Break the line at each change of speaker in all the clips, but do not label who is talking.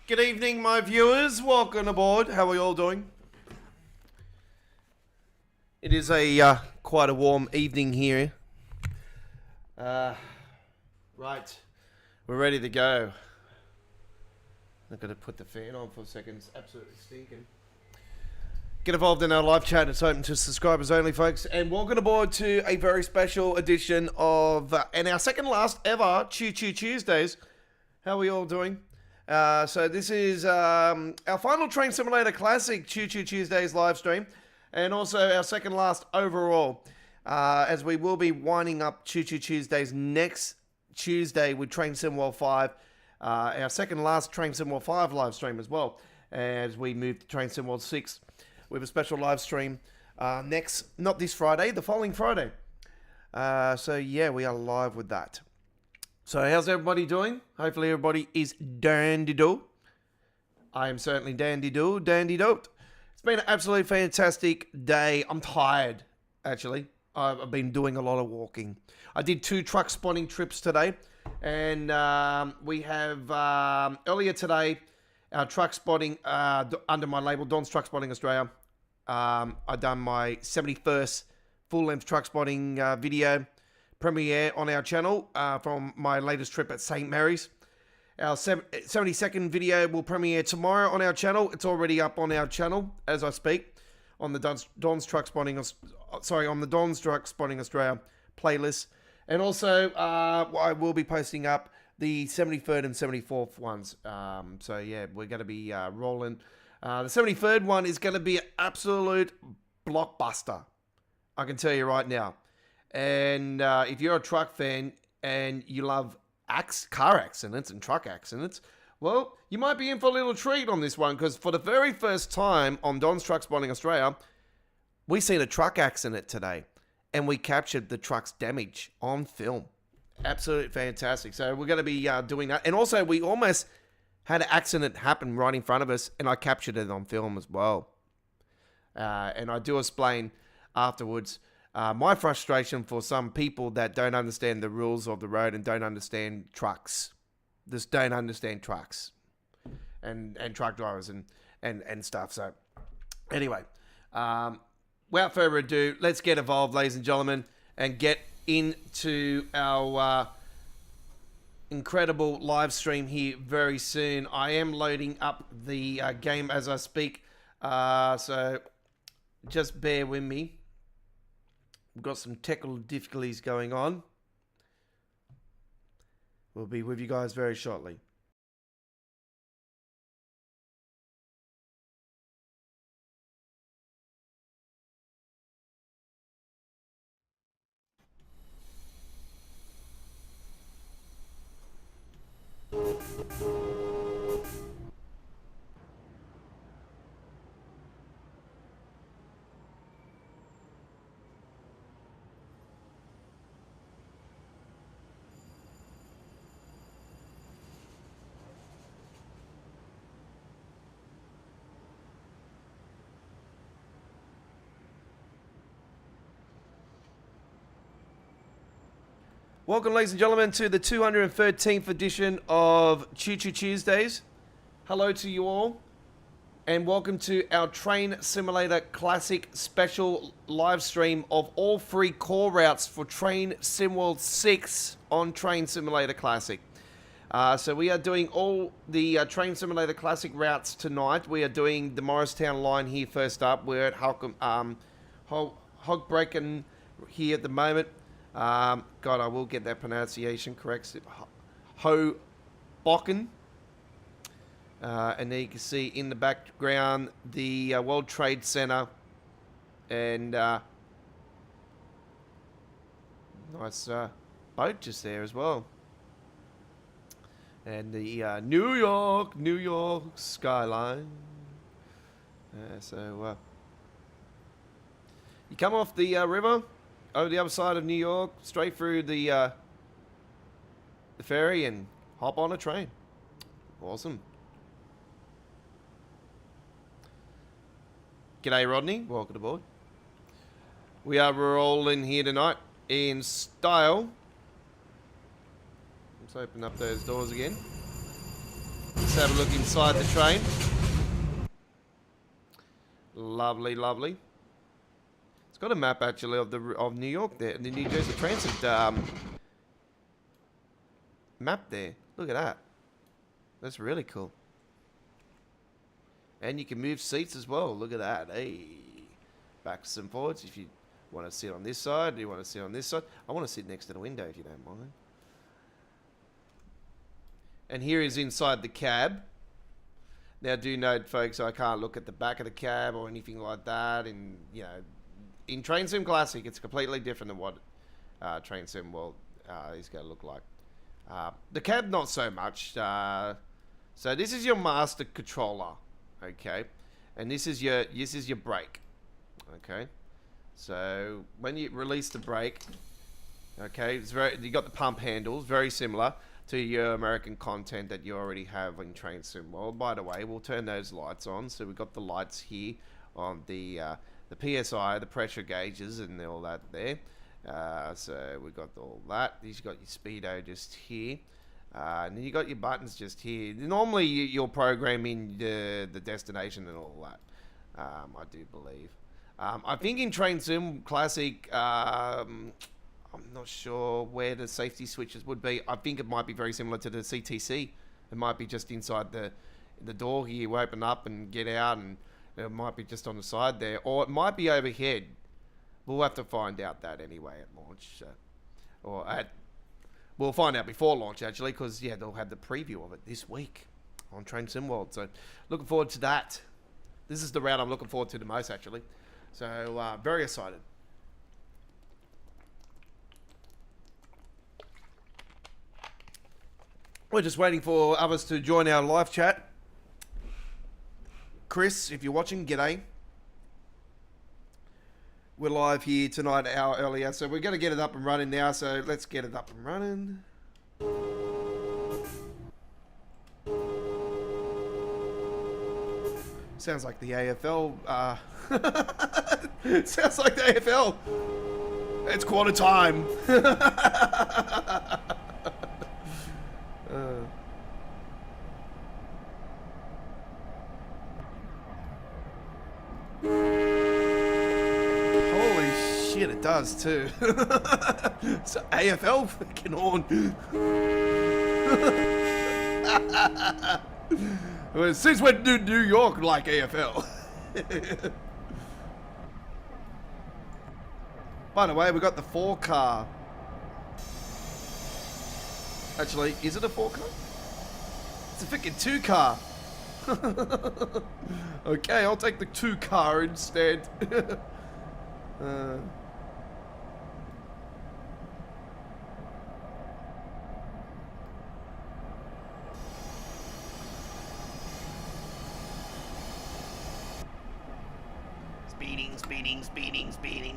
Good evening, my viewers. Welcome aboard. How are you all doing? It is a quite a warm evening here. Right, we're ready to go. I've got to put the fan on for a second. It's absolutely stinking. Get involved in our live chat. It's open to subscribers only, folks. And welcome aboard to a very special edition of, and our second last ever Choo Choo Tuesdays. How are we all doing? So this is our final Train Simulator Classic Choo Choo Tuesdays live stream. And also our second last overall. As we will be winding up Choo Choo Tuesdays next Tuesday with Train Sim World 5. Our second last Train Sim World 5 live stream as well. As we move to Train Sim World 6. We have a special live stream not this Friday, the following Friday. So yeah, we are live with that. So how's everybody doing? Hopefully everybody is dandy-do. I am certainly dandy-do, dandy-dote. It's been an absolutely fantastic day. I'm tired, actually. I've been doing a lot of walking. I did 2 truck spotting trips today. And we have, earlier today, our truck spotting under my label, Don's Truck Spotting Australia. I've done my 71st full-length truck spotting video premiere on our channel from my latest trip at St. Mary's. Our 72nd video will premiere tomorrow on our channel. It's already up on our channel as I speak on the Don's Truck Spotting, on the Don's Truck Spotting Australia playlist. And also, I will be posting up the 73rd and 74th ones. So yeah, we're going to be rolling. The 73rd one is going to be an absolute blockbuster. I can tell you right now. And if you're a truck fan and you love car accidents and truck accidents, well, you might be in for a little treat on this one. Because for the very first time on Don's Truck Spotting Australia, we seen a truck accident today. And we captured the truck's damage on film. Absolutely fantastic. So we're going to be doing that. And also, we almost had an accident happen right in front of us, and I captured it on film as well. And I do explain afterwards my frustration for some people that don't understand the rules of the road and don't understand trucks. Just don't understand trucks and truck drivers and stuff. So anyway, without further ado, let's get involved, ladies and gentlemen, and get into our incredible live stream here very soon. I am loading up the game as I speak, so just bear with me. We've got some technical difficulties going on. We'll be with you guys very shortly. Welcome, ladies and gentlemen, to the 213th edition of Choo Choo Tuesdays. Hello to you all, and welcome to our Train Simulator Classic special live stream of all 3 core routes for Train Sim World 6 on Train Simulator Classic. So we are doing all the Train Simulator Classic routes tonight. We are doing the Morristown line here first up. We're at Hogbreaken here at the moment. God, I will get that pronunciation correct. Hoboken. And then you can see in the background the World Trade Center. And nice boat just there as well. And the New York skyline. So you come off the river. Over the other side of New York, straight through the ferry and hop on a train. Awesome. G'day, Rodney. Welcome aboard. We are rolling here tonight in style. Let's open up those doors again. have a look inside the train. Lovely, lovely. It's got a map actually of New York there, the New Jersey Transit map there. Look at that. That's really cool. And you can move seats as well. Look at that. Hey, backs and forwards. If you want to sit on this side, do you want to sit on this side? I want to sit next to the window if you don't mind. And here is inside the cab. Now, do note, folks, I can't look at the back of the cab or anything like that. And, you know, in Train Sim Classic, it's completely different than what Train Sim World is going to look like. The cab, not so much. So this is your master controller, okay? And this is your brake, okay? So when you release the brake, okay, you got the pump handles, very similar to your American content that you already have in Train Sim World. By the way, we'll turn those lights on. So we've got the lights here on the PSI, the pressure gauges, and all that there. So we've got all that. You've got your speedo just here. And then you got your buttons just here. Normally you'll program in the destination and all that. I do believe. I think in Train Sim Classic, I'm not sure where the safety switches would be. I think it might be very similar to the CTC. It might be just inside the door here. You open up and get out, and it might be just on the side there, or it might be overhead. We'll have to find out that anyway at launch, we'll find out before launch actually, because yeah, they'll have the preview of it this week on Train Sim World. So looking forward to that. This is the route I'm looking forward to the most actually. So very excited. We're just waiting for others to join our live chat. Chris, if you're watching, g'day. We're live here tonight an hour earlier, so we're going to get it up and running now, so let's get it up and running. Sounds like the AFL. Sounds like the AFL. It's quarter time. Holy shit, it does too. So AFL fucking on. Well, since when do New York like AFL? By the way, we got the 4 car. Actually, is it a 4 car? It's a freaking 2 car. Okay, I'll take the 2 car instead. Speeding.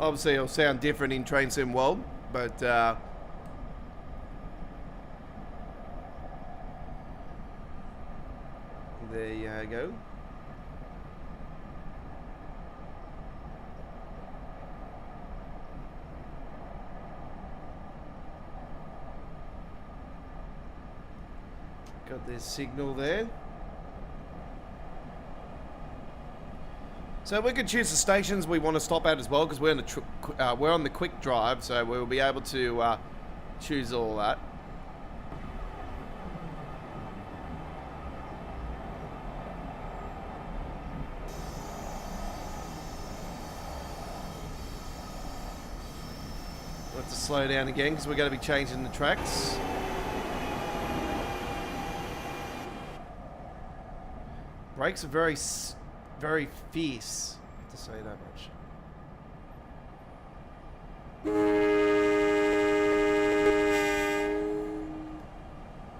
Obviously, it'll sound different in Train Sim World, but there you go. Got this signal there. So we can choose the stations we want to stop at as well, because we're on the quick drive, so we'll be able to choose all that. We'll have to slow down again because we're going to be changing the tracks. Brakes are very fierce, to say that much.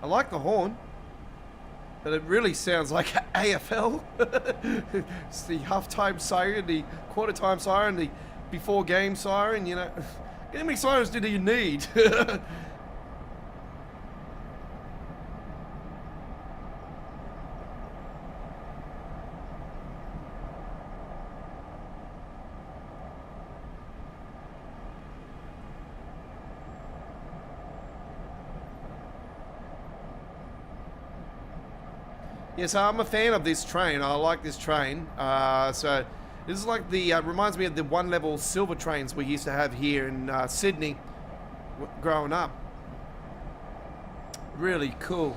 I like the horn, but it really sounds like AFL. It's the half-time siren, the quarter-time siren, the before-game siren, you know. How many sirens do you need? Yeah, so I'm a fan of this train. I like this train. So this is like the reminds me of the one-level silver trains we used to have here in Sydney growing up. Really cool.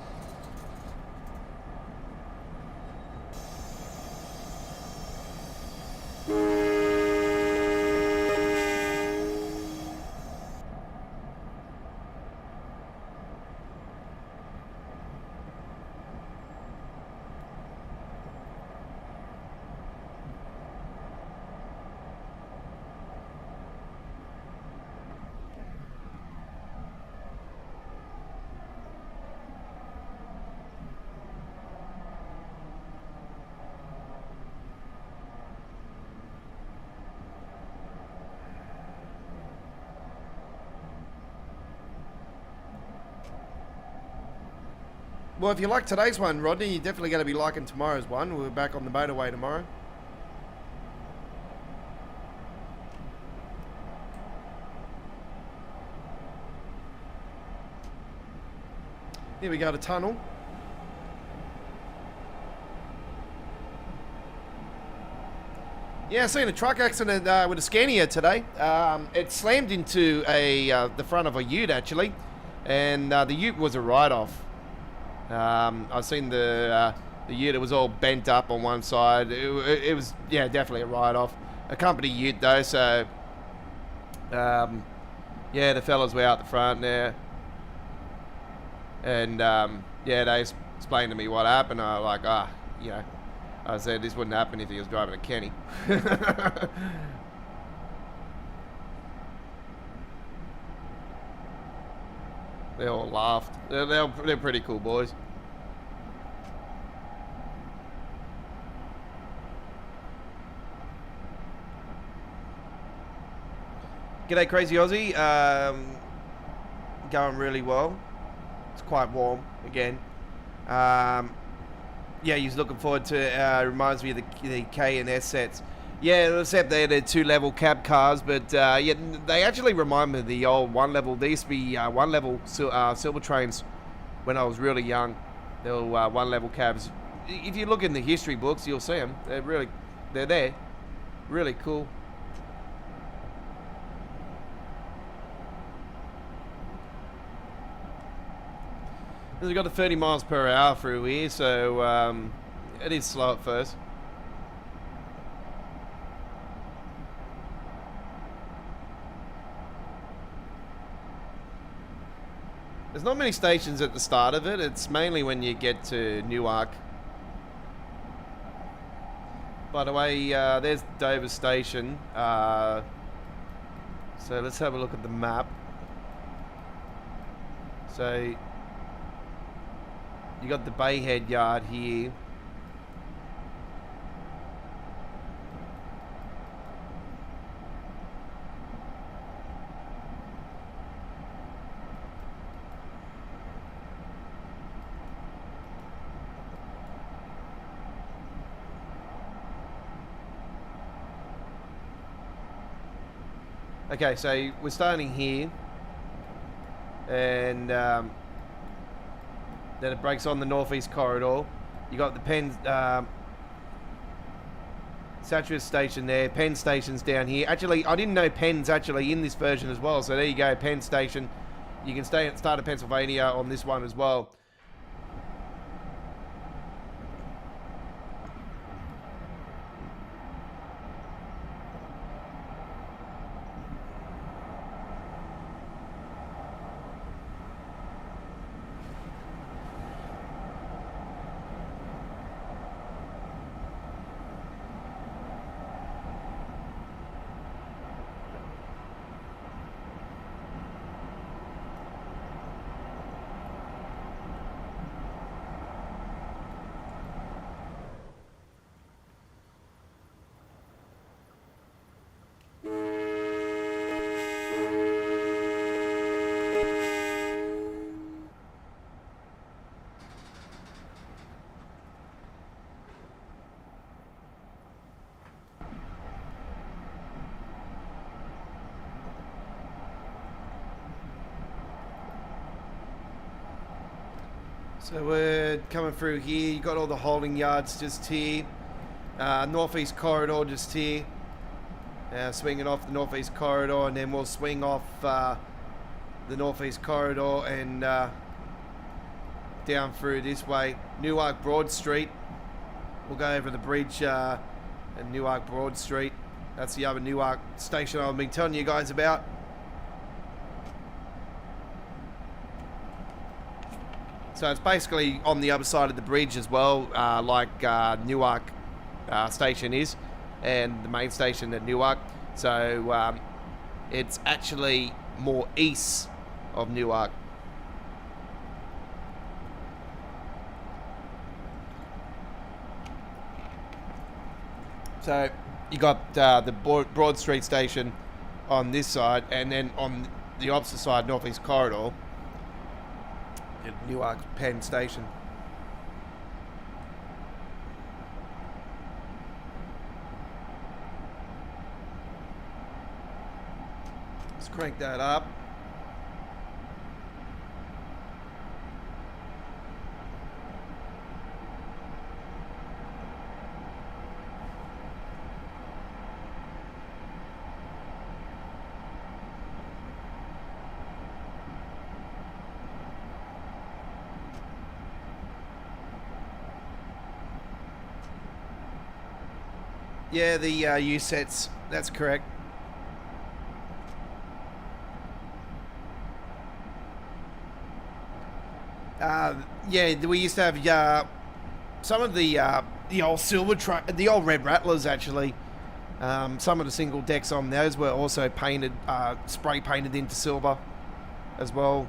Well, if you like today's one, Rodney, you're definitely going to be liking tomorrow's one. We're back on the motorway tomorrow. Here we go to tunnel. Yeah, I seen a truck accident with a Scania today. It slammed into the front of a ute, actually. And the ute was a write-off. I've seen the ute, it was all bent up on one side. It was, yeah, definitely a write-off. A company ute, though, so... yeah, the fellas were out the front there. And, yeah, they explained to me what happened. I was like, you know... I said this wouldn't happen if he was driving a Kenny. They all laughed. They're pretty cool boys. G'day, Crazy Aussie. Going really well. It's quite warm again. Yeah, he's looking forward to. Reminds me of the K and S sets. Yeah, except they're two-level cab cars, but yeah, they actually remind me of the old one-level. They used to be one-level silver trains when I was really young. They were one-level cabs. If you look in the history books, you'll see them. They're there. Really cool. We've got a 30 miles per hour through here, so it is slow at first. There's not many stations at the start of it. It's mainly when you get to Newark. By the way, there's Dover Station. So let's have a look at the map. So... you got the Bayhead Yard here. Okay, so we're starting here. And... then it breaks on the northeast corridor. You got the Penn, Satura's station there. Penn station's down here. Actually, I didn't know Penn's actually in this version as well. So there you go, Penn station. You can start at Pennsylvania on this one as well. So we're coming through here. You got all the holding yards just here. Northeast corridor just here. Swinging off the northeast corridor, and then we'll swing off the northeast corridor and down through this way. Newark Broad Street. We'll go over the bridge at Newark Broad Street. That's the other Newark station I've been telling you guys about. So it's basically on the other side of the bridge as well, like Newark station is, and the main station at Newark. So it's actually more east of Newark. So you got the Broad Street station on this side, and then on the opposite side, Northeast Corridor, at Newark Penn Station. Let's crank that up. Yeah, the U sets, that's correct. Yeah, we used to have some of the old the old Red Rattlers actually. Some of the single decks on those were also painted, spray painted into silver as well.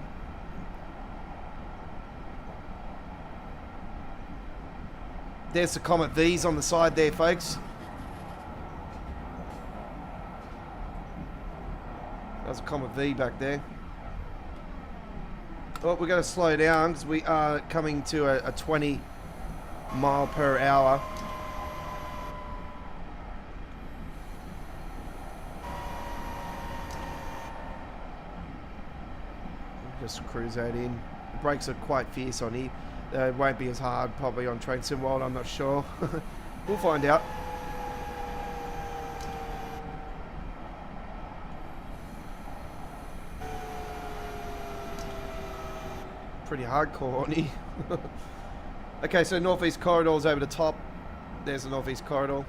There's the Comet V's on the side there, folks. There's a Comet V back there. Well, we're going to slow down because we are coming to a 20 mile per hour. Just cruise that in. The brakes are quite fierce on here. It won't be as hard probably on Train Sim World, I'm not sure. We'll find out. Pretty hardcore on here. Okay, so Northeast Corridor's over the top. There's the Northeast Corridor.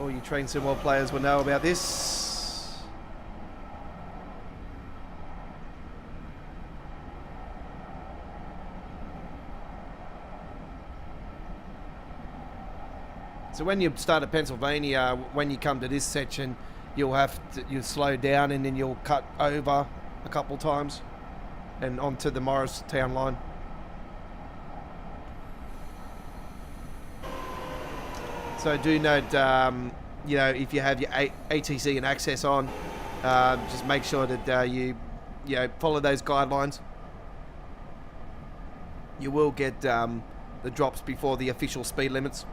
All you Train Sim World players will know about this. So when you start at Pennsylvania, when you come to this section, you'll slow down and then you'll cut over a couple times and onto the Morristown line. So do note, you know, if you have your ATC and access on, just make sure that you follow those guidelines. You will get the drops before the official speed limits.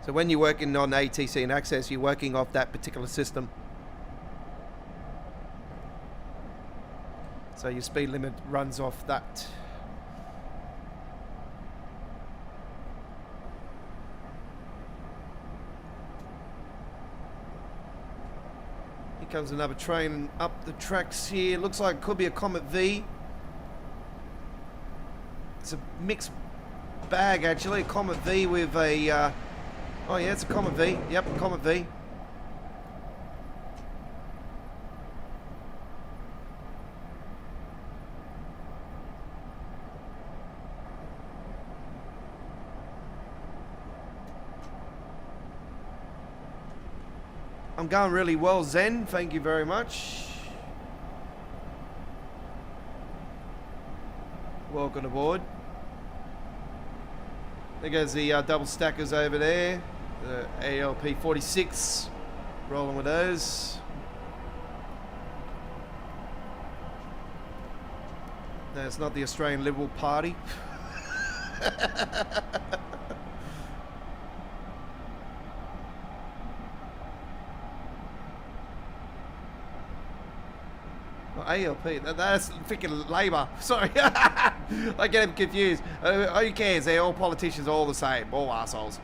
So when you're working on ATC and access, you're working off that particular system. So your speed limit runs off that. Here comes another train up the tracks here. Looks like it could be a Comet V. It's a mixed bag actually. A Comet V with a... oh yeah, it's a Comet V. Yep, Comet V. I'm going really well, Zen. Thank you very much. Welcome aboard. There goes the double stackers over there. The ALP 46. Rolling with those. No, it's not the Australian Liberal Party. ALP, that's freaking Labour. Sorry. I get them confused. Who cares? They're all politicians, all the same. All assholes.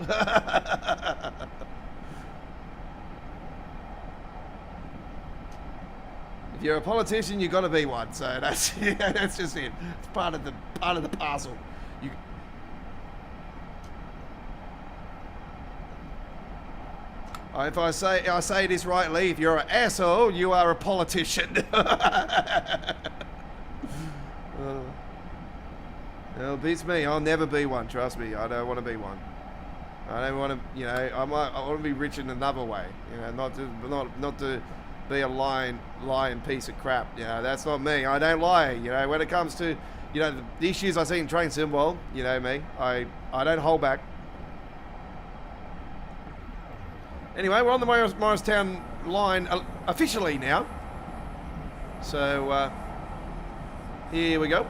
If you're a politician, you've got to be one. So that's that's just it. It's part of the parcel. You. If I say this rightly, if you're an asshole, you are a politician. It beats me. I'll never be one. Trust me. I don't want to be one. I don't want to. You know, I want to be rich in another way. You know, not to be a lying piece of crap. You know, that's not me. I don't lie. You know, when it comes to, you know, the issues I see in train symbol, you know me. I don't hold back. Anyway, we're on the Morristown line officially now. So, here we go.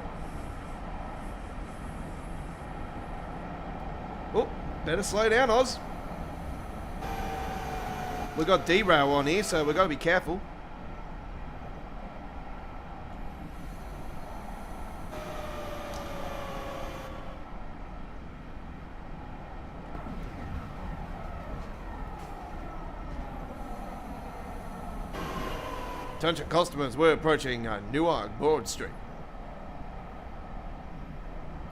Oh, better slow down, Oz. We've got derail on here, so we've got to be careful. Attention customers, we're approaching Newark Broad Street.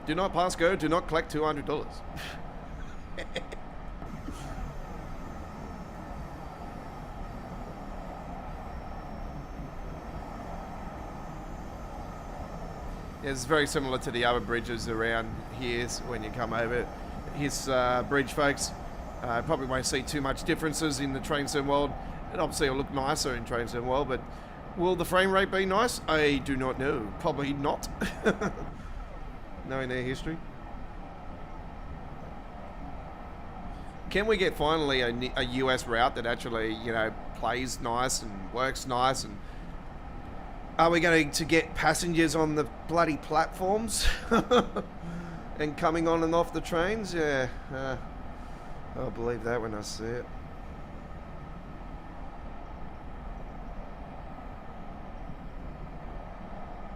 Do not pass go, do not collect $200. It's very similar to the other bridges around here when you come over. His bridge, folks, probably won't see too much differences in the train sim world. And obviously it'll look nicer in train sim world, but will the frame rate be nice? I do not know. Probably not. Knowing their history. Can we get finally a US route that actually, you know, plays nice and works nice? And are we going to get passengers on the bloody platforms and coming on and off the trains? Yeah, I'll believe that when I see it.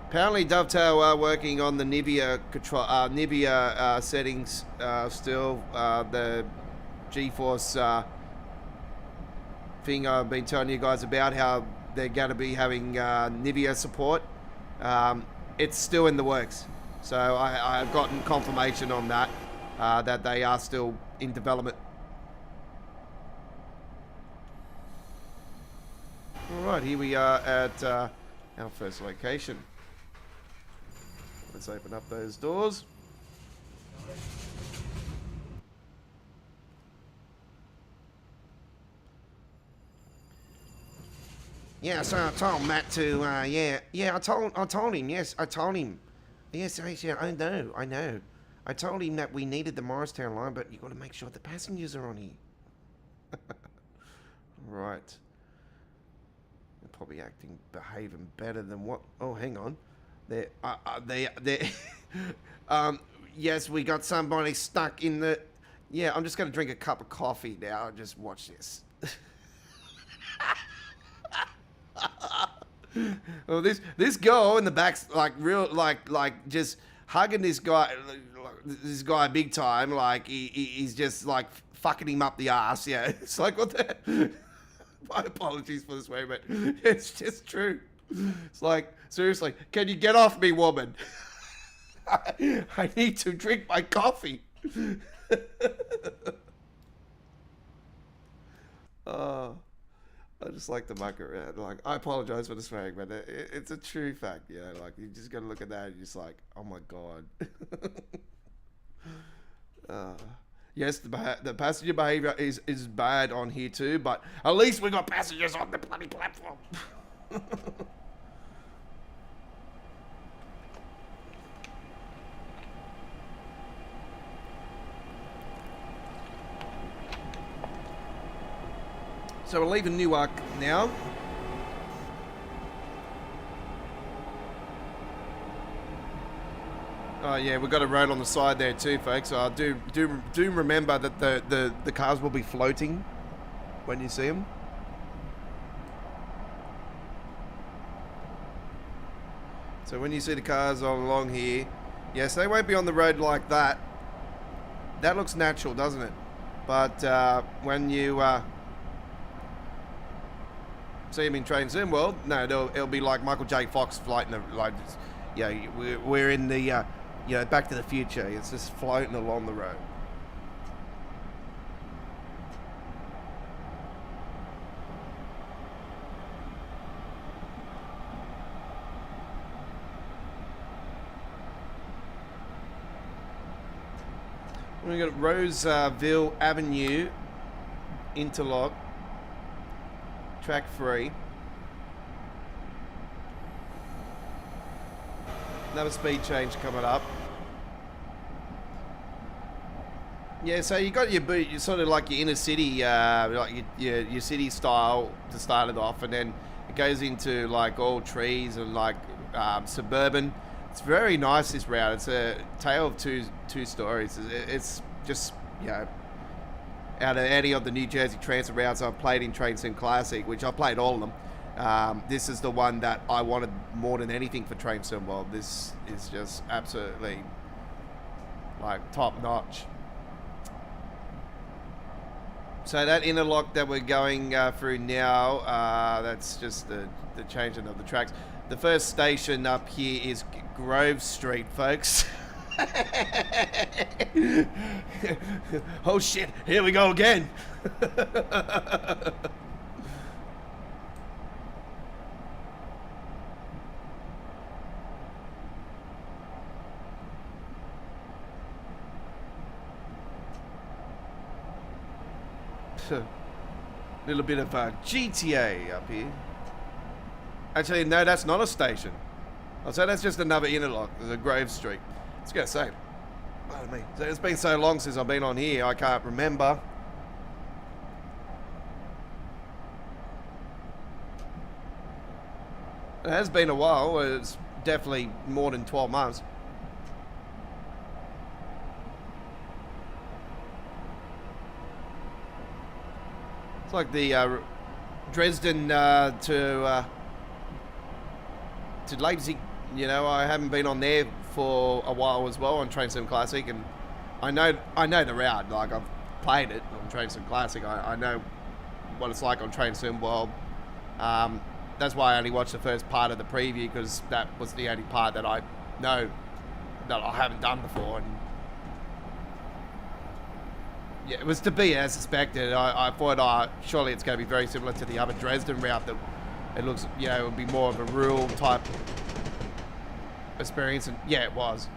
Apparently, Dovetail are working on the Nivea control, settings still. The GeForce thing I've been telling you guys about, how they're going to be having Nivea support. It's still in the works, so I've gotten confirmation on that, that they are still in development. All right, here we are at our first location. Let's open up those doors. Yeah, so I told Matt to, I told him, yes, I told him. Yes, I know. I told him that we needed the Morristown line, but you've got to make sure the passengers are on here. Right. They're probably behaving better than what, oh, hang on. Yes, we got somebody stuck in the... Yeah, I'm just going to drink a cup of coffee now and just watch this. Well, this girl in the back's like real, like just hugging this guy big time. Like he's just like fucking him up the ass. Yeah, it's like what the... My apologies for this way, but it's just true. It's like, seriously, can you get off me, woman? I need to drink my coffee. I just like to muck around. Like, I apologize for the swearing, but it's a true fact. You know, like you just gotta look at that and you're just like, oh my god. Yes, the passenger behavior is bad on here too, but at least we got passengers on the bloody platform. So we're leaving Newark now. Oh yeah, we've got a road on the side there too, folks. So do remember that the cars will be floating when you see them. So when you see the cars all along here, yes, they won't be on the road like that. That looks natural, doesn't it? But when you see them in Train Sim World, no, it'll be like Michael J. Fox flighting, like, yeah, we're in the, you know, Back to the Future. It's just floating along the road. We got Roseville Avenue, interlock, track 3. Another speed change coming up. Yeah, so you got your sort of like your inner city, like your city style to start it off, and then it goes into like all trees and like suburban. It's very nice, this route. It's a tale of two stories. It's just, you know, out of any of the New Jersey transit routes I've played in Train Sim Classic, which I've played all of them, this is the one that I wanted more than anything for Train Sim World. This is just absolutely like top notch. So that interlock that we're going through now, that's just the changing of the tracks. The first station up here is Grove Street, folks. Oh shit, here we go again. Little bit of GTA up here. Actually, no, that's not a station. I'll say that's just another interlock. There's a Grove Street. I was going to say, pardon me. So it's been so long since I've been on here, I can't remember. It has been a while. It's definitely more than 12 months. It's like the Dresden to Leipzig, you know, I haven't been on there for a while as well on Train Sim Classic, and I know the route. Like, I've played it on Train Sim Classic. I know what it's like on Train Sim World. That's why I only watched the first part of the preview, because that was the only part that I know that I haven't done before. And yeah, it was to be as expected. I thought, surely it's going to be very similar to the other Dresden route. That it looks, you know, it would be more of a rural type experience, and yeah, it was.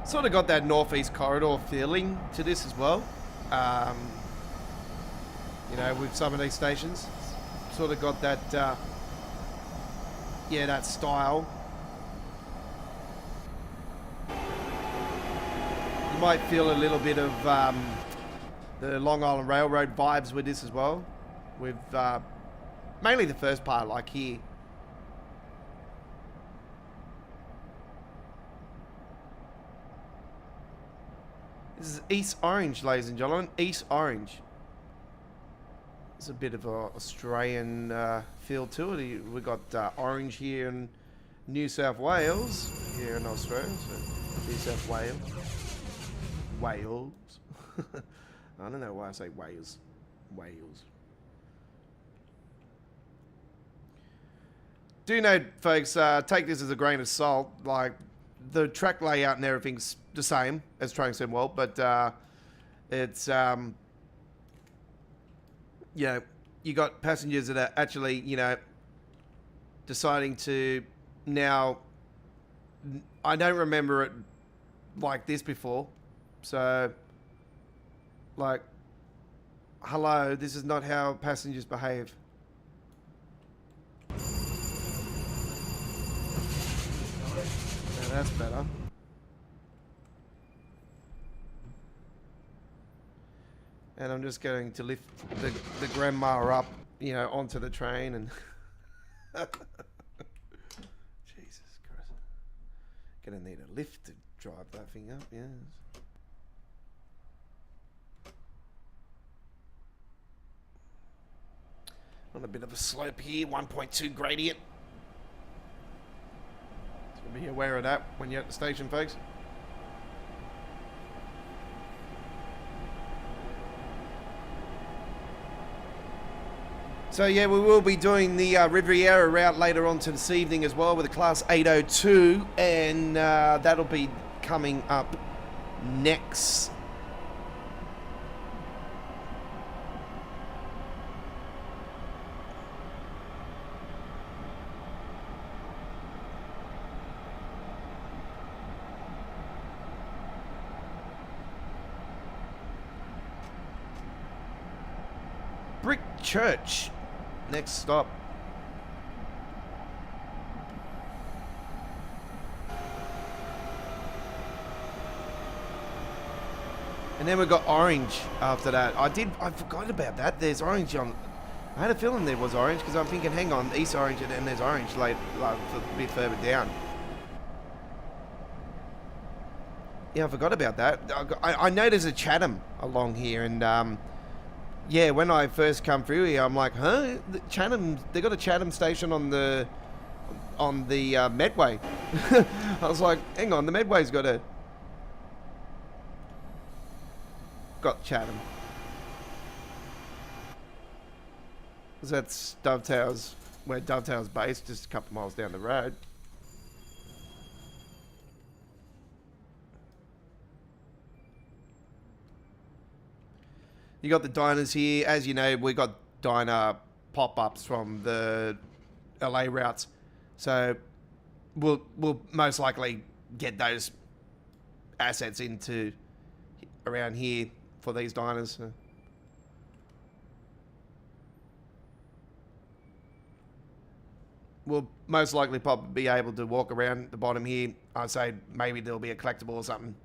Sort of got that northeast corridor feeling to this as well. You know, with some of these stations, sort of got that, yeah, that style. You might feel a little bit of the Long Island Railroad vibes with this as well, with mainly the first part, like here. This is East Orange, ladies and gentlemen. East Orange. There's a bit of an Australian feel to it. We got Orange here in New South Wales, here in Australia. So New South Wales. Wales. I don't know why I say Wales. Wales. Do note, folks, take this as a grain of salt. Like, the track layout and everything's the same as Train Sim World, but it's you know, you got passengers that are actually, you know, deciding to now. I don't remember it like this before, so like, hello, this is not how passengers behave. Now that's better. And I'm just going to lift the grandma up, you know, onto the train and... Jesus Christ. Gonna need a lift to drive that thing up, yes. On a bit of a slope here, 1.2 gradient. So be aware of that when you're at the station, folks. So yeah, we will be doing the Riviera route later on to this evening as well with a Class 802, and that'll be coming up next. Brick Church. Next stop. And then we got Orange after that. I forgot about that. There's Orange on. I had a feeling there was Orange because I'm thinking, hang on, East Orange and then there's Orange like a bit further down. Yeah, I forgot about that. I know there's a Chatham along here, and yeah, when I first come through here, I'm like, huh? Chatham, they got a Chatham station on the Medway. I was like, hang on, the Medway's got Chatham. Because that's Dovetail's, where Dovetail's based, just a couple miles down the road. You got the diners here. As you know, we got diner pop-ups from the LA routes. So we'll most likely get those assets into around here for these diners. We'll most likely probably be able to walk around the bottom here. I'd say maybe there'll be a collectible or something.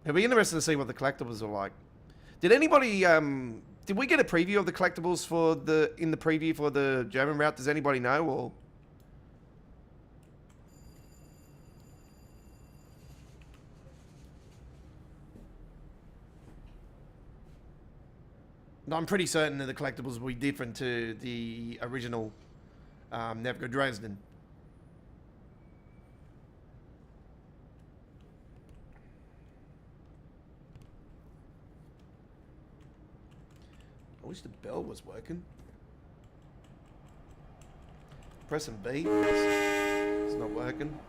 It'll be interesting to see what the collectibles are like. Did anybody, did we get a preview of the collectibles in the preview for the German route? Does anybody know, or? I'm pretty certain that the collectibles will be different to the original Nevka Dresden. I wish the bell was working. Pressing B. It's not working.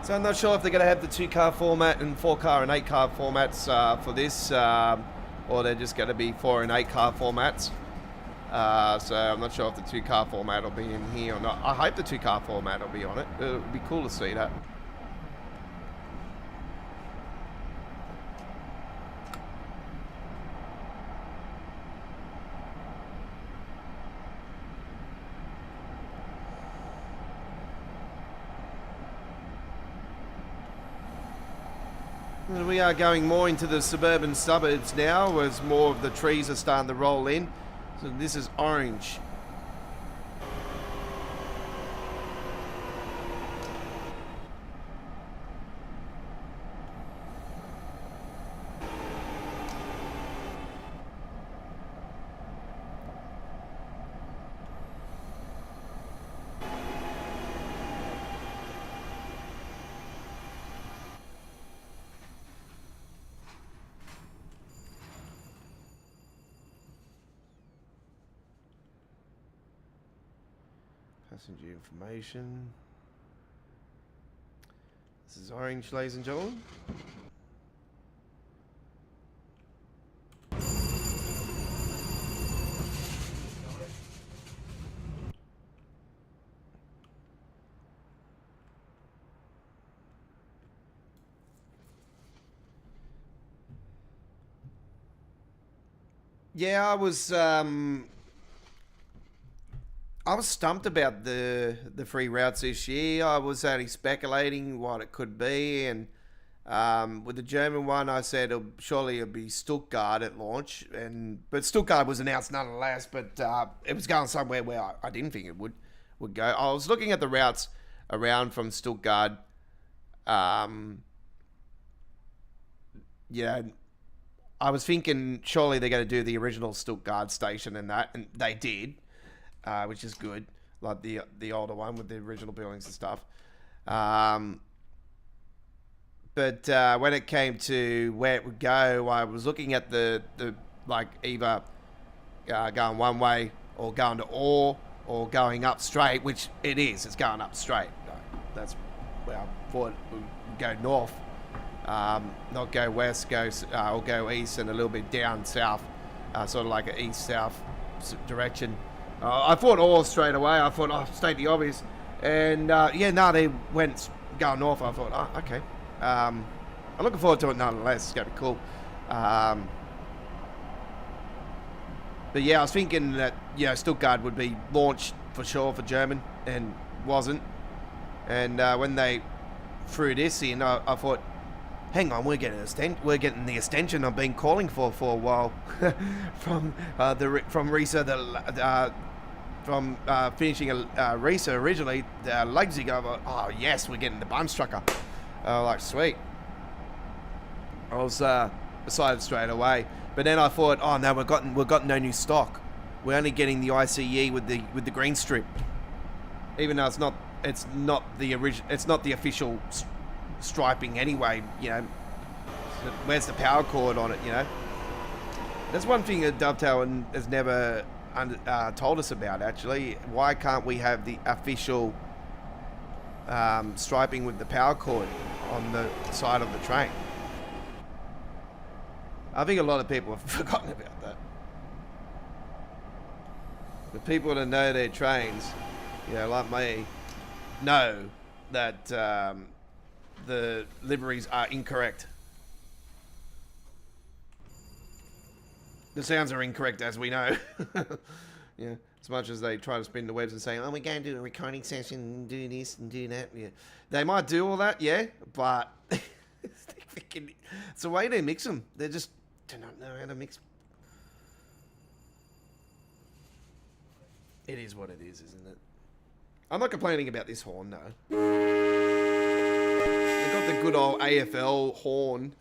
So I'm not sure if they're going to have the 2-car format and 4-car and 8-car formats for this, or they're just going to be 4 and 8-car formats. So I'm not sure if the 2-car format will be in here or not. I hope the 2-car format will be on it. It would be cool to see that. We are going more into the suburban suburbs now as more of the trees are starting to roll in. So this is Orange. Passenger information. This is orange, ladies and gentlemen. Yeah, I was stumped about the free routes this year. I was only speculating what it could be, and with the German one, I said surely it'll be Stuttgart at launch, but Stuttgart was announced nonetheless. But it was going somewhere where I didn't think it would go. I was looking at the routes around from Stuttgart. Yeah, I was thinking surely they're going to do the original Stuttgart station and they did, which is good, like the older one with the original buildings and stuff. But when it came to where it would go, I was looking at the like either going one way or going to Ore or going up straight, which it is. It's going up straight. That's where I thought it would go north. Not go west, or go east and a little bit down south, sort of like an east-south direction. I thought all straight away. I thought, state the obvious. And, they went going north. I thought, okay. I'm looking forward to it nonetheless. It's going to be cool. But, yeah, I was thinking that, Stuttgart would be launched for sure for German, and wasn't. And when they threw this in, I thought, hang on, we're getting the extension I've been calling for a while from Risa, from finishing Risa originally, Leipzig. I thought, oh yes, we're getting the Bahnstrecke. Like sweet. I was excited straight away, but then I thought, oh no, we've got no new stock. We're only getting the ICE with the green strip, even though it's not the original. It's not the official striping anyway, where's the power cord on it, That's one thing that Dovetail has never told us about, actually. Why can't we have the official striping with the power cord on the side of the train? I think a lot of people have forgotten about that. The people that know their trains, like me, know that the liveries are incorrect. The sounds are incorrect, as we know. Yeah, as much as they try to spin the webs and say, oh, we're going to do a recording session and do this and do that. Yeah, they might do all that, yeah, but it's the way they mix them. They just do not know how to mix. It is what it is, isn't it? I'm not complaining about this horn, no. Got the good old AFL horn.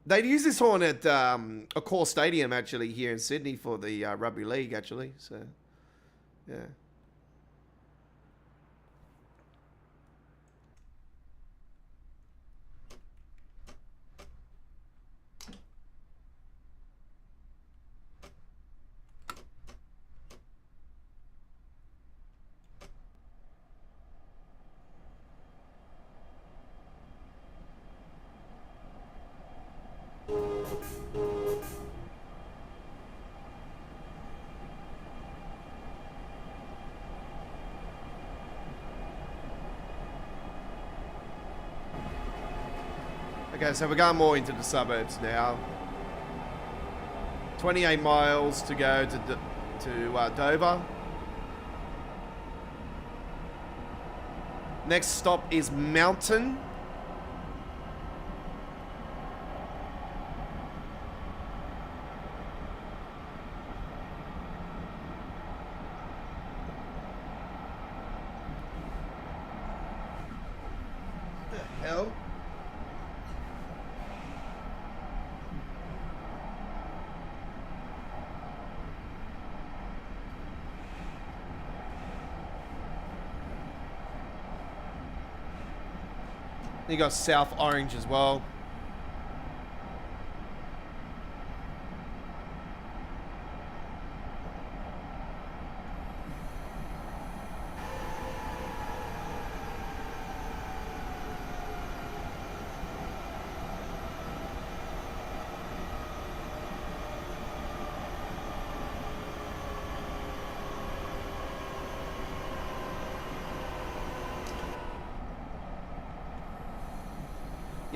They'd use this horn at a core stadium actually here in Sydney for the rugby league actually. So, yeah. Okay, so we're going more into the suburbs now. 28 miles to go to Dover. Next stop is Mountain. What the hell? You got South Orange as well.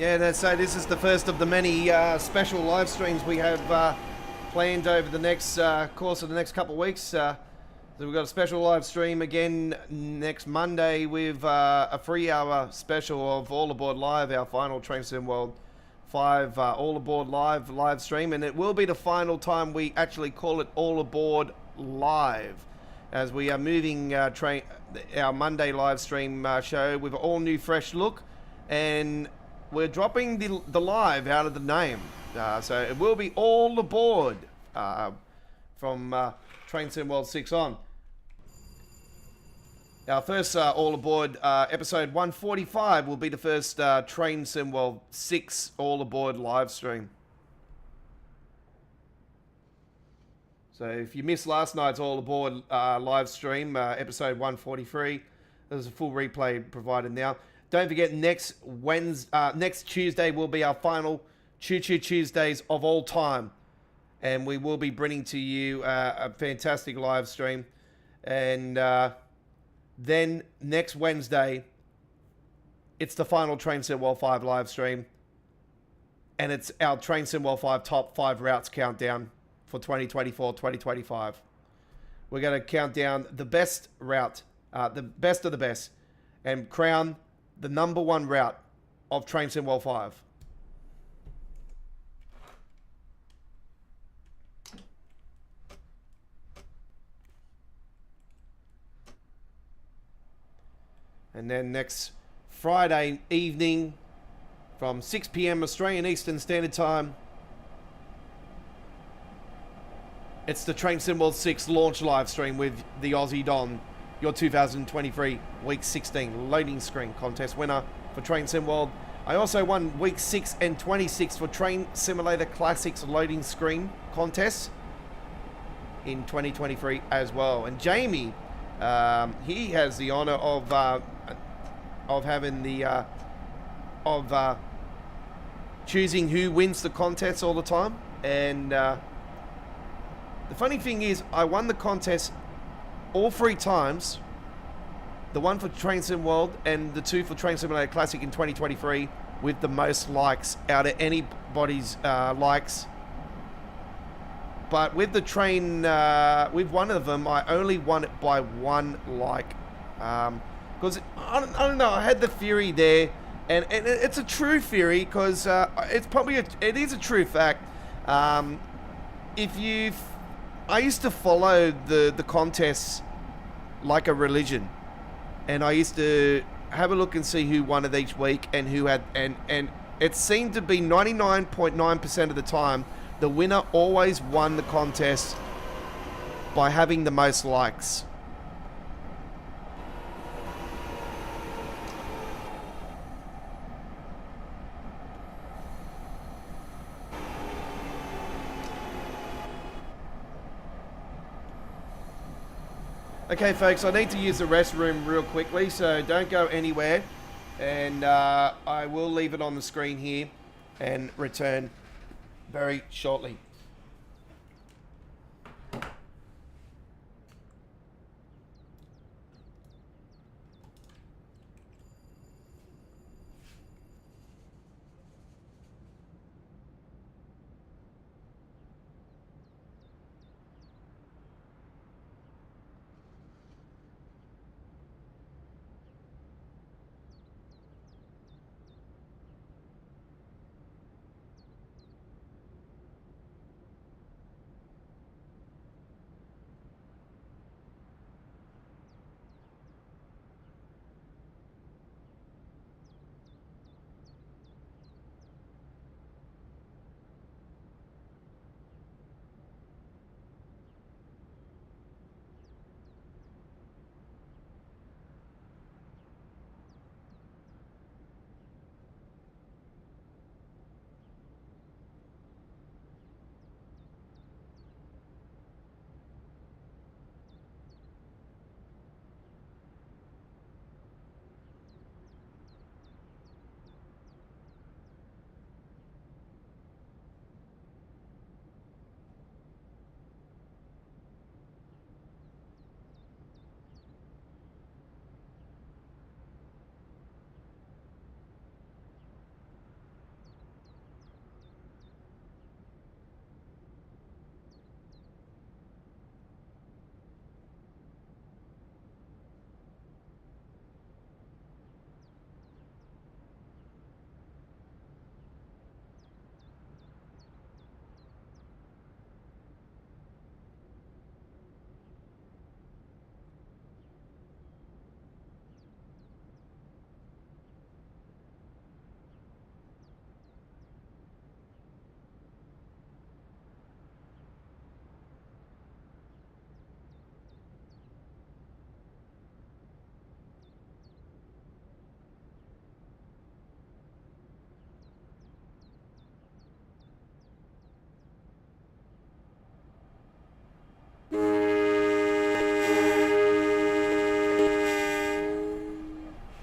Yeah, so this is the first of the many special live streams we have planned over the next course of the next couple of weeks. So we've got a special live stream again next Monday with a 3-hour special of All Aboard Live, our final Train Sim World 5 All Aboard live stream, and it will be the final time we actually call it All Aboard Live, as we are moving our Monday live stream show with an all new fresh look, and we're dropping the live out of the name. So it will be All Aboard from Train Sim World 6 on. Our first All Aboard episode 145 will be the first Train Sim World 6 All Aboard live stream. So if you missed last night's All Aboard live stream, episode 143, there's a full replay provided now. Don't forget, next Tuesday will be our final Choo Choo Tuesdays of all time. And we will be bringing to you a fantastic live stream. And then next Wednesday, it's the final Train Sim World 5 live stream. And it's our Train Sim World 5 top 5 routes countdown for 2024-2025. We're going to count down the best route, the best of the best, and crown the number 1 route of Train Sim World 5. And then next Friday evening from 6 p.m. Australian Eastern Standard Time, it's the Train Sim World 6 launch live stream with the Aussie Don, your 2023 Week 16 loading screen contest winner for Train Sim World. I also won Week 6 and 26 for Train Simulator Classics loading screen contest in 2023 as well. And Jamie, he has the honor of having the choosing who wins the contest all the time. And the funny thing is, I won the contest all 3 times. The one for Train Sim World and the 2 for Train Simulator Classic in 2023 with the most likes out of anybody's likes. But with the train, with one of them, I only won it by 1 like. Because, I don't know, I had the theory there. And it's a true theory because it is a true fact. I used to follow the contests like a religion, and I used to have a look and see who won it each week and who had, and it seemed to be 99.9% of the time the winner always won the contest by having the most likes. Okay, folks, I need to use the restroom real quickly, so don't go anywhere. And I will leave it on the screen here and return very shortly.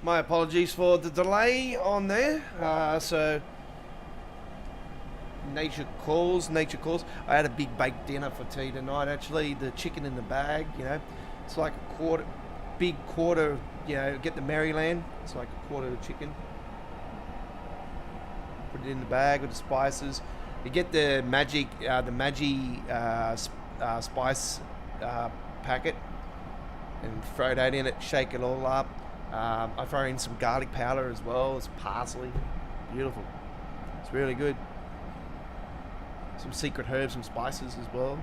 my apologies for the delay on there. So nature calls. I had a big baked dinner for tea tonight. Actually, the chicken in the bag. You know, it's like a big quarter. You know, get the Maryland. It's like a quarter of chicken. Put it in the bag with the spices. You get the Maggi spice packet and throw that in it. Shake it all up. I throw in some garlic powder as well as parsley. Beautiful. It's really good. Some secret herbs and spices as well.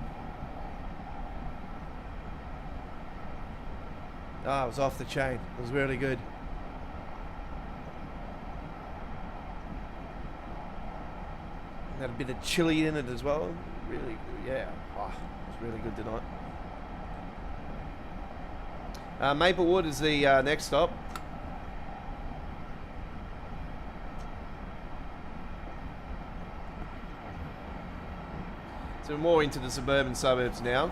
Ah, it was off the chain. It was really good. Had a bit of chili in it as well. Really, yeah. Oh, it was really good tonight. Maplewood is the next stop. So we're more into the suburban suburbs now.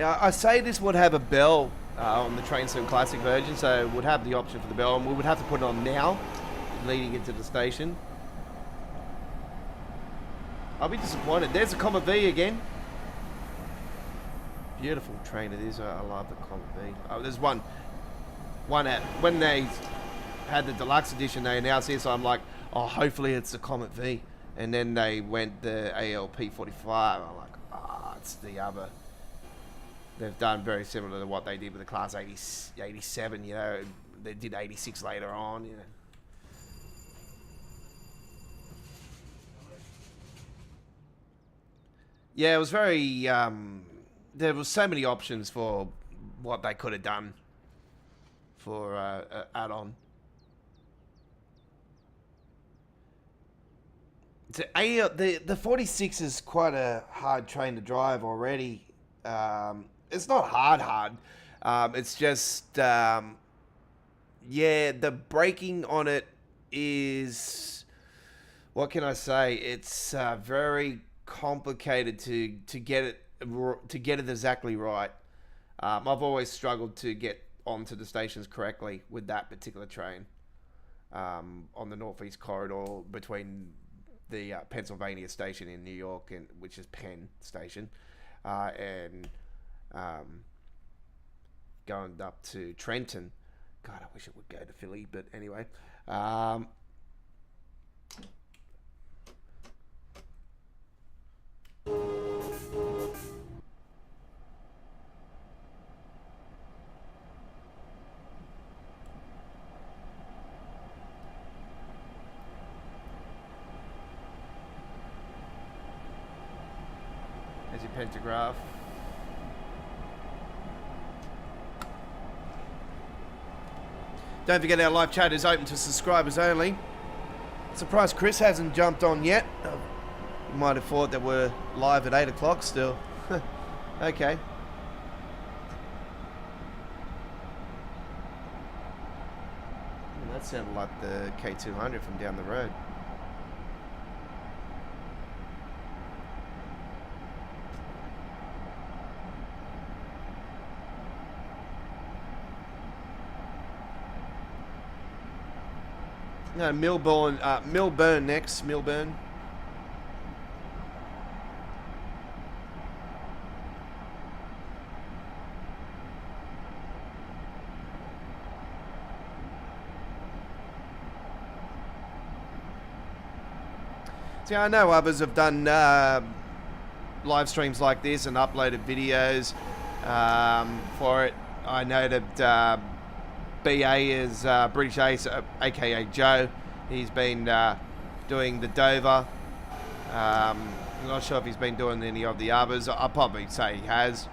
I say this would have a bell on the Train Sim Classic version, so it would have the option for the bell, and we would have to put it on now, leading into the station. I'll be disappointed. There's a Comet V again. Beautiful train it is. I love the Comet V. Oh, there's one at, when they had the deluxe edition, they announced this, so I'm like, oh, hopefully it's the Comet V. And then they went the ALP45. I'm like, ah, it's the other. They've done very similar to what they did with the Class 87, you know. They did 86 later on, you know. Yeah, it was very... there was so many options for what they could have done for add-on. The 46 is quite a hard train to drive already. It's not hard. It's just, yeah, the braking on it is, what can I say? It's very complicated to get it exactly right. I've always struggled to get onto the stations correctly with that particular train on the Northeast Corridor between the Pennsylvania station in New York, and which is Penn Station, and going up to Trenton. God, I wish it would go to Philly, but anyway. There's your pantograph. Don't forget our live chat is open to subscribers only. Surprised Chris hasn't jumped on yet. You might have thought that we're live at 8 o'clock still. Okay. That sounded like the K200 from down the road. No, Millburn next. Millburn. See, I know others have done live streams like this and uploaded videos for it. I know that BA is British Ace, aka Joe. He's been doing the Dover. I'm not sure if he's been doing any of the others. I'll probably say he has.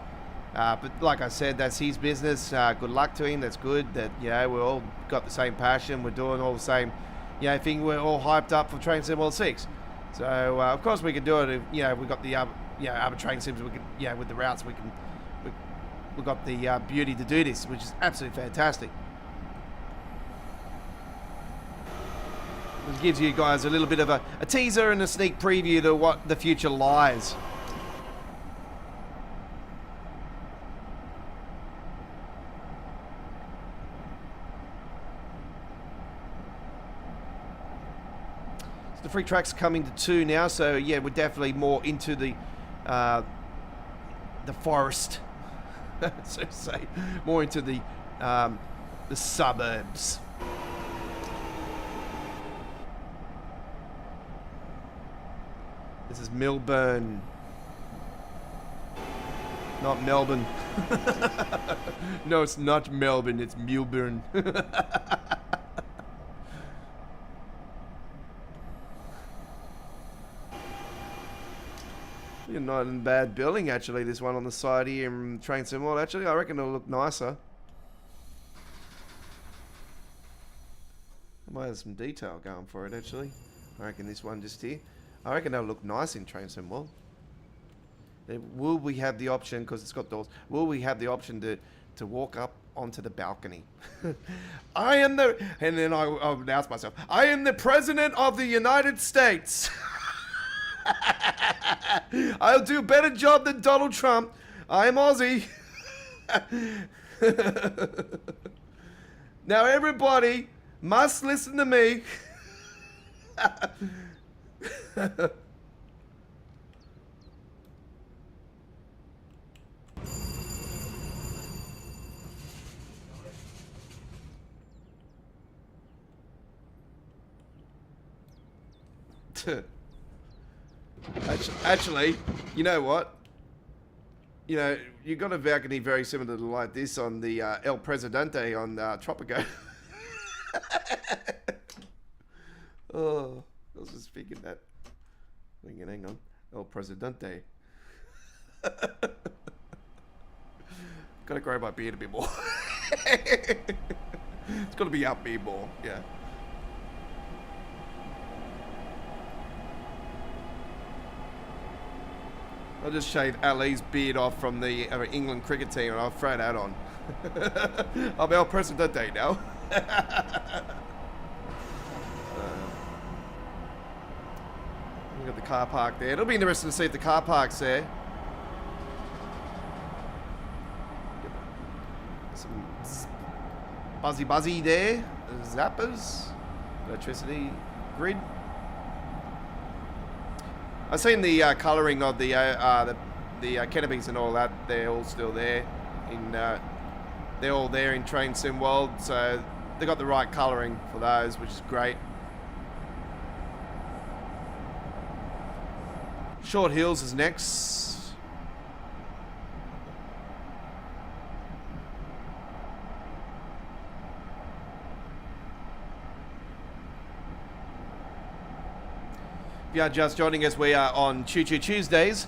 But like I said, that's his business. Good luck to him. That's good. That we all got the same passion. We're doing all the same, thing. We're all hyped up for Train Sim World 6. So of course we can do it. If, we got the other train sims. We can with the routes we can. We've got the beauty to do this, which is absolutely fantastic. It gives you guys a little bit of a teaser and a sneak preview to what the future lies. So the free track's coming to 2 now, so yeah, we're definitely more into the forest, so to say, more into the suburbs. This is Melbourne, not Melbourne. No, it's not Melbourne, it's Melbourne. You're not in bad building, actually, this one on the side here in Train Sim World. Actually, I reckon it'll look nicer. I might have some detail going for it, actually. I reckon this one just here. I reckon that'll look nice in Train Sim World. Will we have the option, because it's got doors, will we have the option to walk up onto the balcony? I am the, and then I'll announce myself, I am the President of the United States. I'll do a better job than Donald Trump. I'm Aussie. Now everybody must listen to me. Actually, you know what? You got a balcony very similar to like this on the El Presidente on Tropico. Oh, I was just speaking that. Hang on. El Presidente. Gotta grow my beard a bit more. It's gotta be up me more, yeah. I'll just shave Ali's beard off from the England cricket team and I'll throw that on. I'm El Presidente now. We've got the car park there. It'll be interesting to see if the car park's there. Some buzzy there. Zappers. Electricity grid. I've seen the colouring of the canopies and all that. They're all still there. They're all there in Train Sim World, so they got the right colouring for those, which is great. Short Hills is next. If you are just joining us, we are on Choo Choo Tuesdays.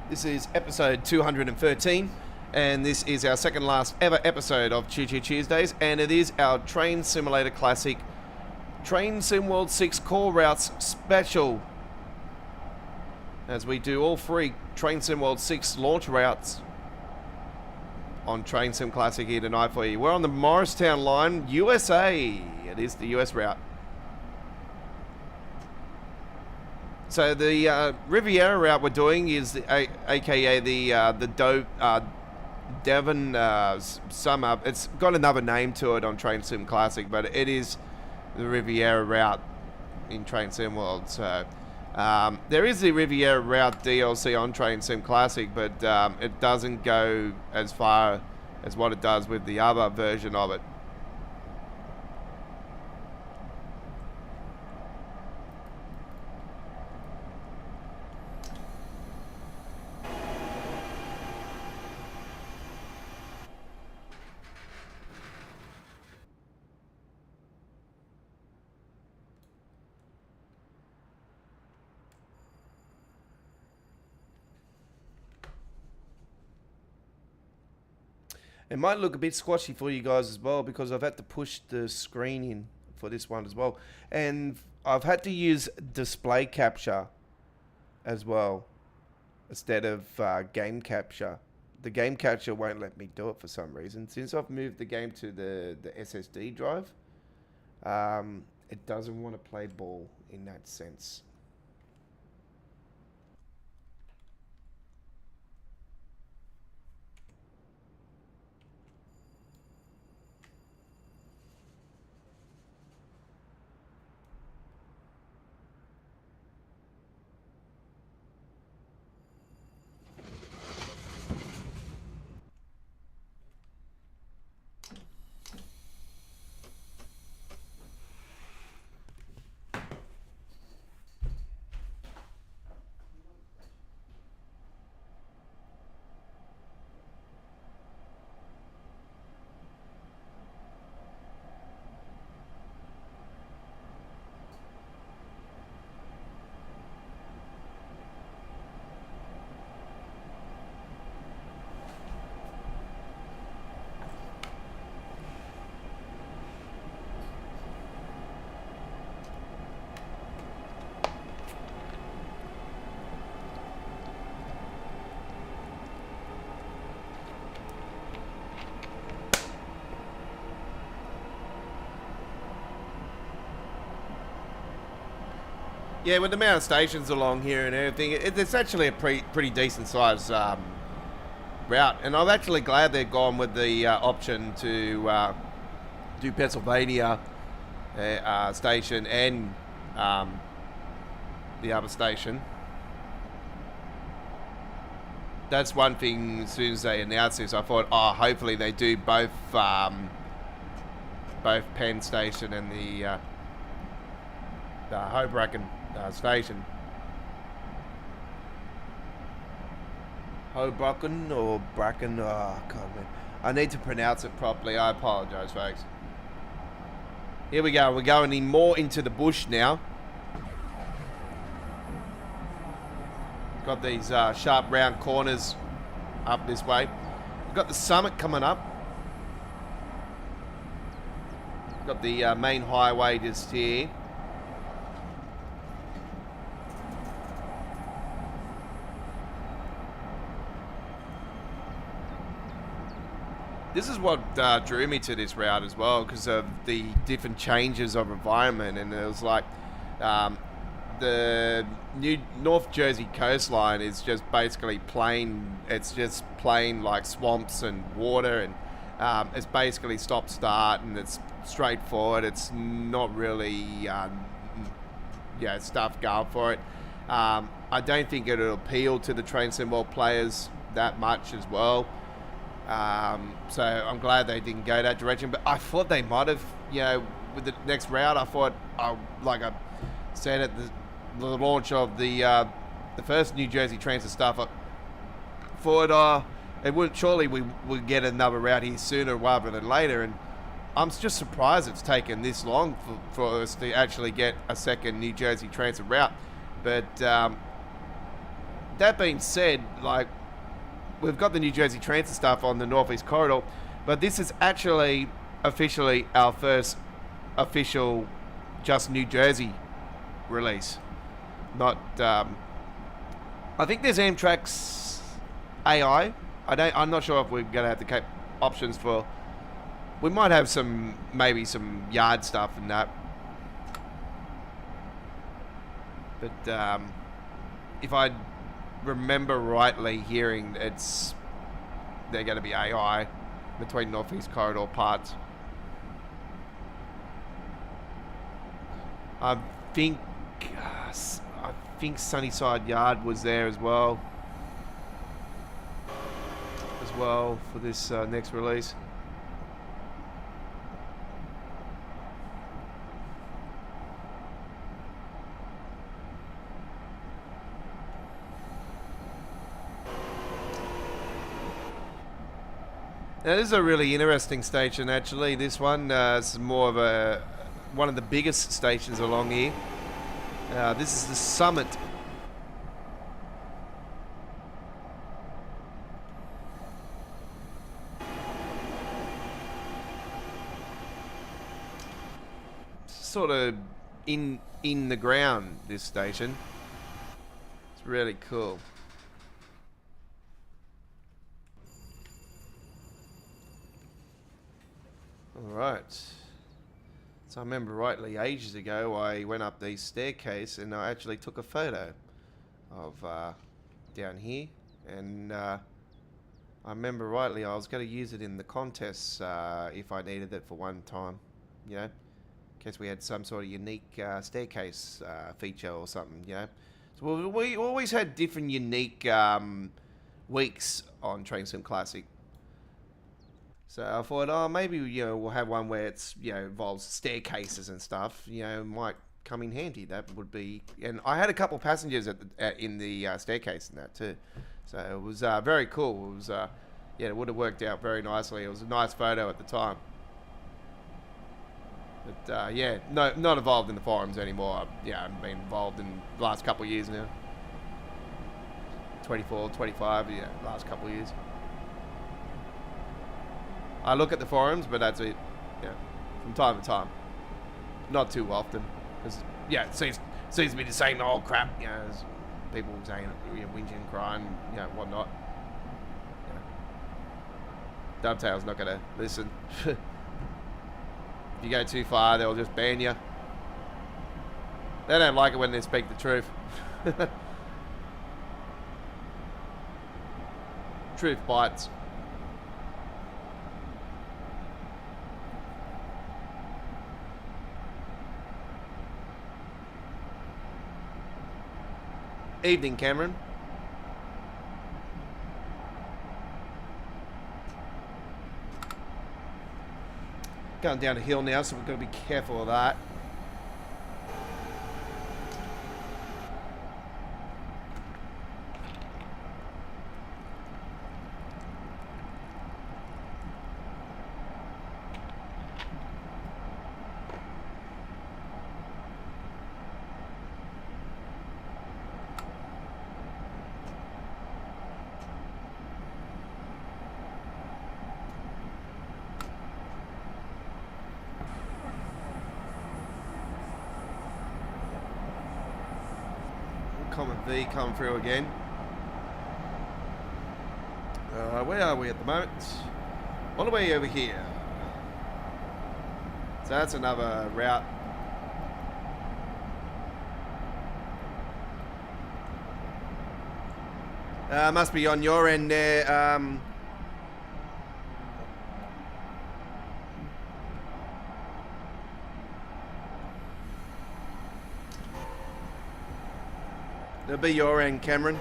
This is episode 213, and this is our second last ever episode of Choo Choo Tuesdays, and it is our Train Simulator Classic Train Sim World 6 Core Routes Special, as we do all 3 Train Sim World 6 launch routes on Train Sim Classic here tonight for you. We're on the Morristown line, USA. It is the US route. So the Riviera route we're doing is aka the Devon Summer. It's got another name to it on Train Sim Classic, but it is the Riviera route in Train Sim World. So there is the Riviera route DLC on Train Sim Classic, but it doesn't go as far as what it does with the other version of it. It might look a bit squashy for you guys as well because I've had to push the screen in for this one as well. And I've had to use display capture as well instead of game capture. The game capture won't let me do it for some reason. Since I've moved the game to the SSD drive, it doesn't want to play ball in that sense. Yeah, with the amount of stations along here and everything, it's actually a pretty decent size route. And I'm actually glad they've gone with the option to do Pennsylvania station and the other station. That's one thing. As soon as they announced this, I thought, oh, hopefully they do both Penn Station and the Hoboken station. Hoboken or Bracken? Oh, I can't remember. I need to pronounce it properly. I apologise, folks. Here we go. We're going more into the bush now. Got these sharp round corners up this way. We've got the summit coming up. Got the main highway just here. This is what drew me to this route as well, because of the different changes of environment. And it was like the new North Jersey coastline is just basically plain. It's just plain like swamps and water, and it's basically stop start, and it's straightforward. It's not really stuff going for it. I don't think it'll appeal to the train symbol players that much as well. So I'm glad they didn't go that direction, but I thought they might have, with the next route. I thought, like I said at the launch of the first New Jersey Transit stuff, I thought we would get another route here sooner rather than later, and I'm just surprised it's taken this long for us to actually get a second New Jersey Transit route. But that being said, like, we've got the New Jersey Transit stuff on the Northeast Corridor, but this is actually officially our first official just New Jersey release. Not, I think there's Amtrak's AI. I'm not sure if we're going to have to keep options for. We might have maybe some yard stuff and that. But if I remember rightly hearing, they're going to be AI between Northeast Corridor parts. I think Sunnyside Yard was there as well for this next release. Now, this is a really interesting station, actually. This one is more of one of the biggest stations along here. This is the Summit. sort of in the ground, this station. It's really cool. Alright. So I remember rightly ages ago I went up the staircase and I actually took a photo of down here, and I remember rightly I was going to use it in the contests if I needed it for one time, you know, in case we had some sort of unique staircase feature or something, you know. So we always had different unique weeks on Train Sim Classic. So I thought, oh, maybe, you know, we'll have one where it's, you know, involves staircases and stuff, you know, might come in handy. That would be, and I had a couple passengers in the staircase and that too. So it was very cool. It was, yeah, it would have worked out very nicely. It was a nice photo at the time. But yeah, no, not involved in the forums anymore. Yeah, I've been involved in the last couple of years now. 24, 25, yeah, last couple of years. I look at the forums, but that's it. Yeah, from time to time, not too often, because yeah, it seems to be the same old crap. You know, there's people saying, you know, whinging, crying, you know, whatnot. You know, Dovetail's not gonna listen. If you go too far, they'll just ban you. They don't like it when they speak the truth. Truth bites. Evening, Cameron. Going down a hill now, so we've got to be careful of that. Common V come through again. Where are we at the moment? All the way over here. So that's another route. Must be on your end there. It'll be your end, Cameron.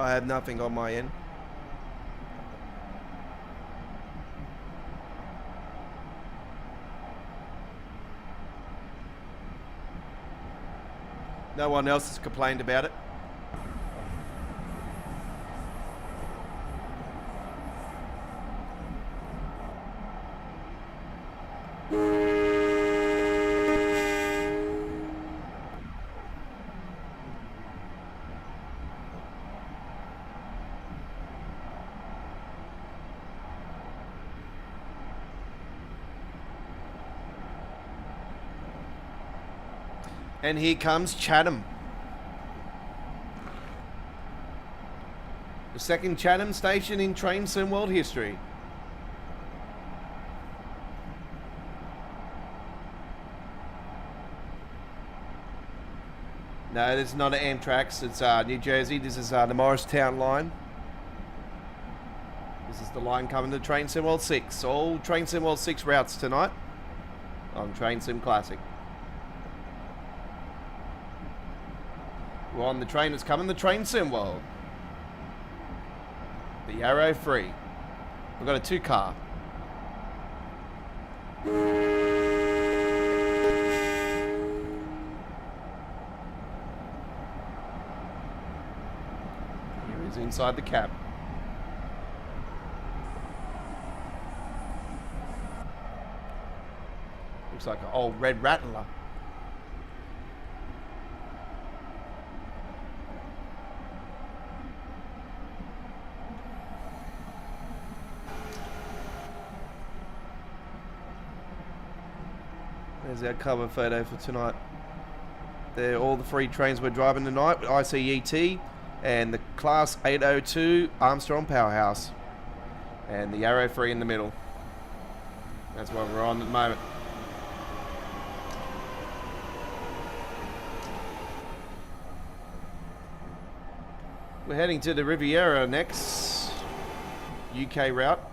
I have nothing on my end. No one else has complained about it. And here comes Chatham. The second Chatham station in Train Sim World history. No, this is not an Amtrak's. It's New Jersey. This is the Morristown line. This is the line coming to Train Sim World 6. All Train Sim World 6 routes tonight on Train Sim Classic. We're on the train that's coming to Train Sim World. The Arrow Free. We've got a 2-car. Here is inside the cab. Looks like an old red rattler. There's our cover photo for tonight. They're all the free trains we're driving tonight with ICET and the Class 802 Armstrong Powerhouse. And the Arrow Free in the middle. That's what we're on at the moment. We're heading to the Riviera next. UK route.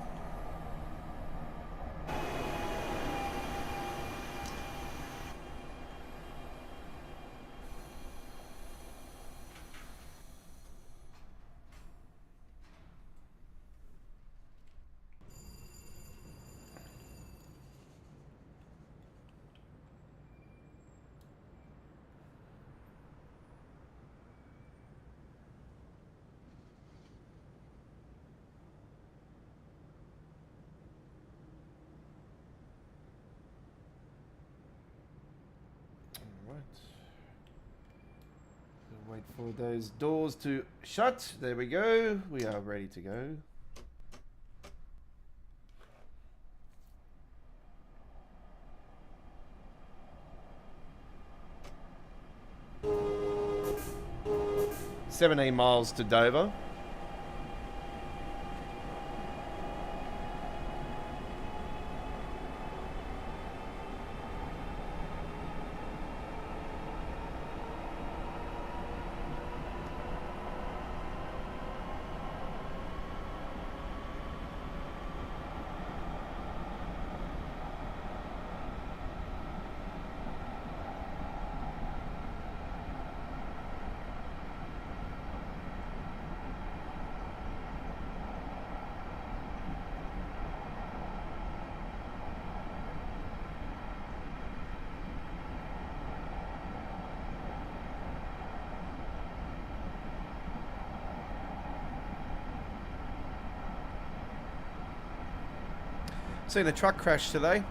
Wait for those doors to shut. There we go. We are ready to go. "17 miles to Dover." Seen a truck crash today.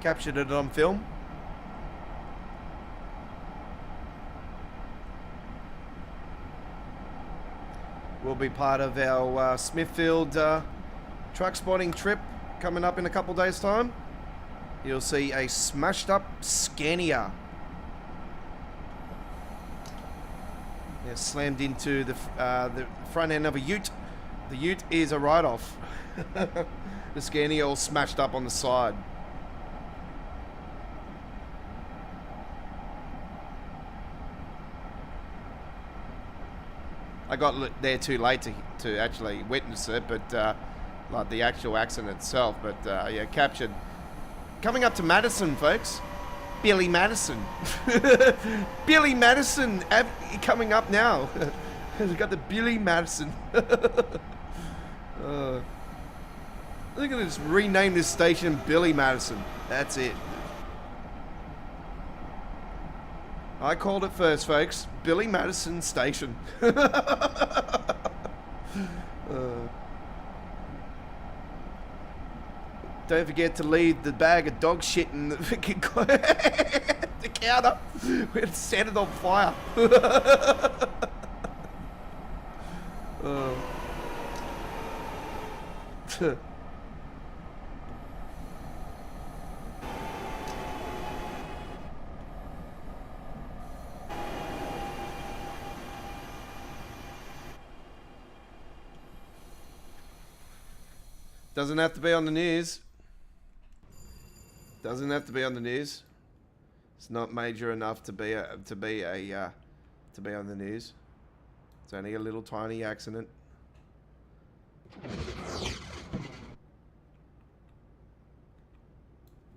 Captured it on film. Will be part of our Smithfield truck spotting trip coming up in a couple days' time. You'll see a smashed up Scania. It slammed into the front end of a ute. The ute is a write-off. The Scania all smashed up on the side. I got there too late to actually witness it, but like the actual accident itself. But yeah, captured. Coming up to Madison, folks. Billy Madison. Billy Madison coming up now. We've got the Billy Madison. They're going to just rename this station Billy Madison. That's it. I called it first, folks. Billy Madison Station. Don't forget to leave the bag of dog shit in the freaking the counter. We're going to set it on fire. Doesn't have to be on the news. Doesn't have to be on the news. It's not major enough to be on the news. It's only a little tiny accident.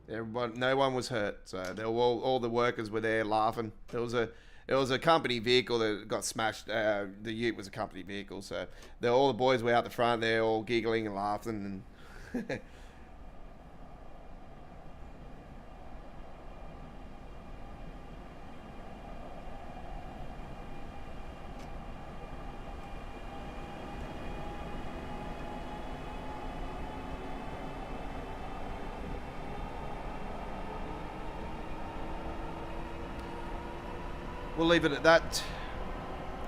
Everybody, no one was hurt, so they were all the workers were there laughing. It was a company vehicle that got smashed. The ute was a company vehicle, so all the boys were out the front there, all giggling and laughing. And we'll leave it at that.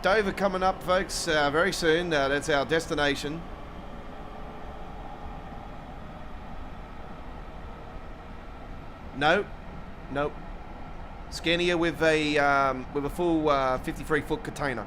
Dover coming up, folks, very soon. That's our destination. No, nope. Scania with a full 53-foot container.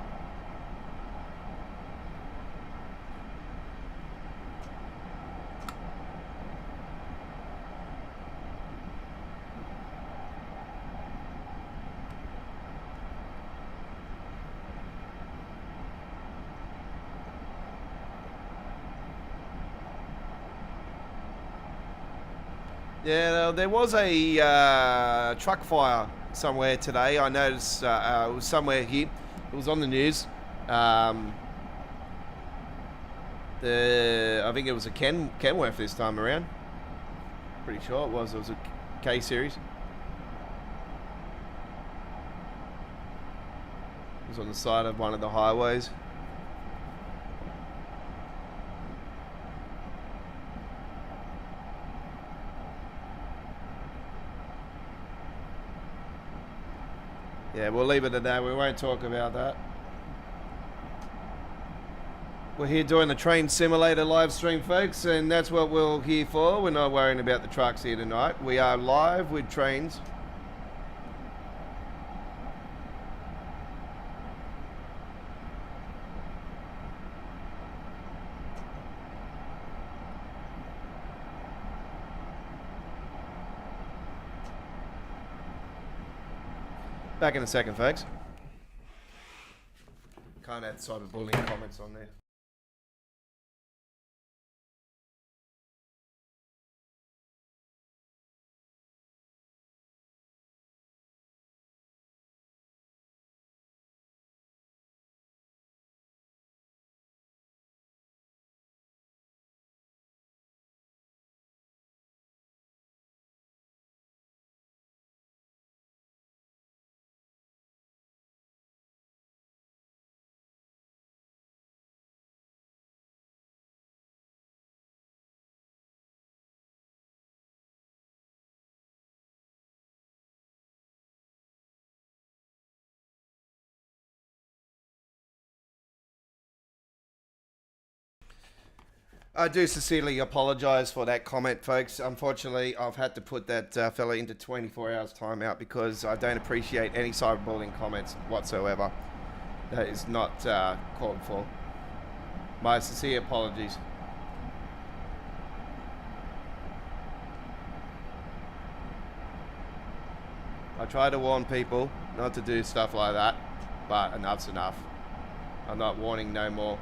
Yeah, there was a truck fire somewhere today. I noticed it was somewhere here. It was on the news. I think it was a Kenworth this time around. Pretty sure it was. It was a K series. It was on the side of one of the highways. Yeah, we'll leave it at that. We won't talk about that. We're here doing the train simulator live stream, folks, and that's what we're here for. We're not worrying about the trucks here tonight. We are live with trains. Back in a second, folks. Can't add cyberbullying comments on there. I do sincerely apologise for that comment, folks. Unfortunately, I've had to put that fella into 24 hours timeout because I don't appreciate any cyberbullying comments whatsoever. That is not called for. My sincere apologies. I try to warn people not to do stuff like that, but enough's enough. I'm not warning no more.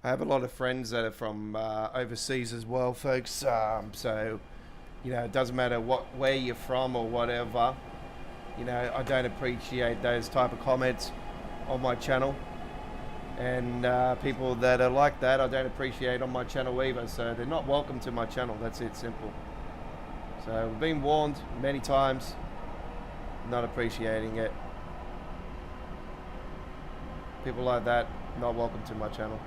I have a lot of friends that are from overseas as well, folks. So, you know, it doesn't matter where you're from or whatever. You know, I don't appreciate those type of comments on my channel. And people that are like that, I don't appreciate on my channel either. So they're not welcome to my channel. That's it, simple. So we've been warned many times, not appreciating it. People like that, not welcome to my channel.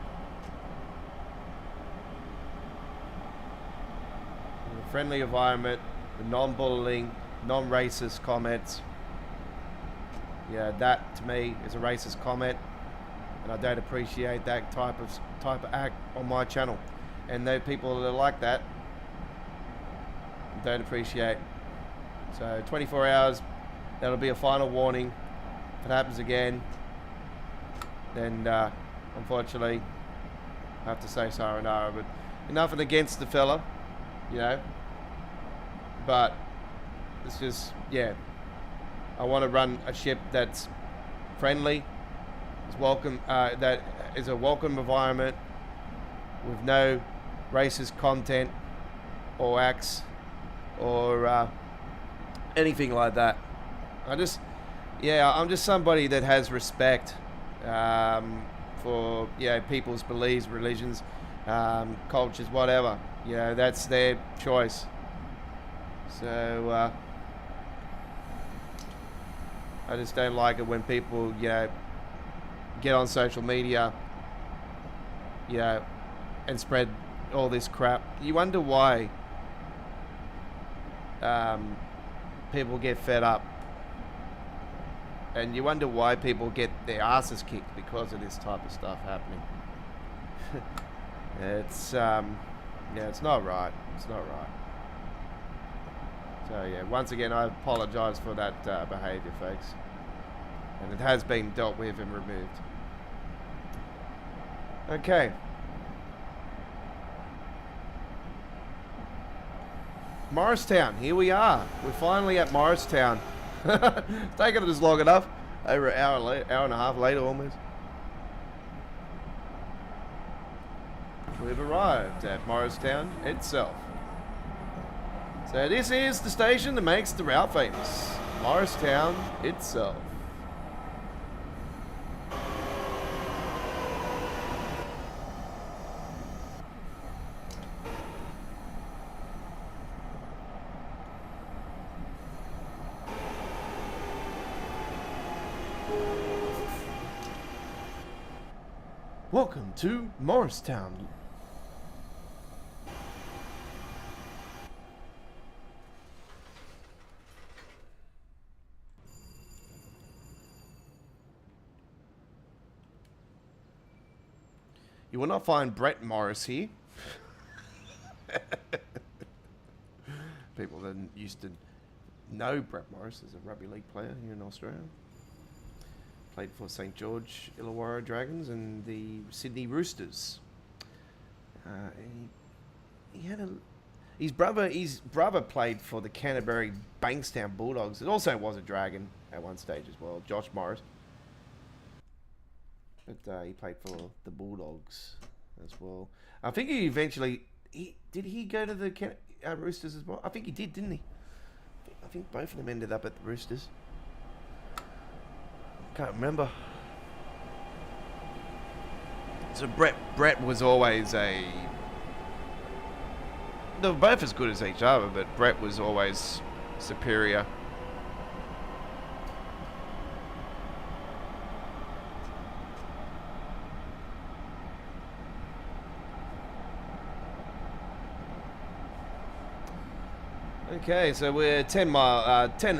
Friendly environment, non-bullying, non-racist comments. Yeah, that to me is a racist comment, and I don't appreciate that type of act on my channel. And those people that are like that, don't appreciate So 24 hours, that'll be a final warning. If it happens again, then unfortunately, I have to say sayonara. But nothing against the fella, you know. But it's just, yeah. I want to run a ship that's friendly, is welcome, that is a welcome environment with no racist content or acts or anything like that. I'm just somebody that has respect for people's beliefs, religions, cultures, whatever. You know, that's their choice. So I just don't like it when people, get on social media, and spread all this crap. You wonder why people get fed up. And you wonder why people get their asses kicked because of this type of stuff happening. It's it's not right. It's not right. So yeah, once again, I apologise for that behaviour, folks. And it has been dealt with and removed. Okay. Morristown, here we are. We're finally at Morristown. It's taken us long enough. Over an hour and a half later almost. We've arrived at Morristown itself. So this is the station that makes the route famous. Morristown itself. Welcome to Morristown. You will not find Brett Morris here. People that used to know Brett Morris as a rugby league player here in Australia. Played for St. George Illawarra Dragons and the Sydney Roosters. He had his brother played for the Canterbury Bankstown Bulldogs. It also was a Dragon at one stage as well, Josh Morris. But he played for the Bulldogs as well. I think he eventually did he go to the Roosters as well? I think he did, didn't he? I think both of them ended up at the Roosters. Can't remember. So Brett was always they were both as good as each other, but Brett was always superior. Okay, so we're 10 and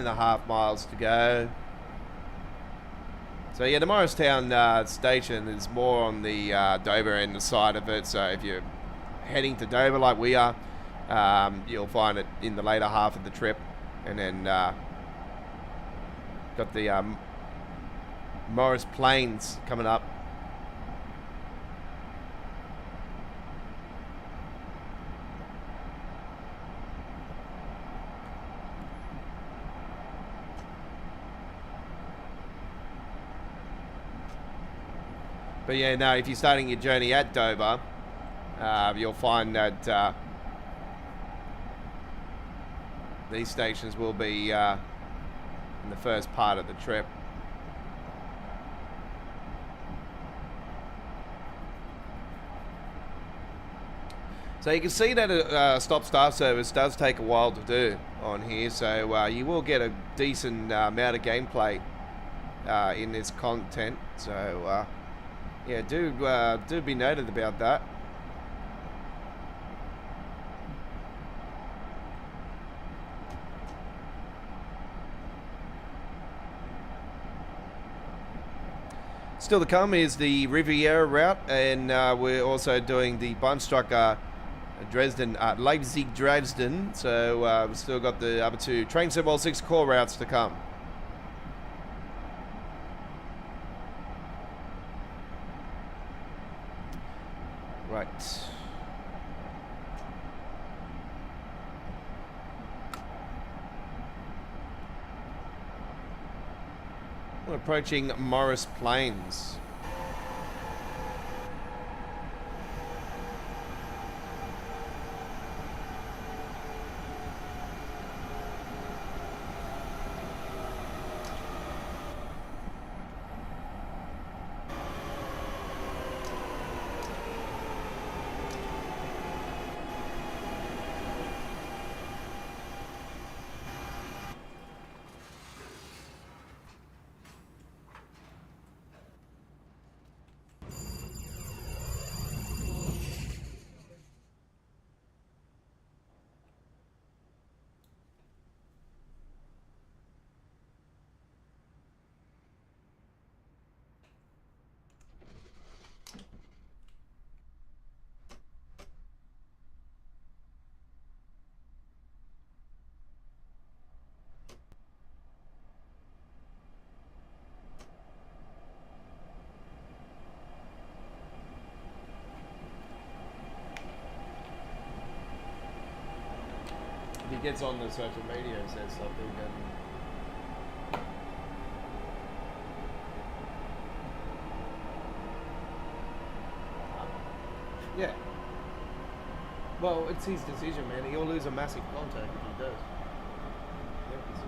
a half miles to go. So yeah, the Morristown station is more on the Dover end side of it. So if you're heading to Dover like we are, you'll find it in the later half of the trip. And then got the Morris Plains coming up. But yeah, no, if you're starting your journey at Dover, you'll find that these stations will be in the first part of the trip. So you can see that a stop-start service does take a while to do on here, so you will get a decent amount of gameplay in this content. So yeah, do be noted about that. Still to come is the Riviera route, and we're also doing the Bunstrucker Dresden, Leipzig, Dresden. So we've still got the other two TSW6 core routes to come. Right. We're approaching Morris Plains. He gets on the social media and says something, and yeah. Well, it's his decision, man. He'll lose a massive contact if he does. Yeah, that's it.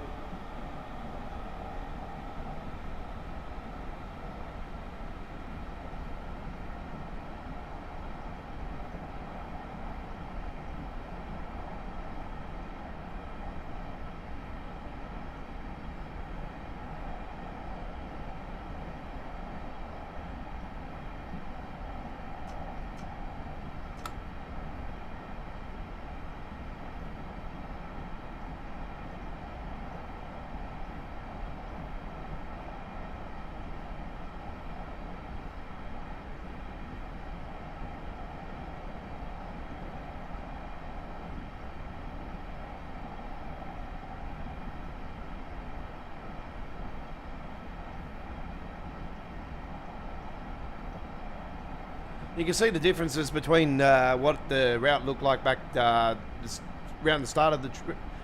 You can see the differences between what the route looked like back around the start of the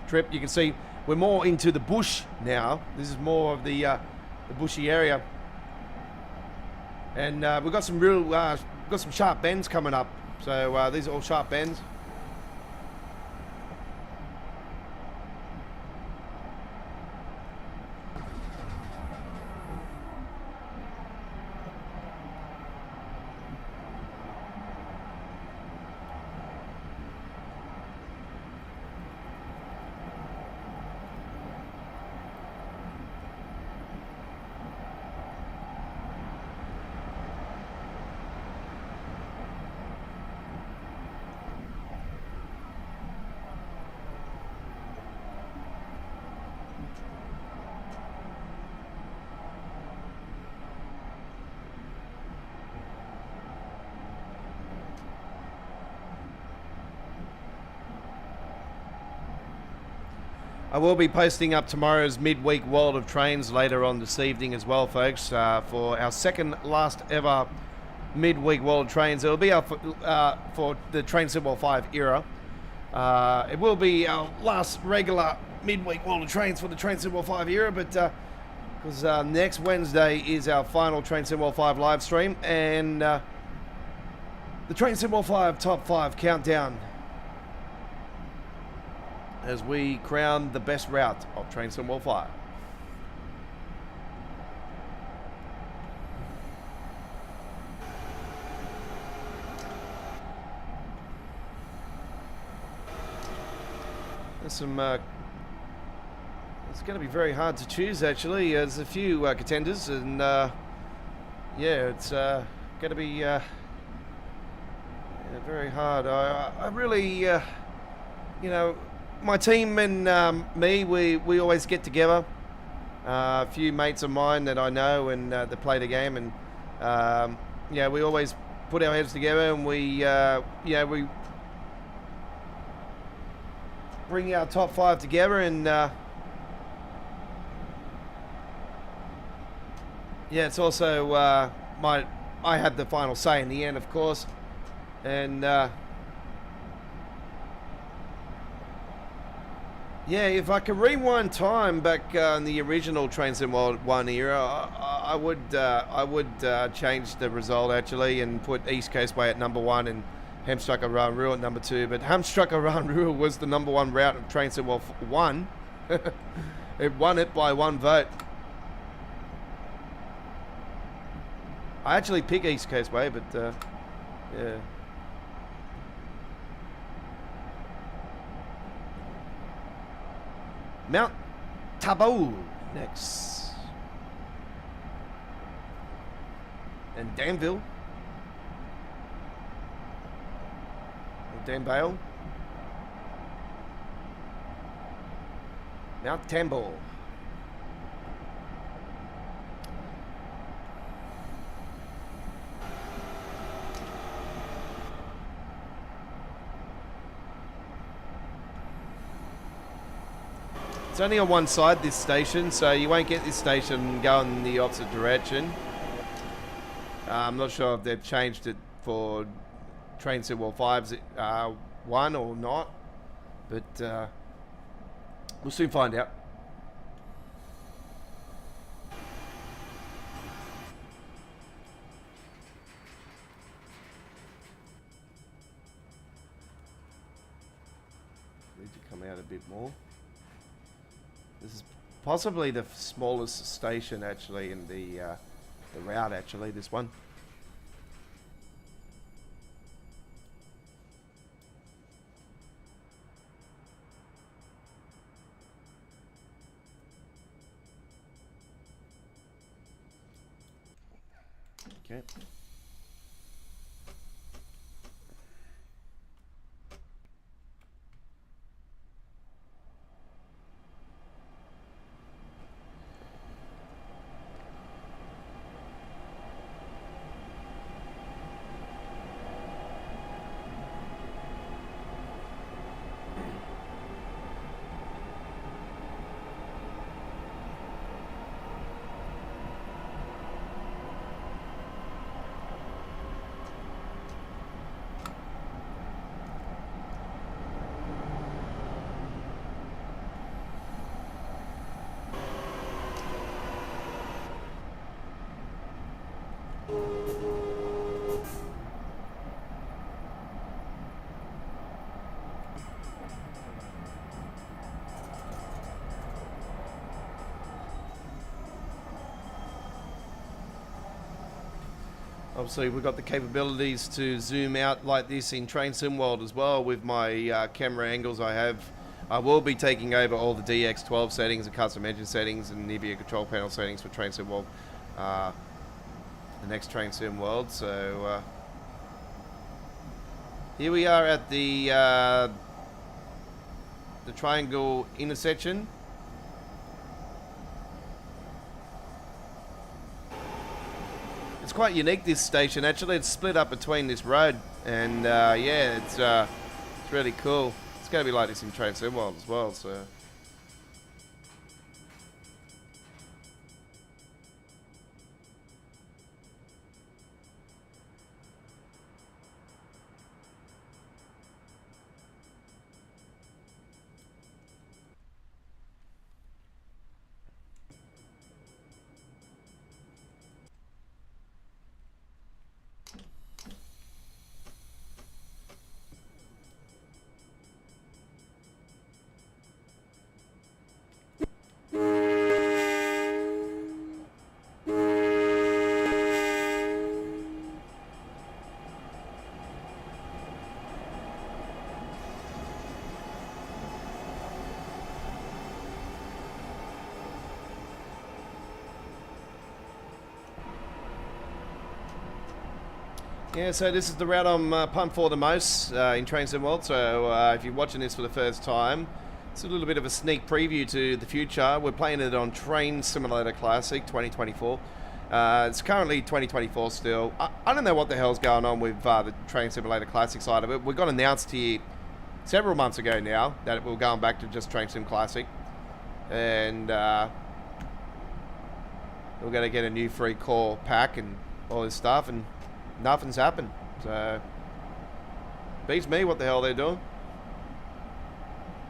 trip. You can see we're more into the bush now. This is more of the bushy area, and we've got some real, got some sharp bends coming up. So these are all sharp bends. I will be posting up tomorrow's midweek World of Trains later on this evening as well, folks, for our second last ever midweek World of Trains. It will be for the TSW6 era. It will be our last regular midweek World of Trains for the TSW6 era, but because next Wednesday is our final TSW6 live stream, and the TSW6 Top 5 countdown as we crown the best route of TSW6. There's some it's going to be very hard to choose, actually. There's a few contenders, and yeah, it's going to be yeah, very hard. I really, you know, my team and me, we always get together. A few mates of mine that I know and that play the game, and yeah, we always put our heads together, and we yeah, we bring our top 5 together and yeah, it's also I had the final say in the end, of course, and yeah, if I could rewind time back in the original Train Sim World 1 era, I would change the result actually and put East Coast Way at number 1 and Hamstrucker Run Rule at number 2. But Hamstrucker Run Rule was the number 1 route of Train Sim World 1. It won it by 1 vote. I actually pick East Coast Way, but yeah. Mount Tabou next. And Danville. Or Danvale. Mount Tambor. It's only on one side, this station, so you won't get this station going the opposite direction. I'm not sure if they've changed it for Train Sim World 5's 1 or not, but we'll soon find out. Need to come out a bit more. This is possibly the smallest station actually in the route actually, this one. Okay. Obviously, we've got the capabilities to zoom out like this in Train Sim World as well with my camera angles I have. I will be taking over all the DX12 settings and custom engine settings and Nivea control panel settings for Train Sim World, the next Train Sim World. So here we are at the triangle intersection. It's quite unique, this station actually. It's split up between this road, and yeah, it's really cool. It's going to be like this in Train Sim World as well, so. Yeah, so this is the route I'm pumped for the most in Train Sim World. So if you're watching this for the first time, it's a little bit of a sneak preview to the future. We're playing it on Train Simulator Classic 2024. It's currently 2024 still. I don't know what the hell's going on with the Train Simulator Classic side of it. We got announced here several months ago now that we were going back to just Train Sim Classic, and we're going to get a new free core pack and all this stuff, and nothing's happened. So beats me what the hell they're doing.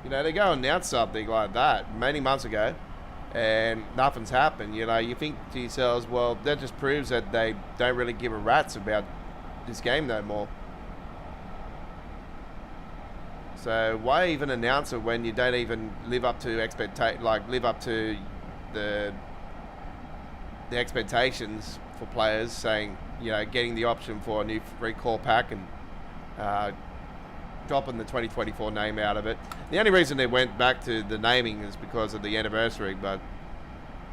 You know, they go and announce something like that many months ago, and nothing's happened. You know, you think to yourselves, well, that just proves that they don't really give a rat's about this game no more. So why even announce it when you don't even live up to the expectations for players, saying, you know, getting the option for a new free core pack and dropping the 2024 name out of it. The only reason they went back to the naming is because of the anniversary, but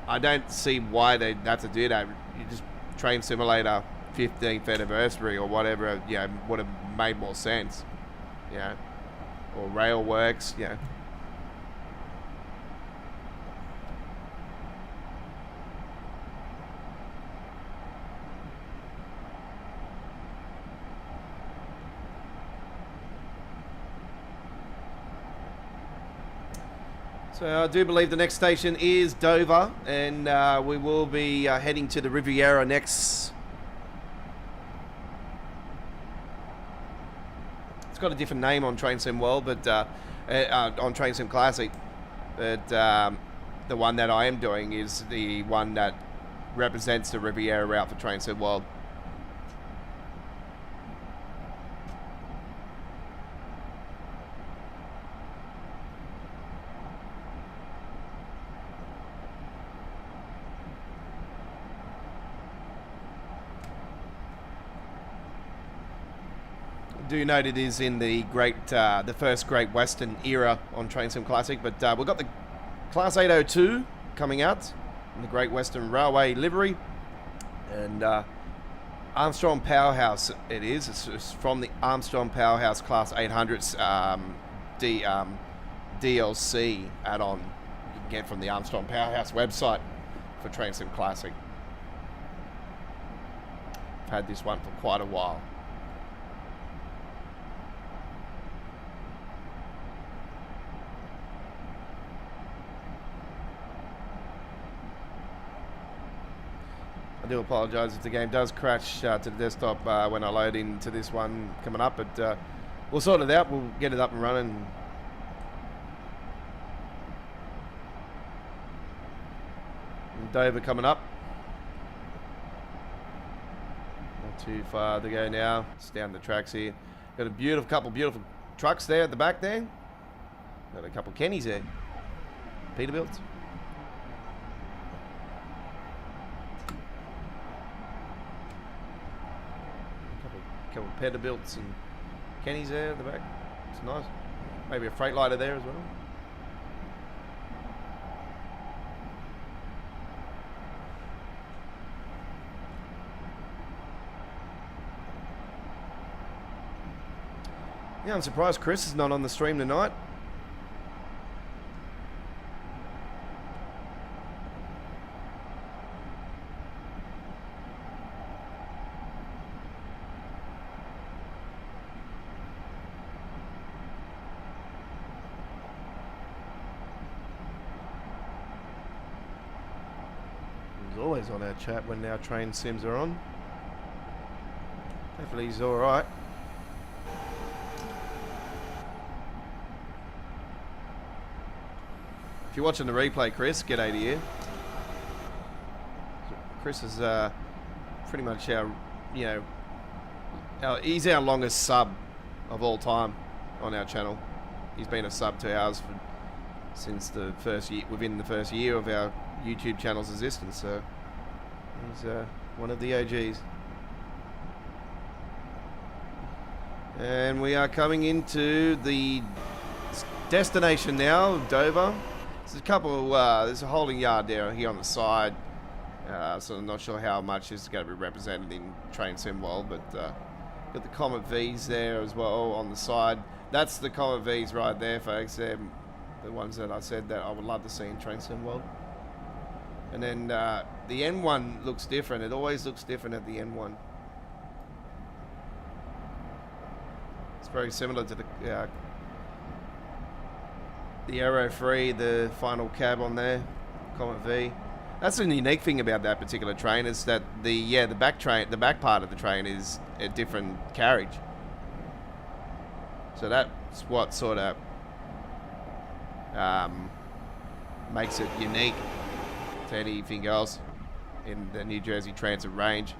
I don't see why they'd have to do that. You just Train Simulator 15th anniversary or whatever, you know, would have made more sense, you know, or Railworks, you know. So I do believe the next station is Dover, and we will be heading to the Riviera next. It's got a different name on Train Sim World, but on Train Sim Classic. But the one that I am doing is the one that represents the Riviera route for Train Sim World. Do note it is in the first Great Western era on Train Sim Classic, but we've got the Class 802 coming out in the Great Western Railway livery, and Armstrong Powerhouse it is. It's from the Armstrong Powerhouse Class 800's DLC add-on you can get from the Armstrong Powerhouse website for Train Sim Classic. I've had this one for quite a while. I do apologise if the game does crash to the desktop when I load into this one coming up, but we'll sort it out. We'll get it up and running. And Dover coming up. Not too far to go now. It's down the tracks here. Got a couple beautiful trucks there at the back there. Got a couple Kennys there. Peterbilts. Couple of Peterbilts and Kennys there at the back. It's nice. Maybe a Freightliner there as well. Yeah, I'm surprised Chris is not on the stream tonight. Always on our chat when our train sims are on. Hopefully he's alright. If you're watching the replay, Chris, g'day to you. Chris is pretty much our, he's our longest sub of all time on our channel. He's been a sub to ours since the first year, within the first year of our YouTube channel's existence, so he's one of the OGs. And we are coming into the destination now, Dover. There's a couple, there's a holding yard there here on the side, so I'm not sure how much is going to be represented in Train Sim World, but got the Comet V's there as well on the side. That's the Comet V's right there, folks. They're the ones that I said that I would love to see in Train Sim World. And then the N1 looks different. It always looks different at the N1. It's very similar to the The aero free, the final cab on there, Comet V. That's the unique thing about that particular train is that the back part of the train is a different carriage. So that's what sort of makes it unique to anything else in the New Jersey Transit range.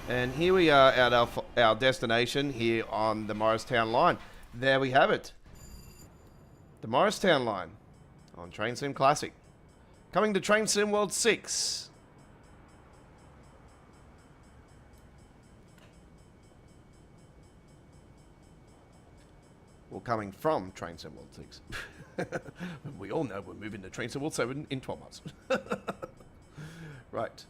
And here we are at our destination here on the Morristown line. There we have it. The Morristown line on Train Sim Classic. Coming to Train Sim World 6. Well, coming from Train Sim World 6. We all know we're moving to Train Sim World 7 in 12 months. Right.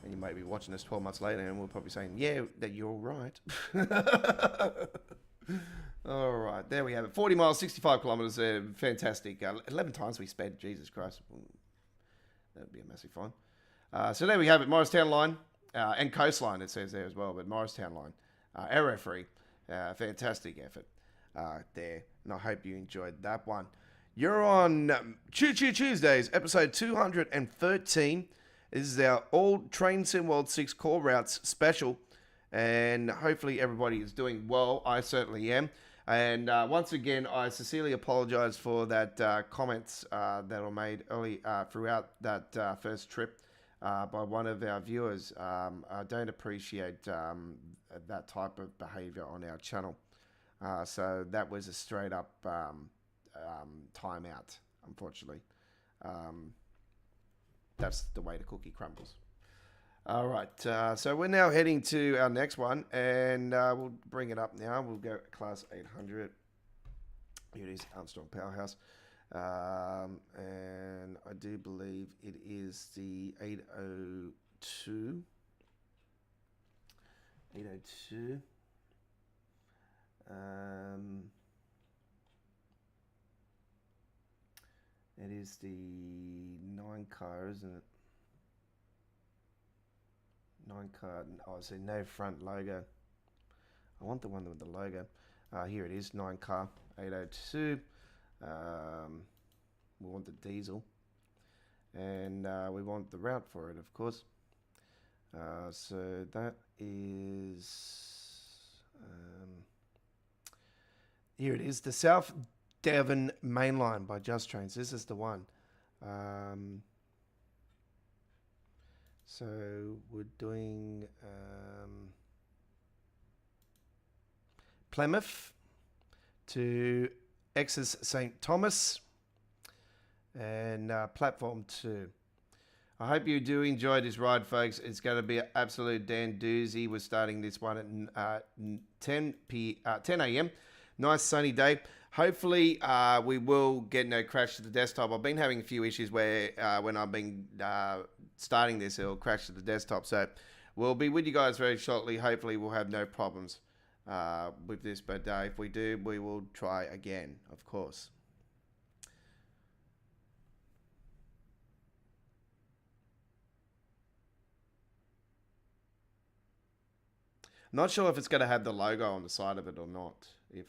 And you might be watching this 12 months later and we're probably saying, yeah, that you're all right. All right, there we have it. 40 miles, 65 kilometers. Fantastic. 11 times we sped. Jesus Christ. That would be a massive fine. So there we have it. Morristown line and coastline, it says there as well. But Morristown line. Error free. Fantastic effort there. And I hope you enjoyed that one. You're on Choo Choo Tuesdays, episode 213. This is our All Train Sim World 6 Core Routes special. And hopefully everybody is doing well. I certainly am. And once again, I sincerely apologize for that comments that were made early throughout that first trip by one of our viewers. I don't appreciate that type of behavior on our channel. So that was a straight up timeout, unfortunately. That's the way the cookie crumbles. All right, so we're now heading to our next one, and we'll bring it up now. We'll go class 800. Here it is, Armstrong Powerhouse. And I do believe it is the 802. 802. It is the 9 car, isn't it? 9 car. Oh, so no front logo. I want the one with the logo. Here it is, 9 car, 802. We want the diesel. And we want the route for it, of course. So that is... here it is, the South Devon Main Line by Just Trains. This is the one. So we're doing Plymouth to Exeter St. Thomas and platform 2. I hope you do enjoy this ride, folks. It's going to be an absolute Dan doozy. We're starting this one at 10 a.m. Nice sunny day. Hopefully, we will get no crash to the desktop. I've been having a few issues where when I've been starting this, it'll crash to the desktop. So we'll be with you guys very shortly. Hopefully, we'll have no problems with this. But if we do, we will try again, of course. Not sure if it's going to have the logo on the side of it or not, if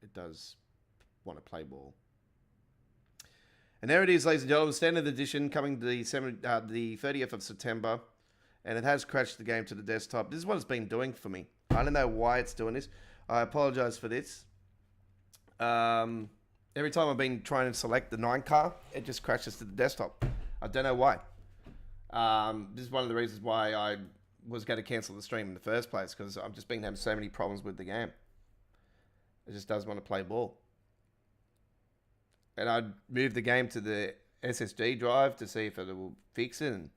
it does want to play ball. And there it is, ladies and gentlemen, standard edition coming to the 30th of September. And it has crashed the game to the desktop. This is what it's been doing for me. I don't know why it's doing this. I apologize for this. Every time I've been trying to select the 9 car, it just crashes to the desktop. I don't know why. This is one of the reasons why I was going to cancel the stream in the first place, because I've just been having so many problems with the game. It just doesn't want to play ball. And I'd move the game to the SSD drive to see if it will fix it. And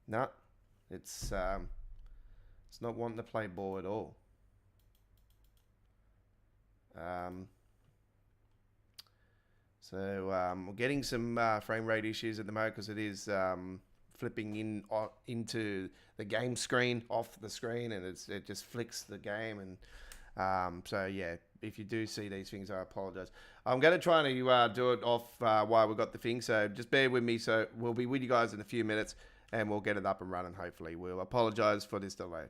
no, it's not wanting to play ball at all. So we're getting some frame rate issues at the moment because it is flipping into the game screen, off the screen, and it just flicks the game. And so yeah, if you do see these things, I apologize. I'm going to try and do it off while we've got the thing, so just bear with me. So we'll be with you guys in a few minutes, and we'll get it up and running, hopefully. We'll apologize for this delay.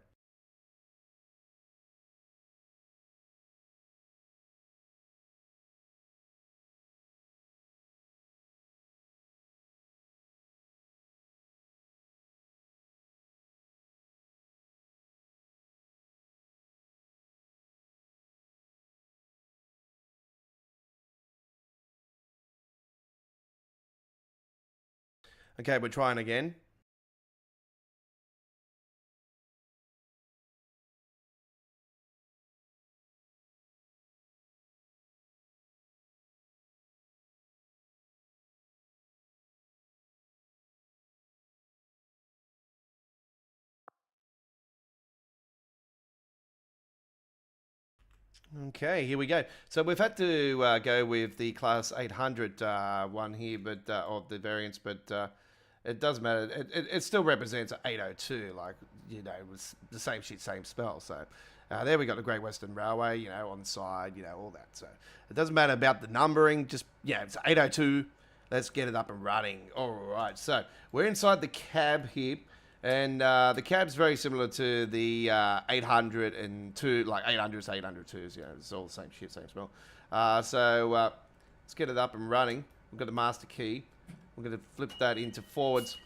Okay, we're trying again. Okay, here we go. So we've had to go with the class 800 one here, but of the variants, but it doesn't matter. It still represents 802, like, you know, it was the same shit, same spell. So there we got the Great Western Railway, you know, on the side, you know, all that. So it doesn't matter about the numbering, just, yeah, it's 802. Let's get it up and running. All right, so we're inside the cab here. And the cab's very similar to the 802, like 800s, 802s, you know, it's all the same shit, same smell. So let's get it up and running. We've got the master key. We're going to flip that into forwards.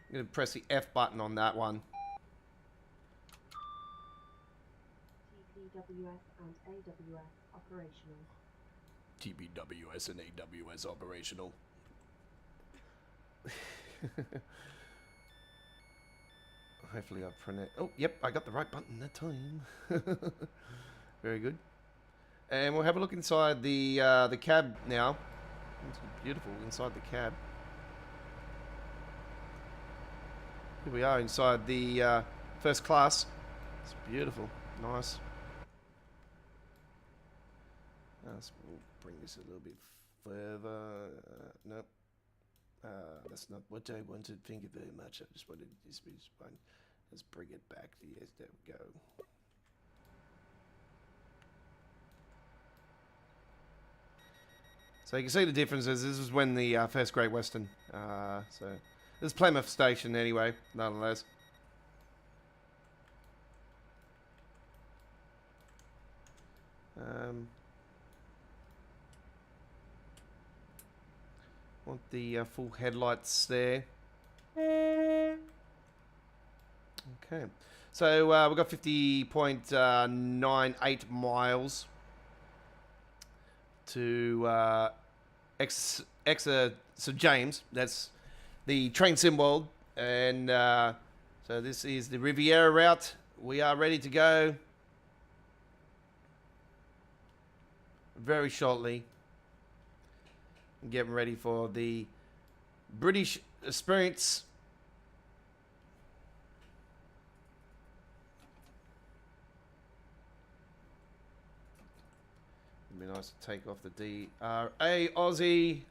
I'm going to press the F button on that one.
TPWS and AWS operational.
TPWS and AWS operational. Hopefully I pronounce. Oh, yep, I got the right button that time. Very good. And we'll have a look inside the cab now. It's beautiful inside the cab. Here we are inside the first class. It's beautiful, nice. Let's bring this a little bit further. Nope. That's not what I wanted. Thank you very much. I just wanted this one. Let's bring it back. Yes, there we go. So you can see the differences. This is when the first Great Western. So this is Plymouth Station anyway, nonetheless. Want the full headlights there. Okay, so we've got 50.98 miles to St James. That's the train symbol, and so this is the Riviera route. We are ready to go very shortly. Getting ready for the British experience. It'd be nice to take off the DRA Aussie.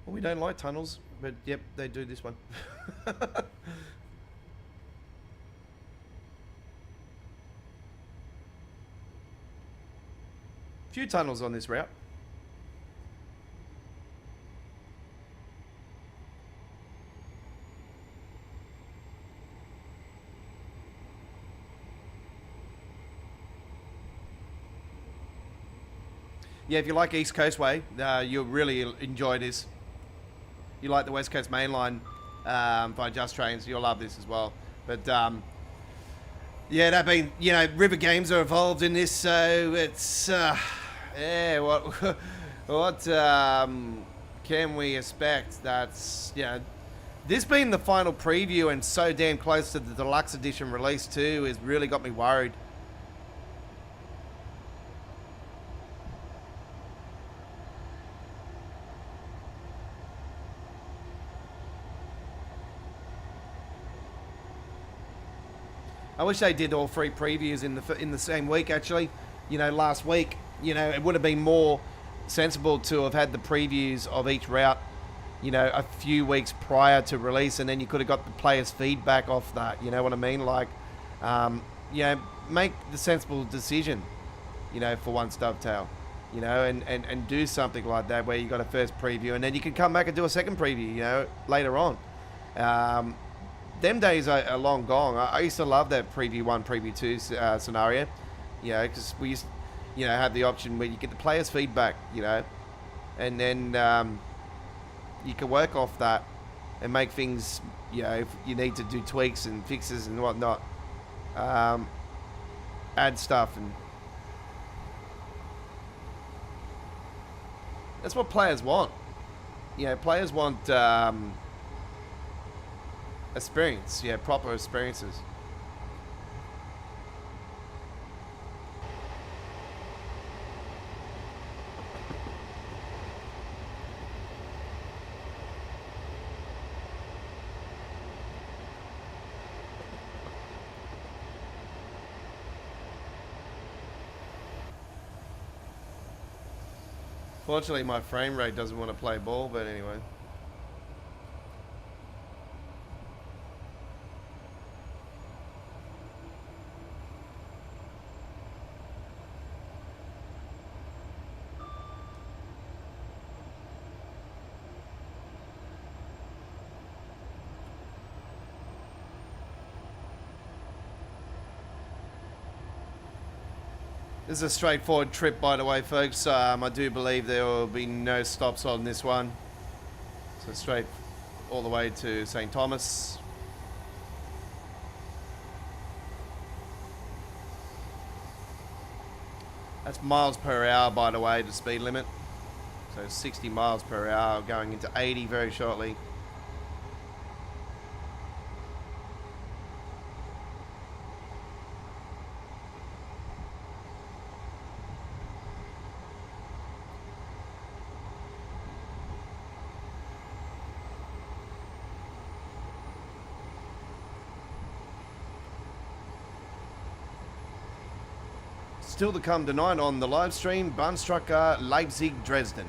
Well, we don't like tunnels, but yep, they do this one. Few tunnels on this route. Yeah, if you like East Coast Way, you'll really enjoy this. You like the West Coast Main Line by Just Trains, you'll love this as well. But yeah, that being, you know, River Games are involved in this, so it's yeah. What can we expect? That's, you know, this being the final preview and so damn close to the deluxe edition release too has really got me worried. I wish they did all 3 previews in the same week. Actually, you know, last week, you know, it would have been more sensible to have had the previews of each route, you know, a few weeks prior to release, and then you could have got the players' feedback off that. You know what I mean? Like, you know, make the sensible decision, you know, for once, Dovetail, you know, and do something like that where you got a first preview, and then you can come back and do a second preview, you know, later on. Them days are long gone. I used to love that preview 1, preview 2 scenario, you know, because we used to, you know, have the option where you get the players' feedback, you know, and then you can work off that and make things, you know, if you need to do tweaks and fixes and whatnot, add stuff, and that's what players want. You know, players want experience, yeah, proper experiences. Fortunately, my frame rate doesn't want to play ball, but anyway. This is a straightforward trip, by the way, folks. I do believe there will be no stops on this one. So straight all the way to St. Thomas. That's miles per hour, by the way, the speed limit. So 60 miles per hour, going into 80 very shortly. Still to come tonight on the live stream, Bahnstrecke Leipzig Dresden.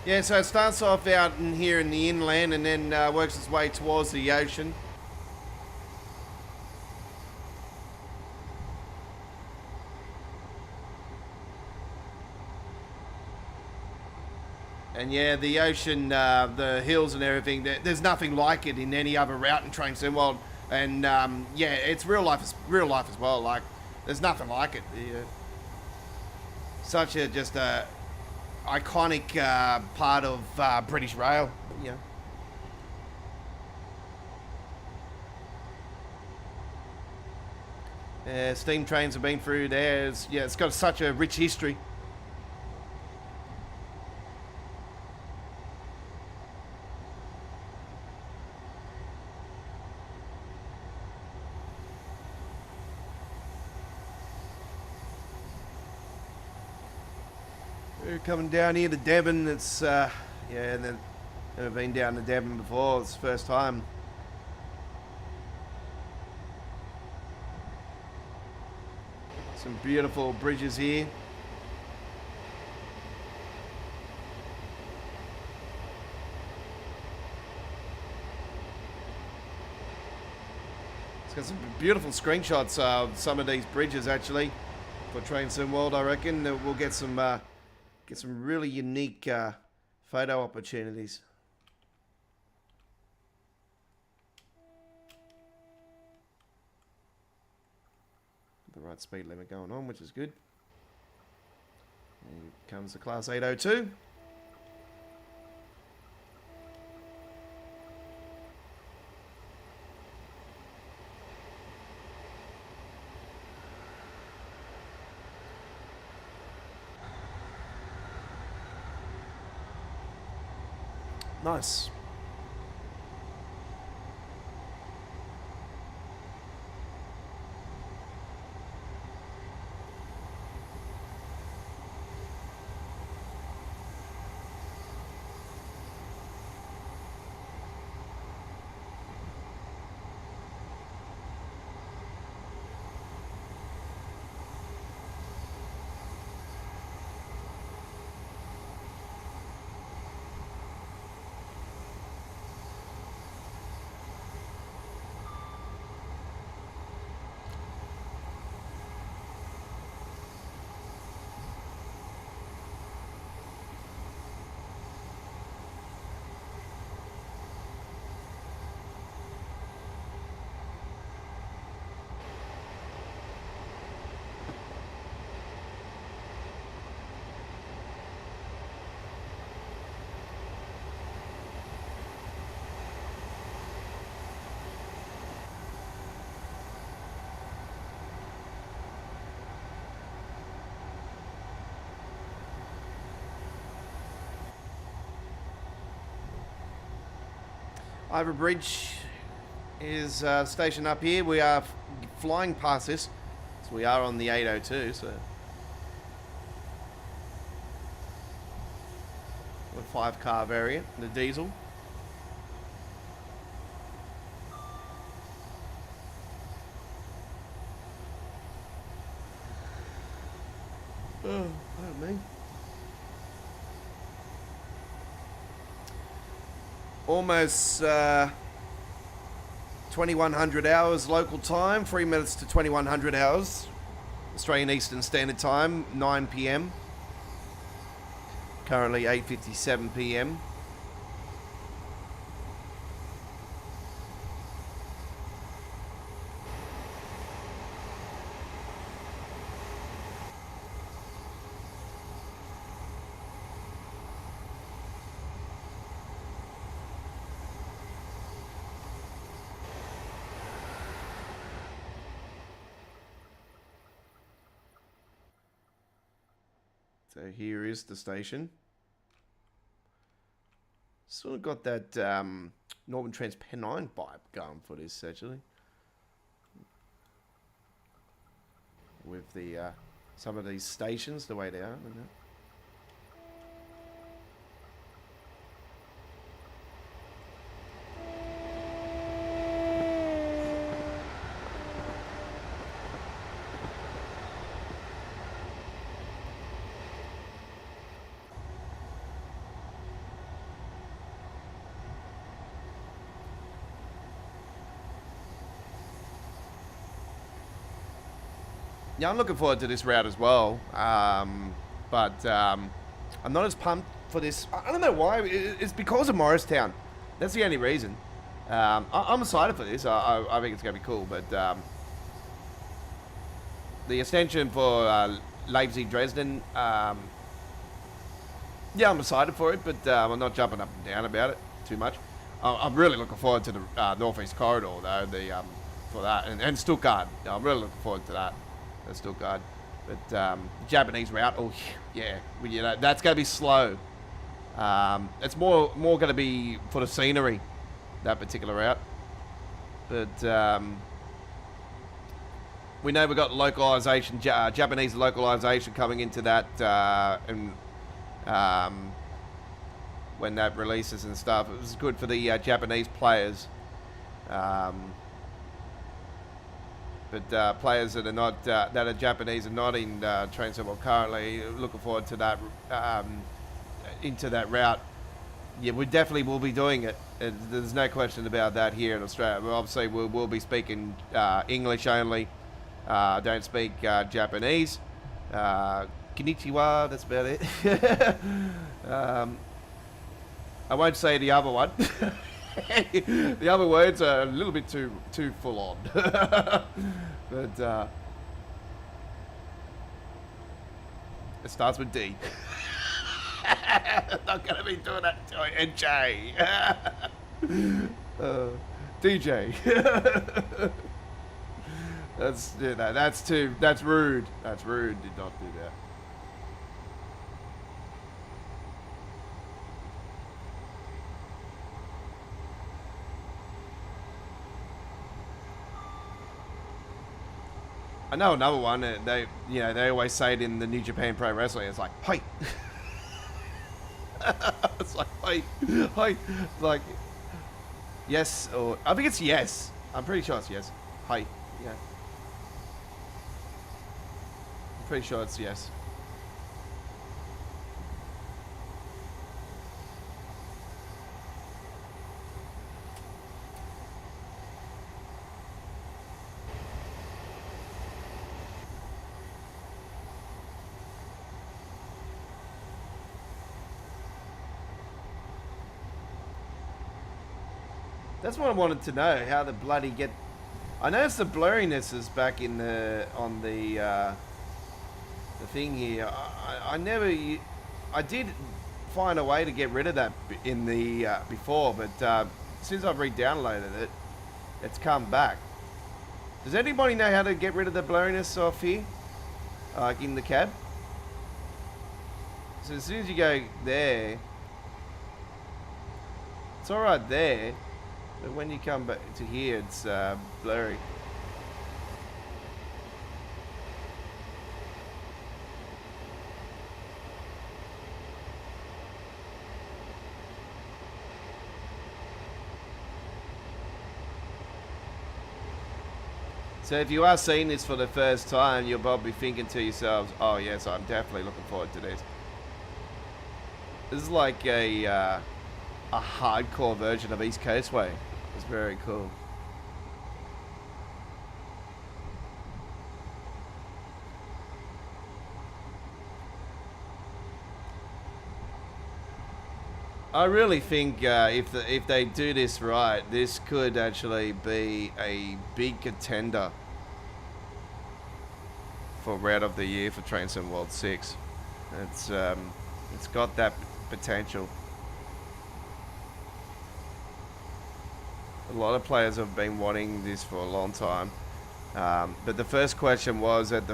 Yeah, so it starts off out in here in the inland and then works its way towards the ocean. And yeah, the ocean, the hills and everything, there's nothing like it in any other route in Train Sim World. And yeah, it's real life as well. Like, there's nothing like it. Yeah. Such a just a iconic part of British Rail. Yeah. Steam trains have been through there. It's got such a rich history. We're coming down here to Devon. It's yeah, never been down to Devon before. It's the first time. Some beautiful bridges here. It's got some beautiful screenshots of some of these bridges actually for Train Sim World. I reckon that we'll get some really unique photo opportunities. The right speed limit going on, which is good. Here comes the Class 802. Nice. Ivor Bridge is stationed up here. We are flying past this, so we are on the 802. So the 5-car variant, the diesel. Oh, pardon me. Almost 2100 hours local time, 3 minutes to 2100 hours Australian Eastern Standard Time, 9 p.m. Currently 8:57 p.m. So here is the station. Sort of got that Northern Trans Pennine vibe going for this, actually. With the some of these stations, the way they are. Yeah, I'm looking forward to this route as well. But I'm not as pumped for this. I don't know why. It's because of Morristown. That's the only reason. I'm excited for this. I think it's going to be cool. But the extension for Leipzig Dresden, yeah, I'm excited for it, but I'm not jumping up and down about it too much. I'm really looking forward to the Northeast Corridor, though, for that. And Stuttgart. I'm really looking forward to that. That's Stuttgart. But the Japanese route, oh, yeah, you know, that's going to be slow. It's more going to be for the scenery, that particular route. But we know we've got localization, Japanese localization coming into that, when that releases and stuff. It was good for the Japanese players. But players that are not that are Japanese and not in Train World currently, looking forward to that into that route. Yeah, we definitely will be doing it. There's no question about that here in Australia. Well, obviously, we'll be speaking English only. Don't speak Japanese. Konnichiwa, that's about it. I won't say the other one. The other words are a little bit too full on. But it starts with D. Not going to be doing that to it. And J. DJ. That's rude. That's rude. Did not do that. I know another one. They always say it in the New Japan Pro Wrestling. It's like, hey. It's like, hey. Like, yes, or I think it's yes. I'm pretty sure it's yes. Hey, yeah. I'm pretty sure it's yes. That's what I wanted to know, how the bloody get... I noticed the blurriness is back in on the thing here. I did find a way to get rid of that in the before, but since I've re-downloaded it, it's come back. Does anybody know how to get rid of the blurriness off here? Like in the cab? So as soon as you go there, it's alright there. But when you come back to here, it's blurry. So if you are seeing this for the first time, you're probably thinking to yourselves, oh yes, I'm definitely looking forward to this. This is like a hardcore version of East Coast Way. It's very cool. I really think if they do this right, this could actually be a big contender for Route of the Year for Train Sim World 6. It's got that potential. A lot of players have been wanting this for a long time, but the first question was at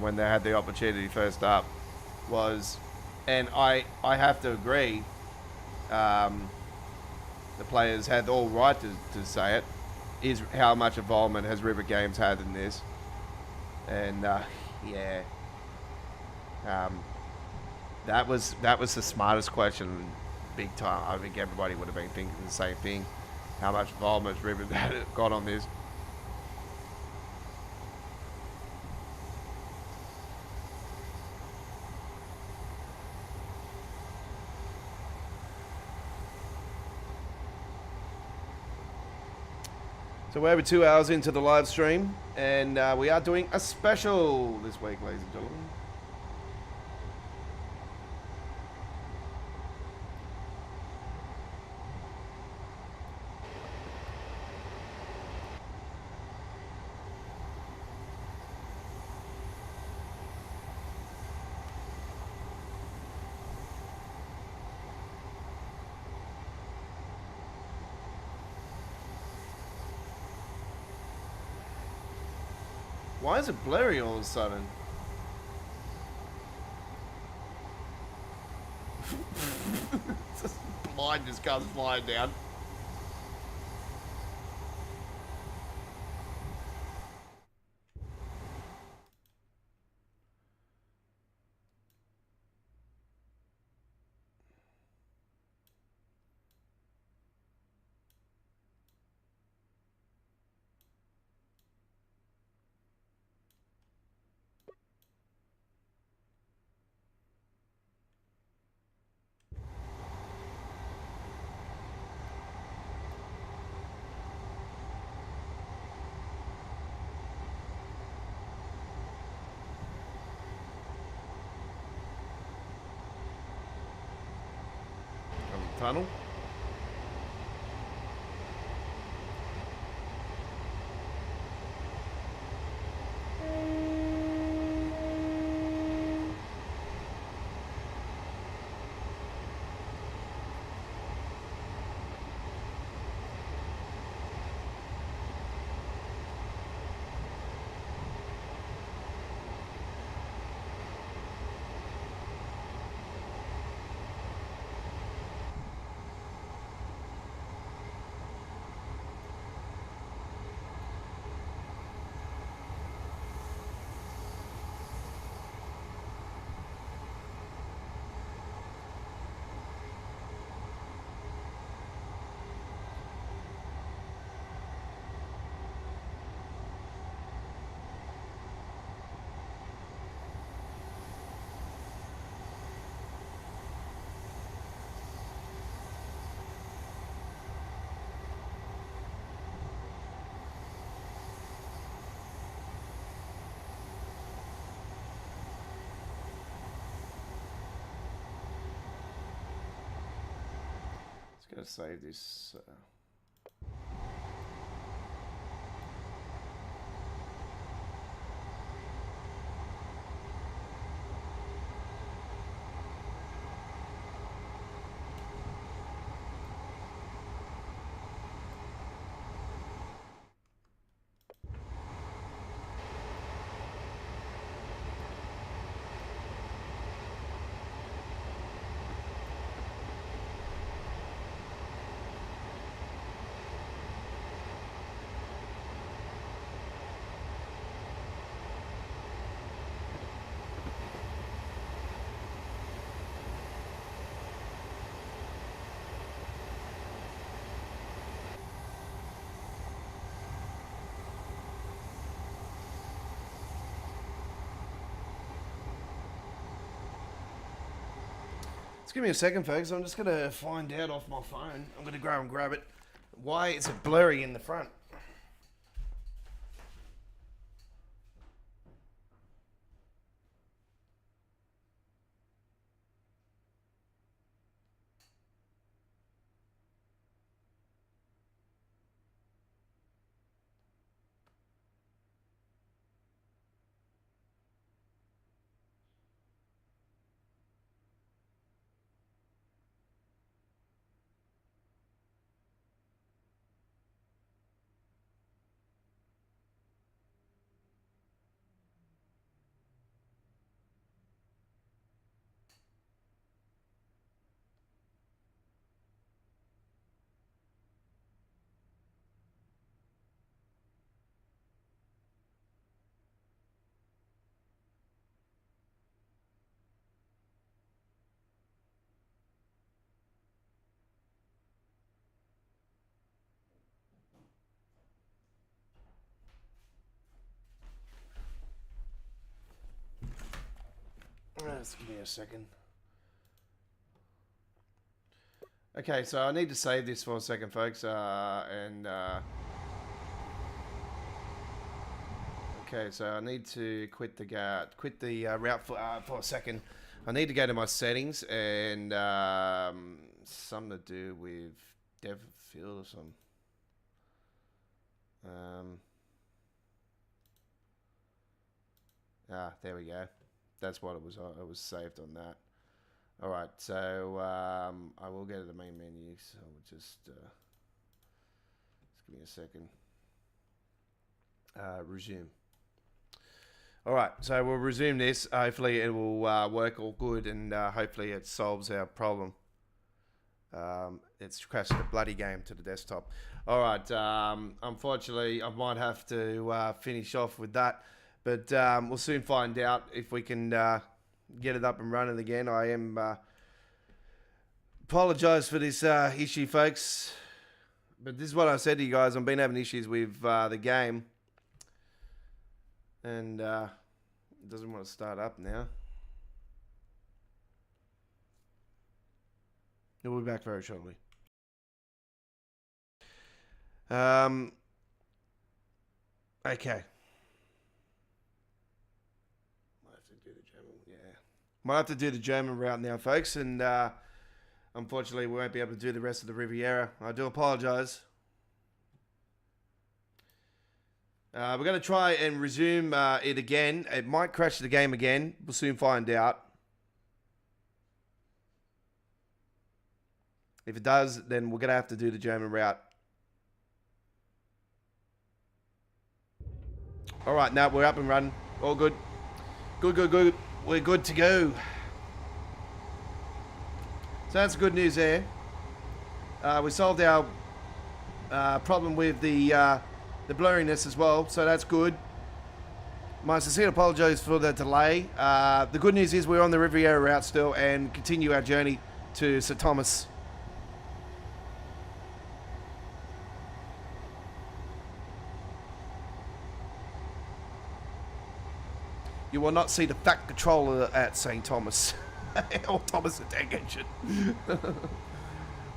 when they had the opportunity first up was, and I have to agree, the players had all right to say it, is how much involvement has River Games had in this, and yeah, that was the smartest question. Big time. I think everybody would have been thinking the same thing. How much involvement River had got on this. So we're over 2 hours into the live stream, and we are doing a special this week, ladies and gentlemen. Why is it blurry all of a sudden? Just blind just comes flying down. Tunnel. Gotta save this. Just give me a second, folks. I'm just going to find out off my phone. I'm going to go and grab it. Why is it blurry in the front? Just give me a second. Okay, so I need to save this for a second, folks, and Okay, so I need to quit the route for a second. I need to go to my settings and something to do with Dev Field or something. There we go. That's what it was. It was saved on that. All right, so I will go to the main menu. So we'll just give me a second. Resume. All right, so we'll resume this. Hopefully, it will work all good, and hopefully, it solves our problem. It's crashed the bloody game to the desktop. All right. Unfortunately, I might have to finish off with that, but we'll soon find out if we can get it up and running again. I am apologise for this issue, folks, but this is what I said to you guys. I've been having issues with the game, and it doesn't want to start up now. We'll be back very shortly. Okay. Might have to do the German, yeah. Might have to do the German route now, folks, and unfortunately we won't be able to do the rest of the Riviera. I do apologise. We're going to try and resume it again. It might crash the game again. We'll soon find out. If it does, then we're going to have to do the German route. All right, now we're up and running. All good. Good. We're good to go. So that's good news there. We solved our problem with the blurriness as well, so that's good. My sincere apologies for the delay. The good news is we're on the Riviera route still and continue our journey to St. Thomas. You will not see the Fat Controller at St. Thomas. Or Thomas the Tank Engine.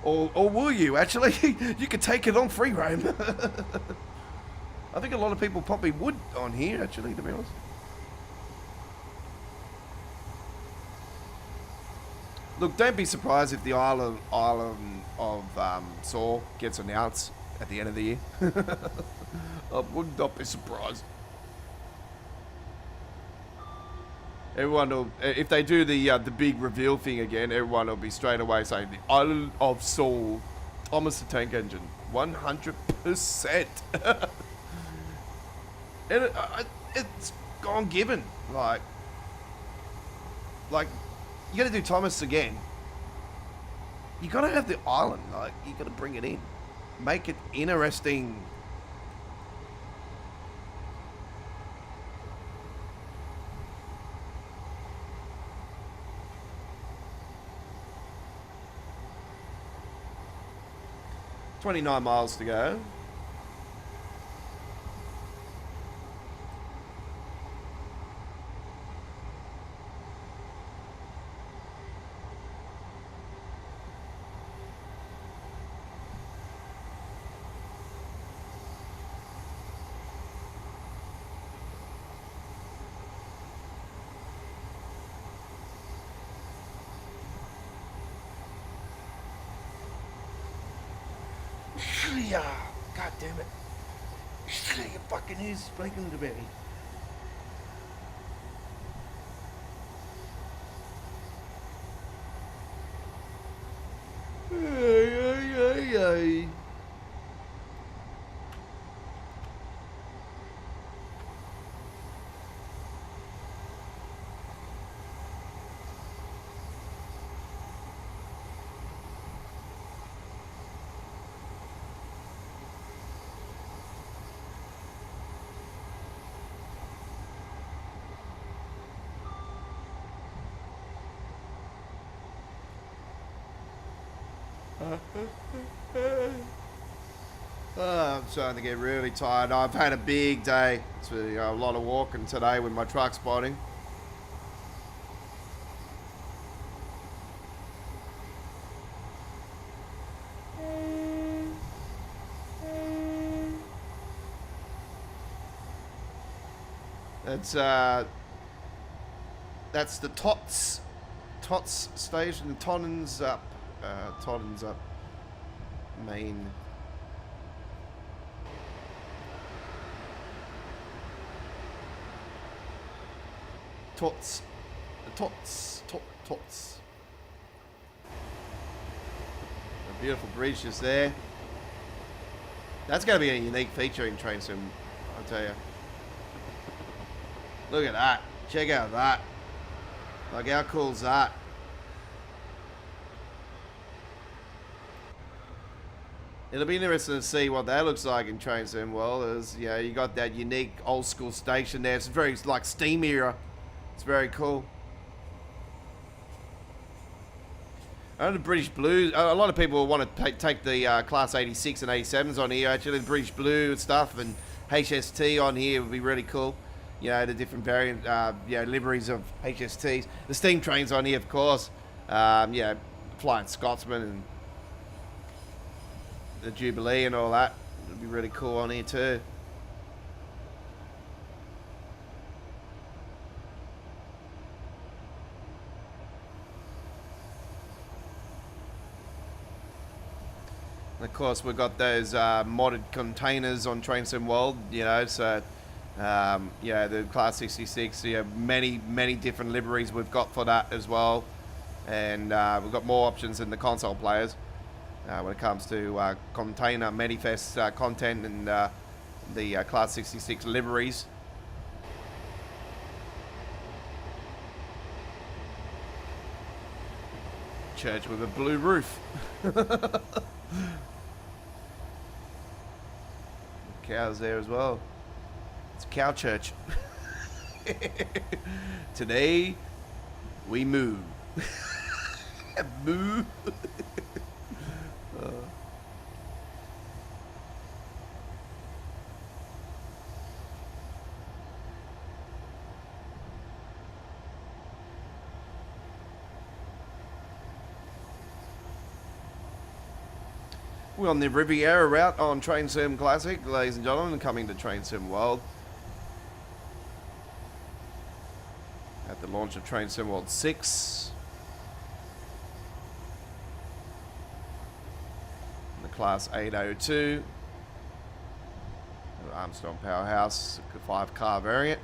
or will you, actually? You could take it on free roam. I think a lot of people probably would on here, actually, to be honest. Look, don't be surprised if the island of Saw gets announced at the end of the year. I would not be surprised. Everyone will, if they do the big reveal thing again, everyone will be straight away saying the Island of Saul, Thomas the Tank Engine, 100%. And it's gone given. Like you got to do Thomas again. You got to have the island. Like you got to bring it in, make it interesting. $29 miles to go. God damn it. You fucking is speaking to me. Ay. I'm starting to get really tired. I've had a big day. It's a lot of walking today with my truck spotting. That's the Tots station. Tonnins up. Main. Tots. A beautiful bridge just there. That's going to be a unique feature in Train Sim, I'll tell you. Look at that. Check out that. Like, how cool's that? It'll be interesting to see what that looks like in Train Sim World. As you know, you got that unique old school station there. It's very like steam era. It's very cool. I know the British Blue. A lot of people want to take the Class 86 and 87s on here. Actually, the British Blue and stuff and HST on here would be really cool. You know, the different variant, liveries of HSTs. The steam trains on here, of course. Flying Scotsman and the Jubilee and all that. It'd be really cool on here too. And of course, we've got those modded containers on Train Sim World, you know, so, the Class 66, many different liveries we've got for that as well. And we've got more options than the console players when it comes to container Medifest content and the Class 66 liveries. Church with a blue roof. Cows there as well. It's a cow church. Today we moo. Moo. We're on the Riviera route on Train Sim Classic, ladies and gentlemen, coming to Train Sim World. At the launch of Train Sim World 6. The Class 802. The Armstrong Powerhouse, 5-car variant.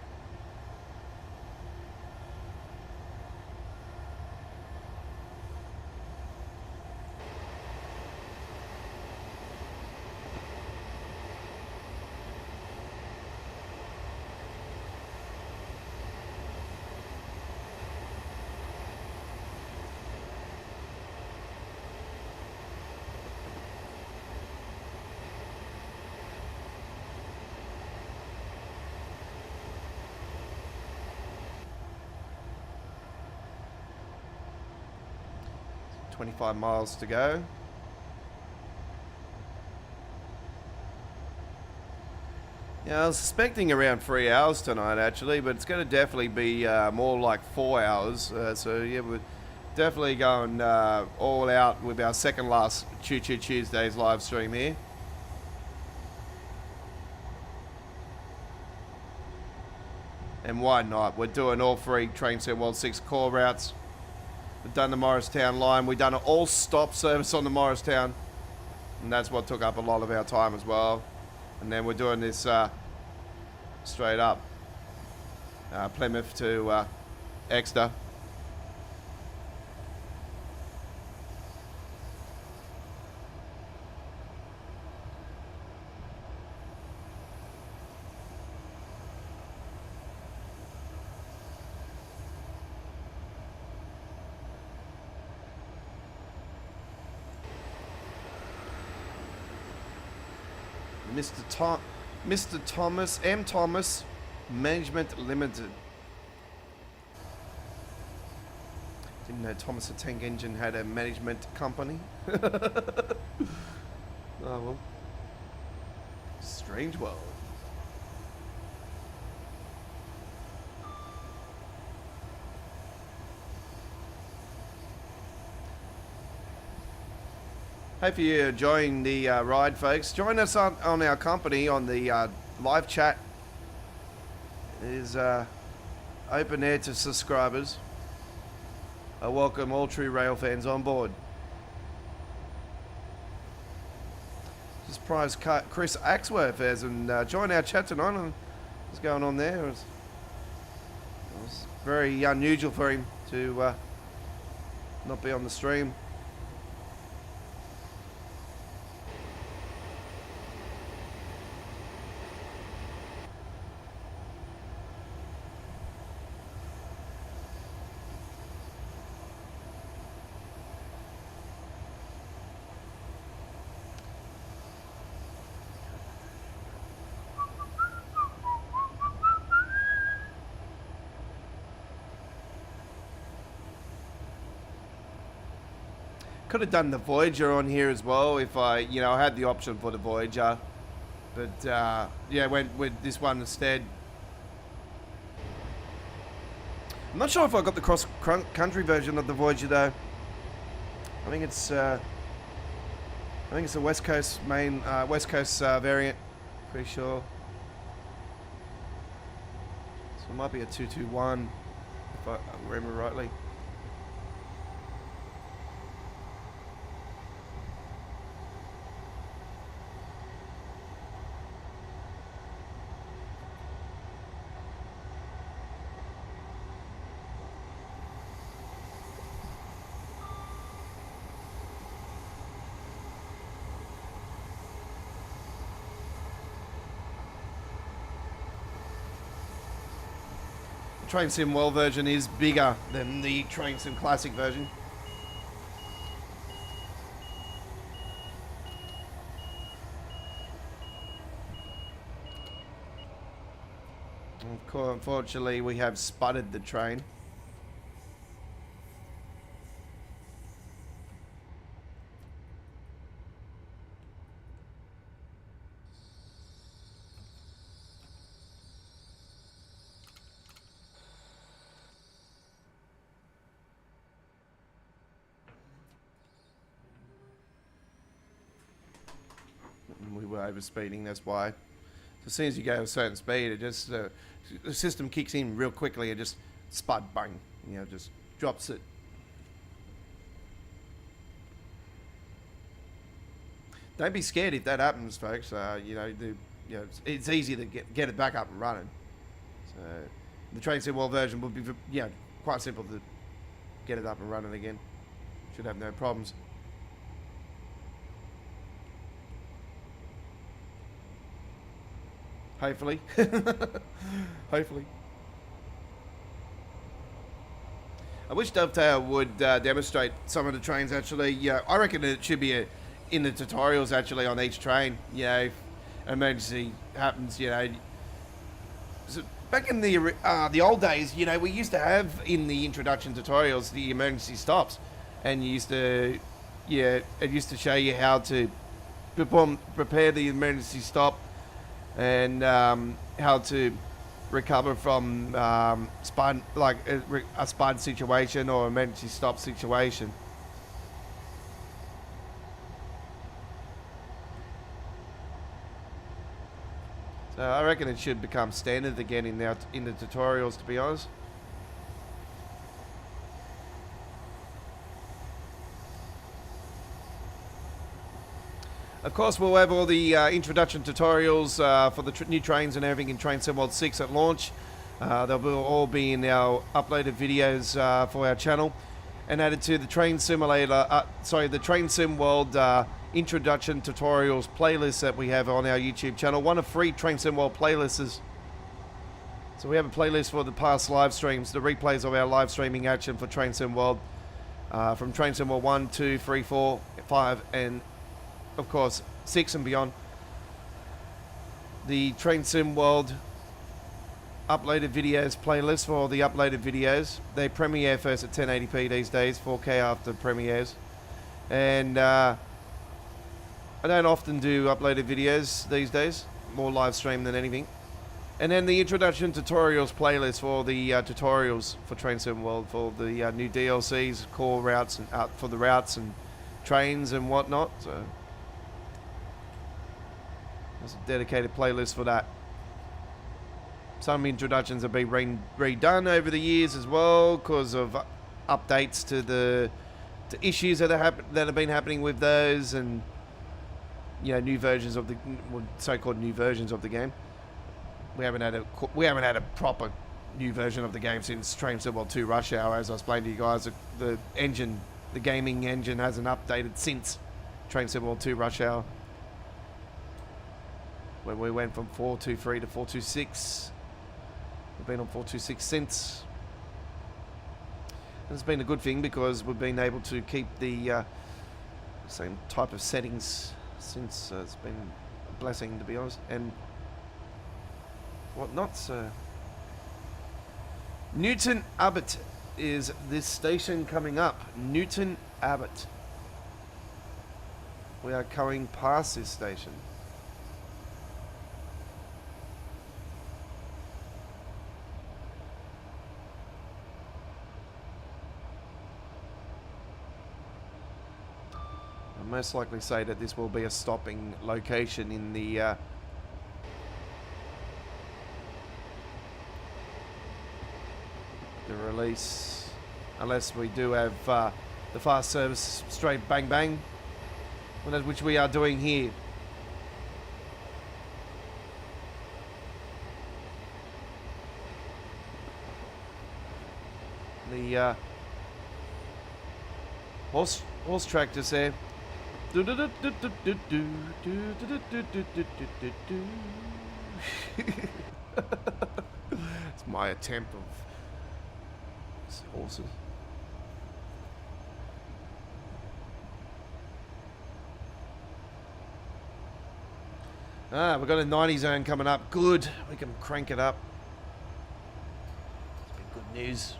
.25 miles to go. Yeah, I was suspecting around 3 hours tonight actually, but it's going to definitely be more like 4 hours. So yeah, we're definitely going all out with our second last Choo Choo Tuesdays live stream here. And why not? We're doing all 3 Train Sim World 6 core routes. We've done the Morristown line. We've done an all-stop service on the Morristown. And that's what took up a lot of our time as well. And then we're doing this straight up. Plymouth to Exeter. Mr. Thomas, M. Thomas, Management Limited. Didn't know Thomas the Tank Engine had a management company. Oh well. Strange world. Hope you're enjoying the ride, folks. Join us on our company on the live chat. is open air to subscribers. I welcome all true rail fans on board. Just prize Chris Axworth hasn't joined our chat tonight. What's going on there? It was very unusual for him to not be on the stream. Could have done the Voyager on here as well if I had the option for the Voyager, but yeah, went with this one instead. I'm not sure if I got the cross-country version of the Voyager though. I think it's a West Coast variant. Pretty sure. So it might be a 221 if I remember rightly. Train Sim World version is bigger than the Train Sim Classic version. Of course, unfortunately, we have sputtered the train. We were overspeeding, that's why. So as soon as you go a certain speed, it just the system kicks in real quickly and just spud, bang, just drops it. Don't be scared if that happens, folks. It's easy to get it back up and running. So the Train Sim World version would be quite simple to get it up and running again. Should have no problems. Hopefully. Hopefully. I wish Dovetail would demonstrate some of the trains actually. Yeah, I reckon it should be in the tutorials actually on each train. If an emergency happens, So back in the old days, we used to have in the introduction tutorials the emergency stops, and you used to, it used to show you how to prepare the emergency stop. And how to recover from spud, like a spud situation or emergency stop situation. So I reckon it should become standard again in the tutorials, to be honest. Of course, we'll have all the introduction tutorials for the new trains and everything in Train Sim World 6 at launch. They'll all be in our uploaded videos for our channel, and added to the Train Simulator, the Train Sim World introduction tutorials playlist that we have on our YouTube channel. One of 3 Train Sim World playlists. So we have a playlist for the past live streams, the replays of our live streaming action for Train Sim World, from Train Sim World 1, 2, 3, 4, 5, and of course 6 and beyond. The Train Sim World uploaded videos playlist for all the uploaded videos. They premiere first at 1080p these days, 4K after premieres. And I don't often do uploaded videos these days, more live stream than anything. And then the introduction tutorials playlist for the tutorials for Train Sim World, for the new DLCs, core routes, and for the routes and trains and whatnot. So there's a dedicated playlist for that. Some introductions have been redone over the years as well because of updates to the issues that have been happening with those, and new versions of the so-called new versions of the game. We haven't had a proper new version of the game since Train Sim World 2 Rush Hour. As I explained to you guys, the gaming engine hasn't updated since Train Sim World 2 Rush Hour, when we went from 4.23 to 4.26. We've been on 4.26 since. And it's been a good thing because we've been able to keep the same type of settings since. It's been a blessing, to be honest. And whatnot. So Newton Abbot is this station coming up. Newton Abbot. We are going past this station. I'll most likely say that this will be a stopping location in the release, unless we do have the fast service straight bang bang, which we are doing here. The horse tractors there. It's my attempt of horses. We've got a 90 zone coming up. Good. We can crank it up. It's been good news.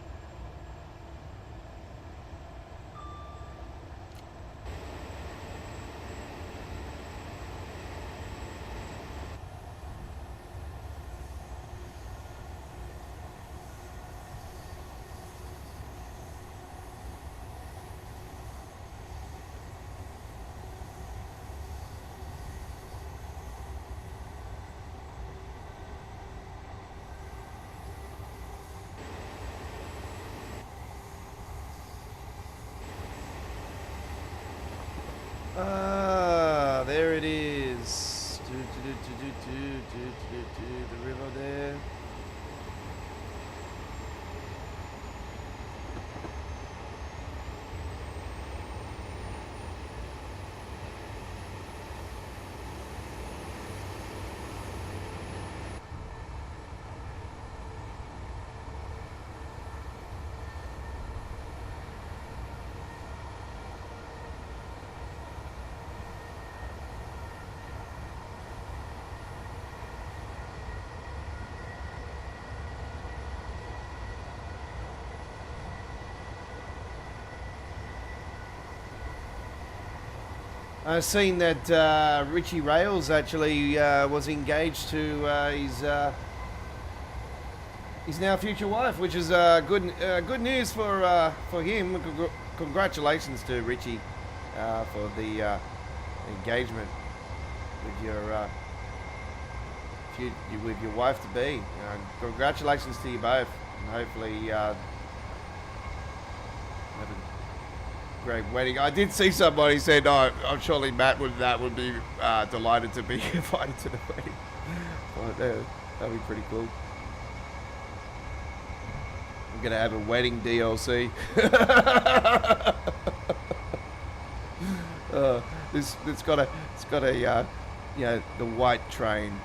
There it is. The river there. I've seen that Richie Rails actually was engaged to his now future wife, which is good news for him. Congratulations to Richie for the engagement with your wife to be. Congratulations to you both, and hopefully have a great wedding. I did see somebody said, "Oh, I'm surely Matt would be delighted to be invited to the wedding." Well, that'd be pretty cool. I'm gonna have a wedding DLC. It's got a the white train,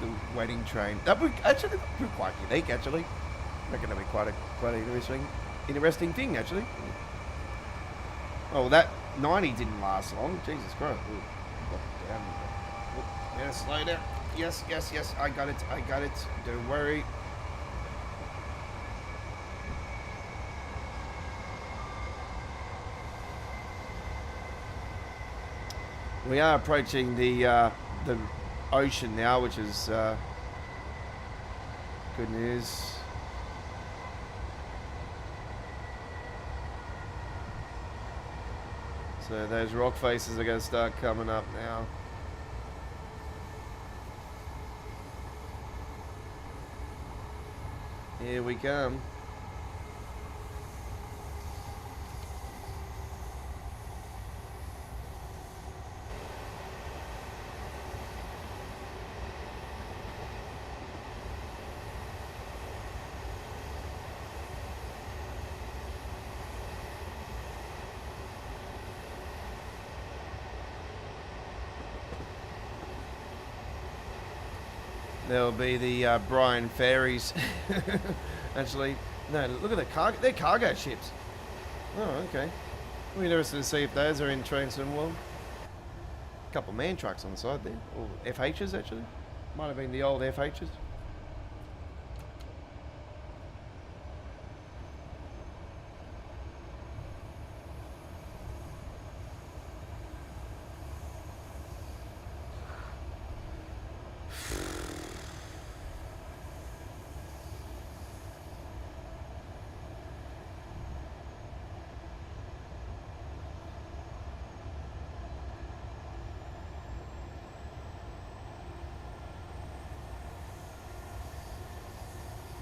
the wedding train. That would actually be quite unique. Actually, I reckon that'd be quite an interesting thing, actually. Oh, well, that 90 didn't last long. Jesus Christ. Yeah, slow down. Yes. I got it. Don't worry. We are approaching the ocean now, which is good news. So those rock faces are going to start coming up now. Here we come. There'll be the Brian Ferries. Actually, no, look at the cargo. They're cargo ships. Oh, okay. We're interested to see if those are in train Simworld. A couple of man trucks on the side there. Or FHs, actually. Might have been the old FHs.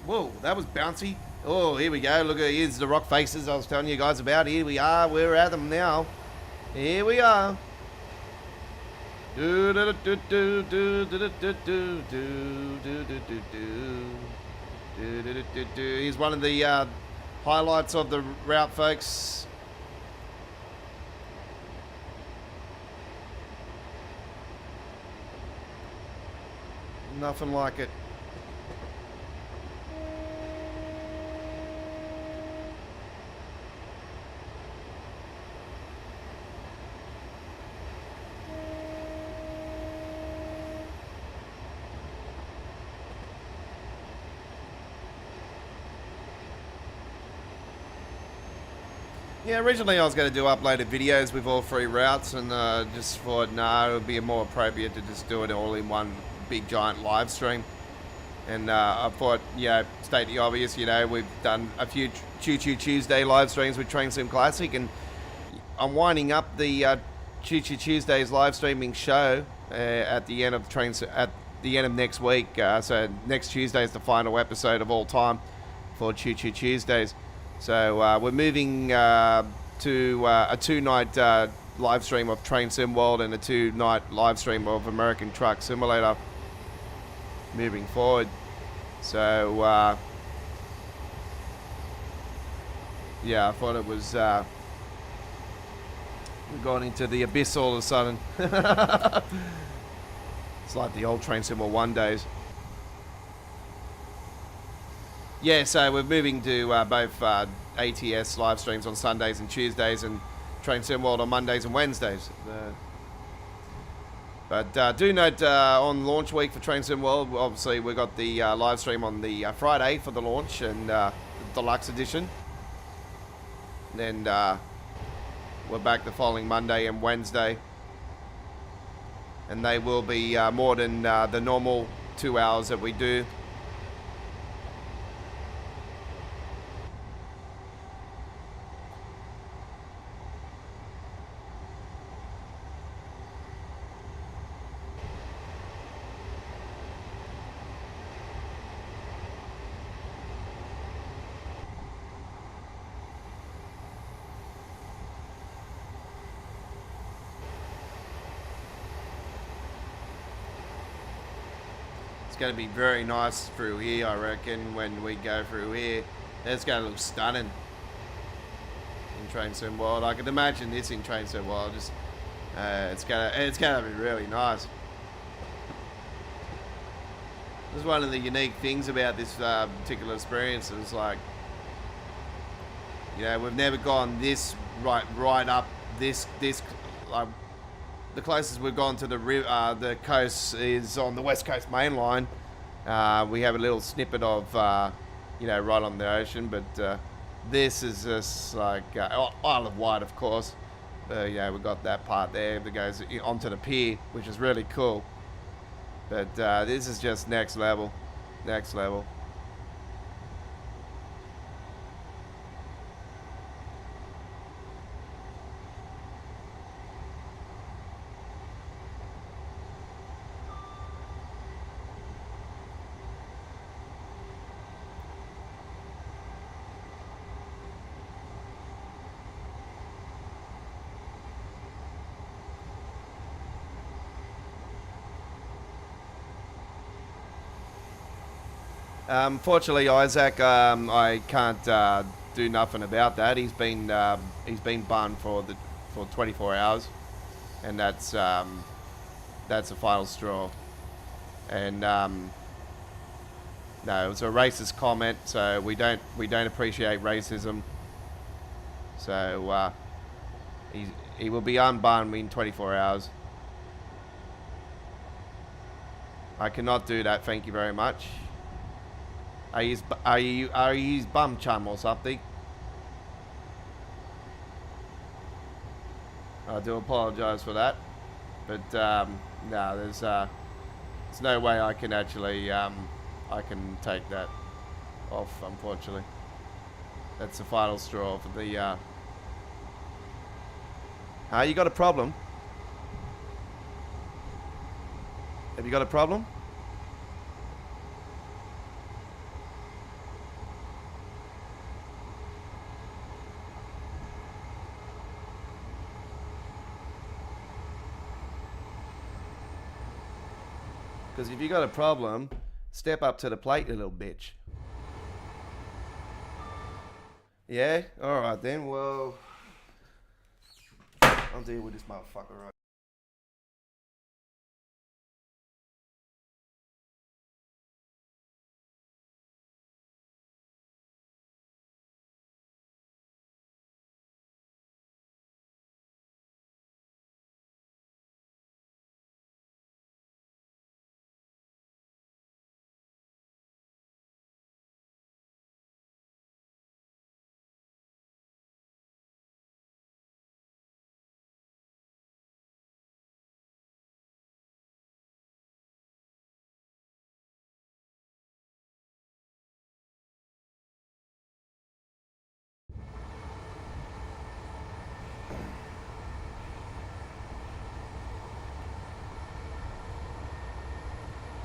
Whoa, that was bouncy. Oh, here we go. Look at here's the rock faces I was telling you guys about. Here we are. We're at them now. Here we are. Here's one of the highlights of the route, folks. Nothing like it. Yeah, originally I was going to do uploaded videos with all 3 routes, and just thought, no, it would be more appropriate to just do it all in one big giant live stream. And I thought, yeah, state the obvious, you know, we've done a few Choo Choo Tuesday live streams with Train Sim Classic, and I'm winding up the Choo Choo Tuesdays live streaming show at the end of at the end of next week. So next Tuesday is the final episode of all time for Choo Choo Tuesdays. So we're moving to a 2-night live stream of Train Sim World and a 2-night live stream of American Truck Simulator moving forward. So yeah, I thought it was we've gone into the abyss all of a sudden. It's like the old Train Sim World 1 days. Yeah, so we're moving to both ATS live streams on Sundays and Tuesdays, and Train Sim World on Mondays and Wednesdays. But do note on launch week for Train Sim World, obviously we got the live stream on the Friday for the launch and the deluxe edition. Then we're back the following Monday and Wednesday, and they will be more than the normal 2 hours that we do. Going to be very nice through here, I reckon. When we go through here, it's going to look stunning in Train Sim World. I can imagine this in Train Sim World. Just it's gonna be really nice. This is one of the unique things about this particular experience. Is like, you know, we've never gone this right up this like. The closest we've gone to the coast is on the West Coast main line. We have a little snippet of, you know, right on the ocean, but this is just like Isle of Wight, of course. Yeah, we've got that part there that goes onto the pier, which is really cool. But this is just next level. Next level. Fortunately, Isaac, I can't do nothing about that. He's been banned for 24 hours, and that's the final straw. And no, it was a racist comment, so we don't appreciate racism. So he will be unbanned in 24 hours. I cannot do that. Thank you very much. Are you his bum chum or something? I do apologise for that, but no, there's no way I can actually I can take that off. Unfortunately, that's the final straw for the. You got a problem? Have you got a problem? Because if you got a problem, step up to the plate, you little bitch. Yeah? Alright then, well... I'll deal with this motherfucker right.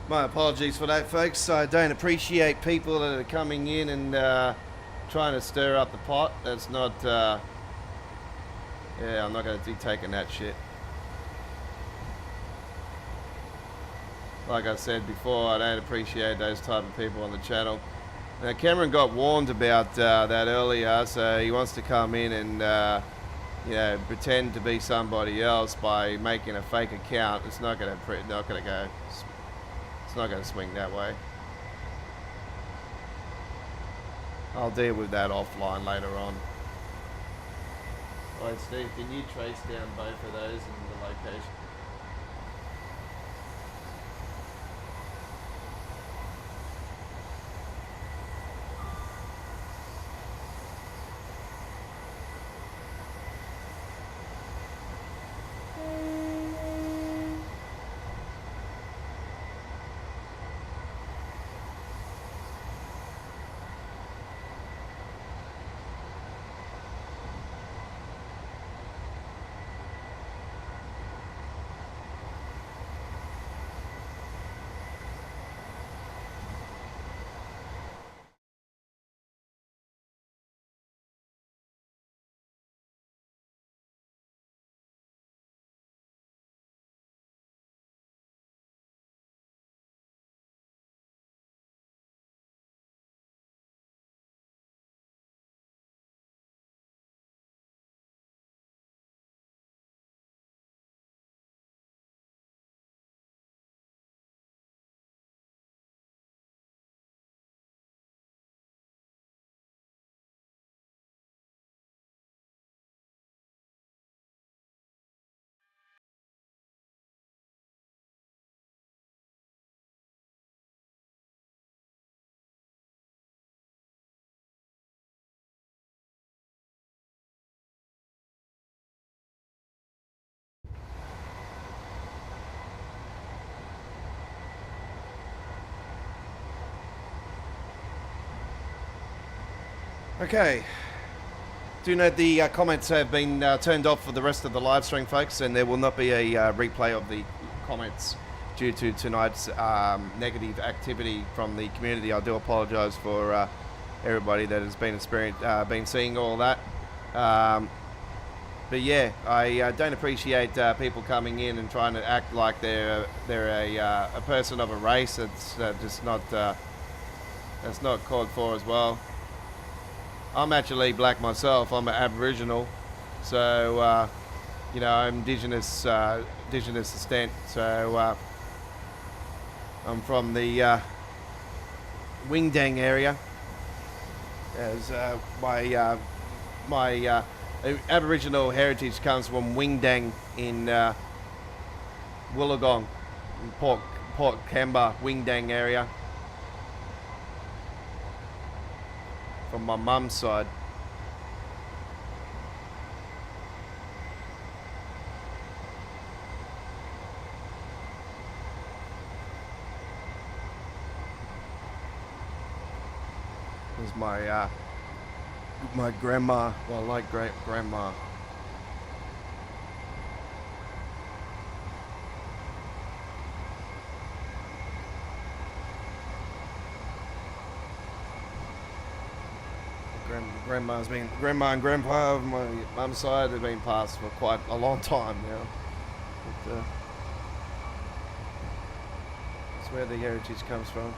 My apologies for that, folks. I don't appreciate people that are coming in and trying to stir up the pot. That's not... yeah, I'm not going to be taking that shit. Like I said before, I don't appreciate those type of people on the channel. Now, Cameron got warned about that earlier, so he wants to come in and you know, pretend to be somebody else by making a fake account. It's not going to go. It's not going to swing that way. I'll deal with that offline later on. Alright, Steve, can you trace down both of those and the location? Okay. Do note the comments have been turned off for the rest of the live stream, folks, and there will not be a replay of the comments due to tonight's negative activity from the community. I do apologise for everybody that has been seeing all that. But yeah, I don't appreciate people coming in and trying to act like they're a person of a race. It's just not That's not called for as well. I'm actually black myself. I'm an Aboriginal, so you know, I'm indigenous descent. So I'm from the Wingdang area. As my Aboriginal heritage comes from Wingdang in Wollongong, in Port Kembla, Wingdang area. From my mum's side. This is my grandma, well, like great grandma. Grandma and grandpa of my mum's side have been passed for quite a long time now. But, that's where the heritage comes from.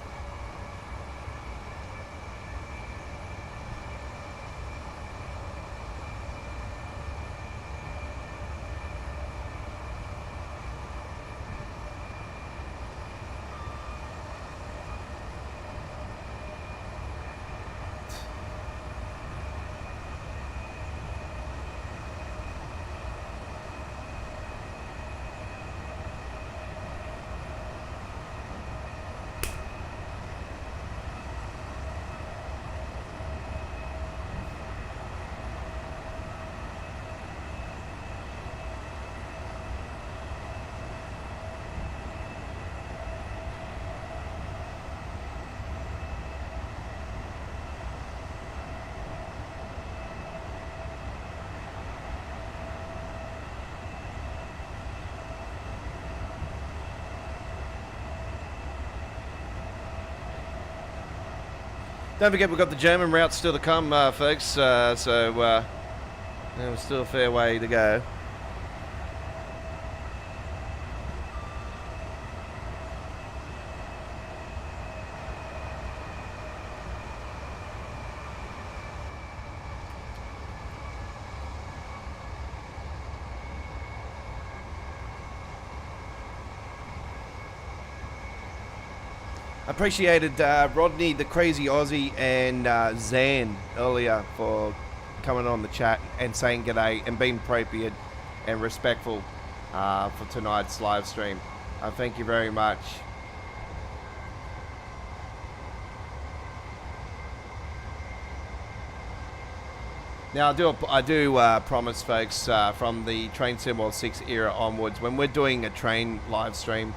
Don't forget we've got the German route still to come, folks. There's still a fair way to go. Appreciated Rodney, the crazy Aussie, and Zan earlier for coming on the chat and saying g'day and being appropriate and respectful for tonight's live stream. Thank you very much. Now I do promise, folks, from the TSW6 era onwards, when we're doing a train live stream,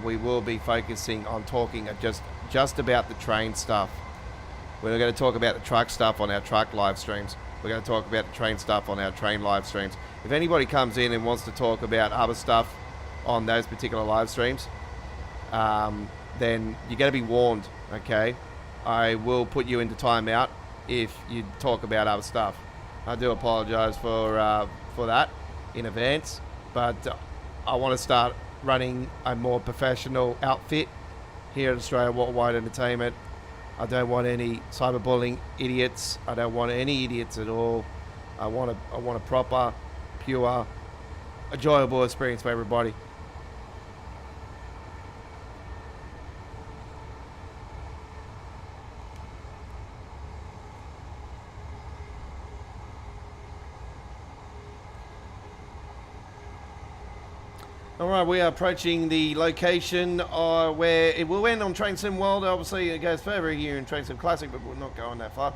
we will be focusing on talking just about the train stuff. We're going to talk about the truck stuff on our truck live streams. We're going to talk about the train stuff on our train live streams. If anybody comes in and wants to talk about other stuff on those particular live streams, then you're going to be warned, okay? I will put you into timeout if you talk about other stuff. I do apologize for that in advance, but I want to start running a more professional outfit here at Australia Worldwide Entertainment. I don't want any cyberbullying idiots. I don't want any idiots at all. I want a proper, pure, enjoyable experience for everybody. Alright, we are approaching the location where it will end on Train Sim World. Obviously, it goes further here in Train Sim Classic, but we're not going that far.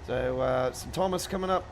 So, St. Thomas coming up.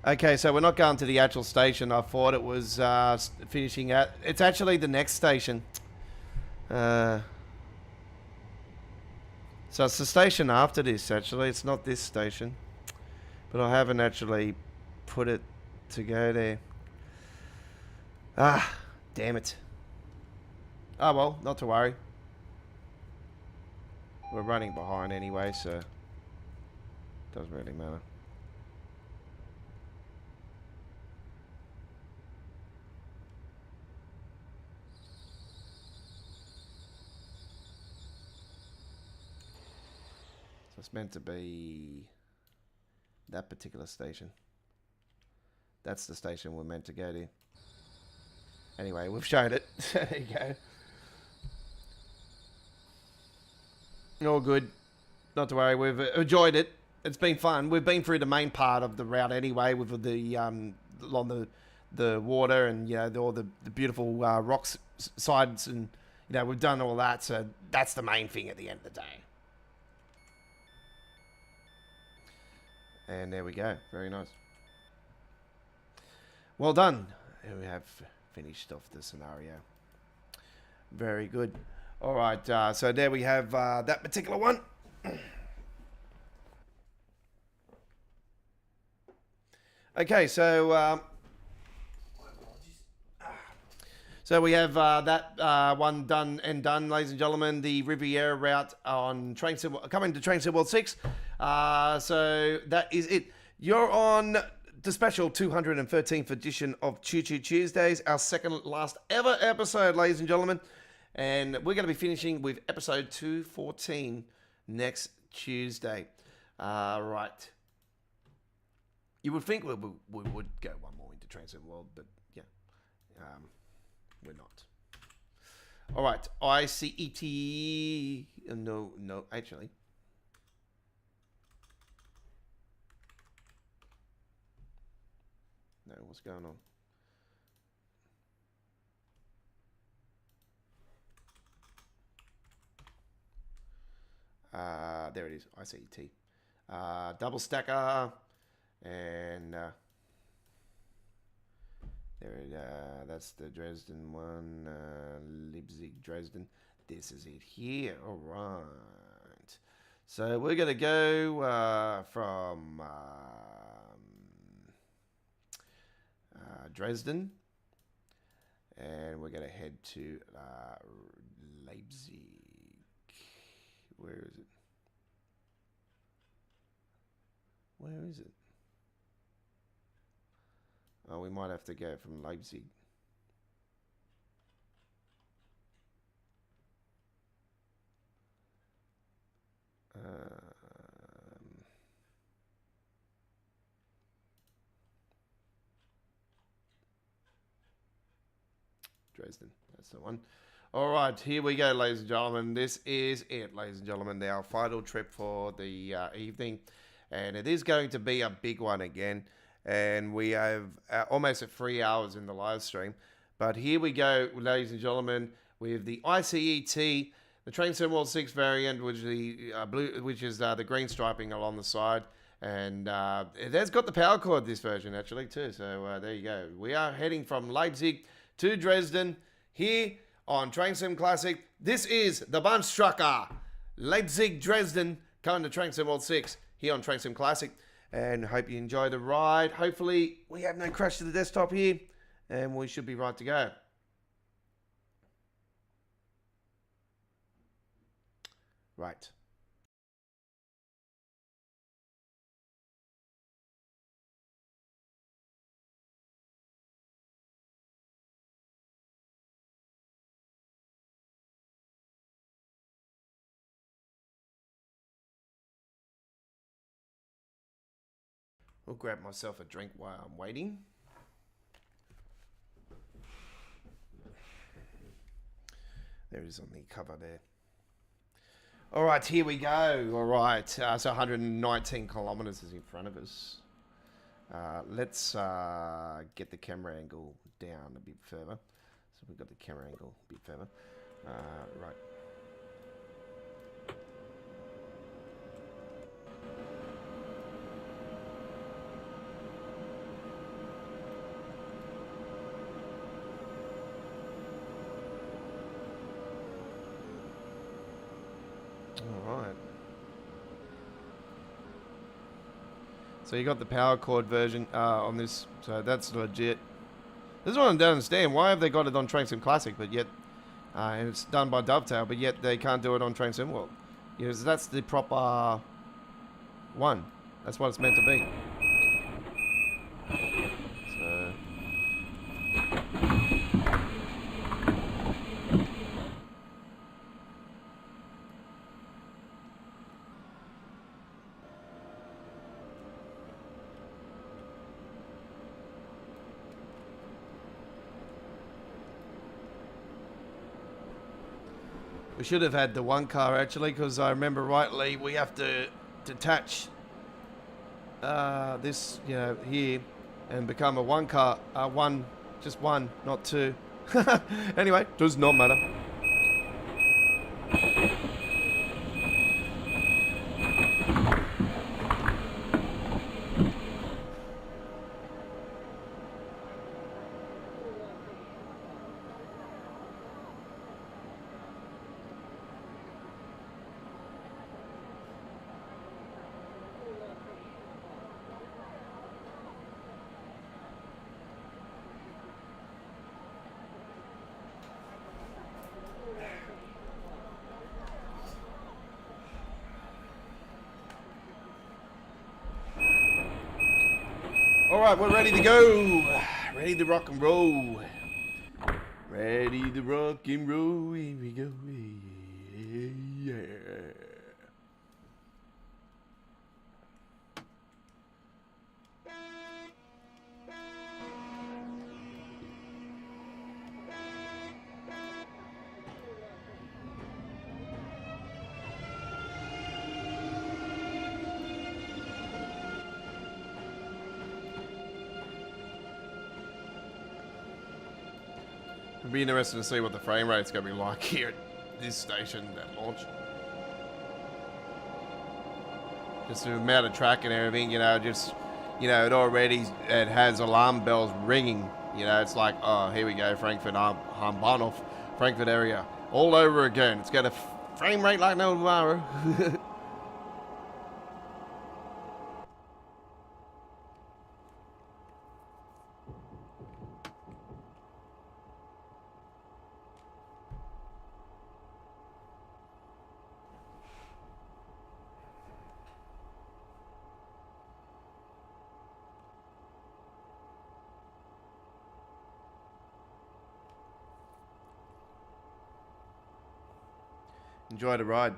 Okay, so we're not going to the actual station. I thought it was finishing at... It's actually the next station. So it's the station after this, actually. It's not this station. But I haven't actually put it to go there. Ah, damn it. Oh, well, not to worry. We're running behind anyway, so... Doesn't really matter. So it's meant to be that particular station. That's the station we're meant to go to. Anyway, we've shown it. There you go. All good. Not to worry. We've enjoyed it. It's been fun. We've been through the main part of the route anyway, with the along the water and all the beautiful rocks sides, and we've done all that. So that's the main thing at the end of the day. And there we go. Very nice. Well done. And we have finished off the scenario. Very good. All right. So there we have that particular one. Okay, so we have that one done, ladies and gentlemen. The Riviera route on coming to Train Sim World 6. So that is it. You're on the special 213th edition of Choo Choo Tuesdays, our second last ever episode, ladies and gentlemen. And we're going to be finishing with episode 214 next Tuesday. Right. You would think we would go one more into Train Sim World, but yeah, we're not. All right, ICET. No, actually. No, what's going on? There it is, ICET. Double stacker. And that's the Dresden one, Leipzig, Dresden. This is it here. All right. So we're going to go from Dresden, and we're going to head to Leipzig. Where is it? Where is it? Oh, we might have to go from Leipzig. Dresden, that's the one. All right, here we go, ladies and gentlemen. This is it, ladies and gentlemen. Our final trip for the evening. And it is going to be a big one again. And we have almost at 3 hours in the live stream. But here we go, ladies and gentlemen, with the ICET, the Train Sim World 6 variant, which is the blue, which is the green striping along the side. And it has got the power cord, this version, actually, too. So there you go. We are heading from Leipzig to Dresden here on Train Sim Classic. This is the Bahnstrecke, Leipzig, Dresden, coming to Train Sim World 6 here on Train Sim Classic. And hope you enjoy the ride. Hopefully we have no crash to the desktop here, and we should be right to go. Right. I'll grab myself a drink while I'm waiting. There it is on the cover there. All right, here we go. All right, so 119 kilometers is in front of us. Let's get the camera angle down a bit further. So we've got the camera angle a bit further. Right. So you got the power cord version on this, so that's legit. This is what I don't understand. Why have they got it on Train Sim Classic, but yet, and it's done by Dovetail, but yet they can't do it on Train Sim World? Because that's the proper one. That's what it's meant to be. So. We should have had the one car actually, because I remember rightly we have to detach this, you know, here and become a one car, just one, not two. Anyway, does not matter. Alright, we're ready to go. Ready to rock and roll. Ready to rock and roll. Here we go. Yeah. It'll be interesting to see what the frame rate's going to be like here at this station at launch. Just the amount of track and everything, you know, just, you know, it has alarm bells ringing. You know, it's like, oh, here we go, Frankfurt, Bahnhof, Frankfurt area, all over again. It's got a frame rate like no tomorrow. Enjoy the ride.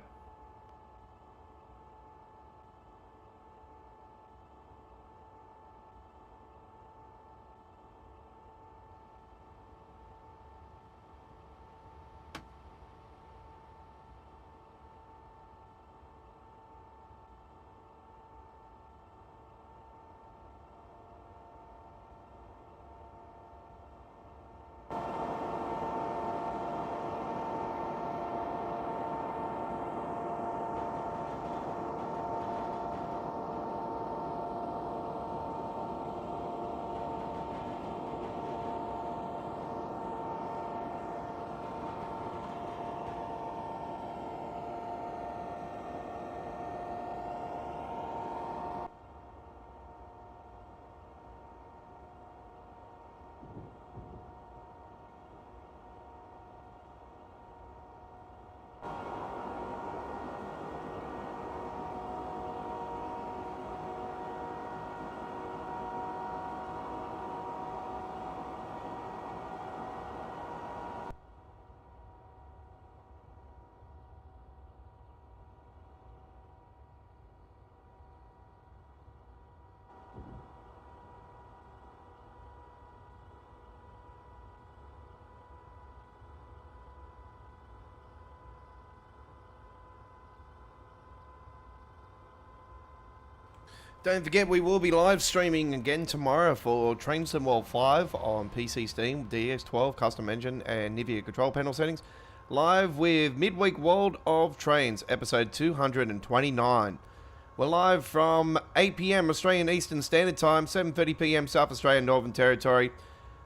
Don't forget, we will be live streaming again tomorrow for Train Sim World 5 on PC Steam, DX12, custom engine, and Nivea control panel settings. Live with Midweek World of Trains, episode 229. We're live from 8 PM Australian Eastern Standard Time, 7:30 PM South Australian Northern Territory,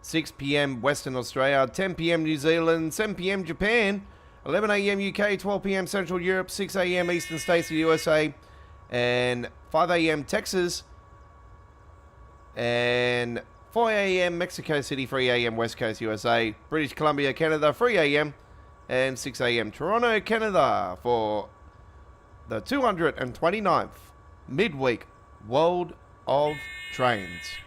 6 PM Western Australia, 10 PM New Zealand, 7 PM Japan, 11 AM UK, 12 PM Central Europe, 6 AM Eastern States of the USA, and 5 AM Texas, And 4 a.m. Mexico City, 3 a.m. West Coast USA, British Columbia, Canada, 3 a.m. and 6 a.m. Toronto, Canada for the 229th Midweek World of Trains.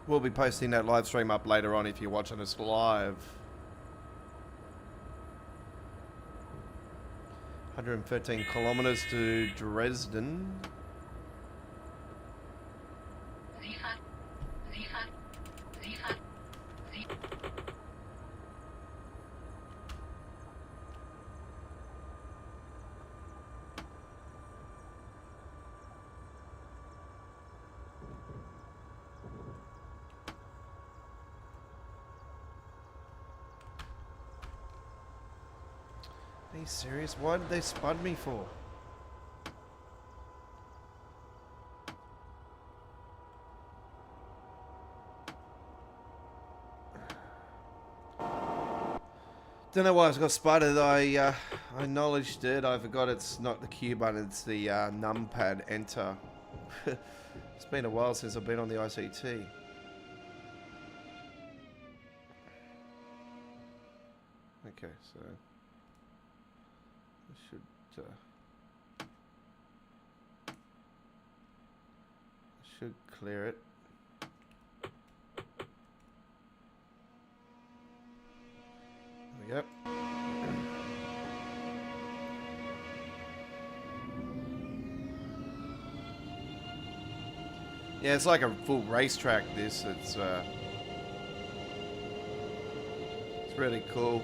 We'll be posting that live stream up later on if you're watching us live. 113 kilometers to Dresden. Are you serious? Why did they spud me for? Don't know why I got spotted. I acknowledged it. I forgot it's not the Q button, it's the numpad enter. It's been a while since I've been on the ICT. Okay, so I should clear it. There we go. Yeah, it's like a full racetrack. It's really cool.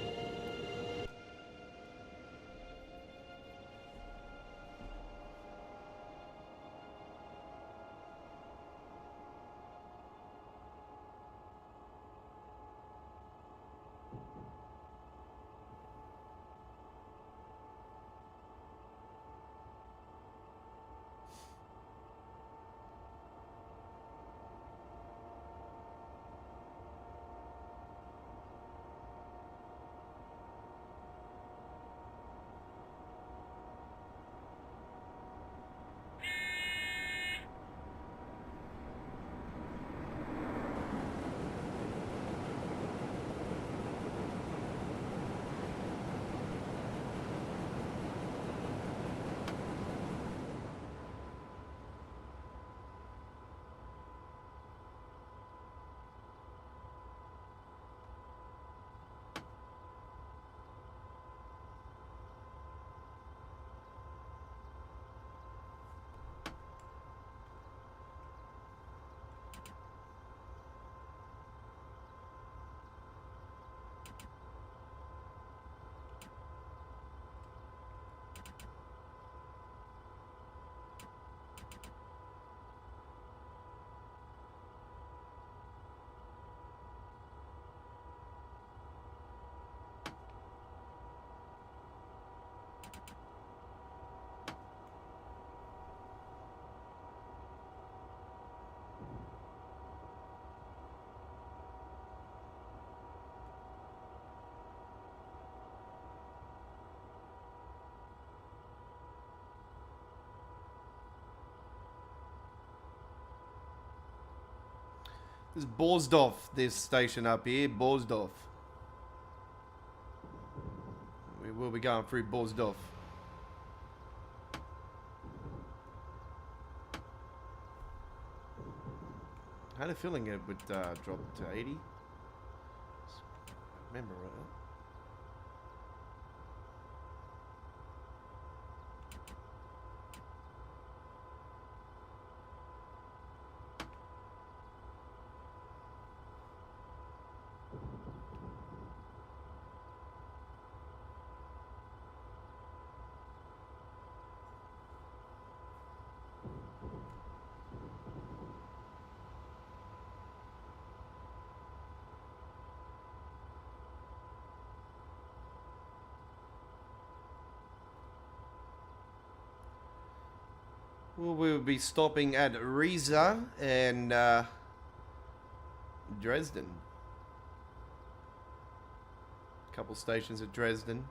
This is Borsdorf, this station up here, Borsdorf. We will be going through Borsdorf. I had a feeling it would drop to 80. Remember right? Well, we will be stopping at Riesa and Dresden. A couple stations at Dresden.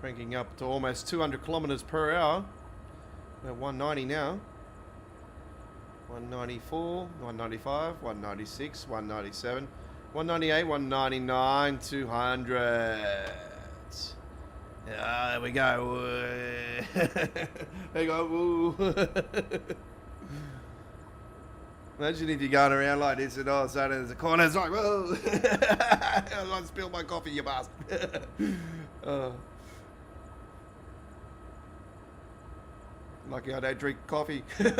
Cranking up to almost 200 kilometers per hour. We're at 190 now. 194, 195, 196, 197, 198, 199, 200. There we go. There you go. Woo. Imagine if you're going around like this and all of a sudden there's a corner, it's like, whoa. I spilled my coffee, you bastard. Lucky I don't drink coffee. And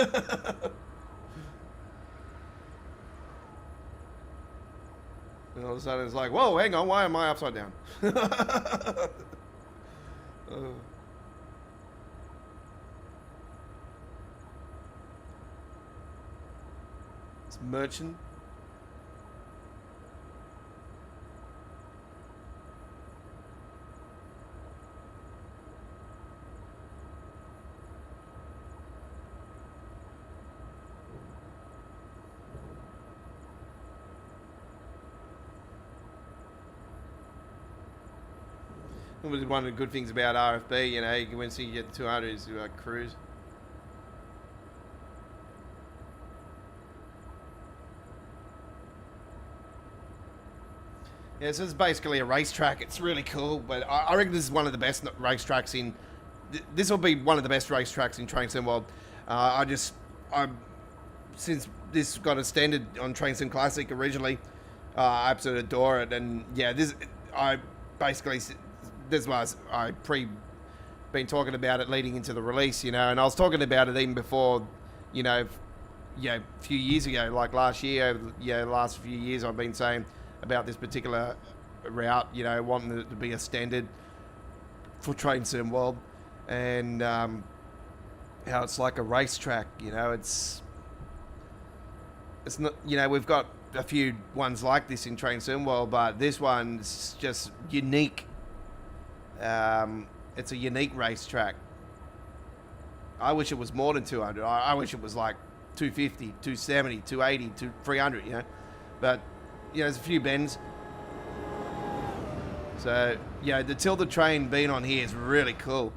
all of a sudden it's like, whoa, hang on, why am I upside down? It's merchant. It was one of the good things about RFB, you know, you can see you get the 200 is cruise. Yeah, so it's basically a racetrack. It's really cool, but I reckon this is one of the best racetracks in. This will be one of the best racetracks in Train Sim World. Since this got extended on Train Sim Classic originally, I absolutely adore it. And yeah, this was I been talking about it leading into the release, you know, and I was talking about it even before, a few years ago, like last year, last few years I've been saying about this particular route, you know, wanting it to be a standard for Train Sim World, and how it's like a racetrack, you know, it's not, you know, we've got a few ones like this in Train Sim World, but this one's just unique. It's a unique racetrack. I wish it was more than 200. I wish it was like 250, 270, 280, 300, you know. But, you know, there's a few bends. So, yeah, the Tilda train being on here is really cool.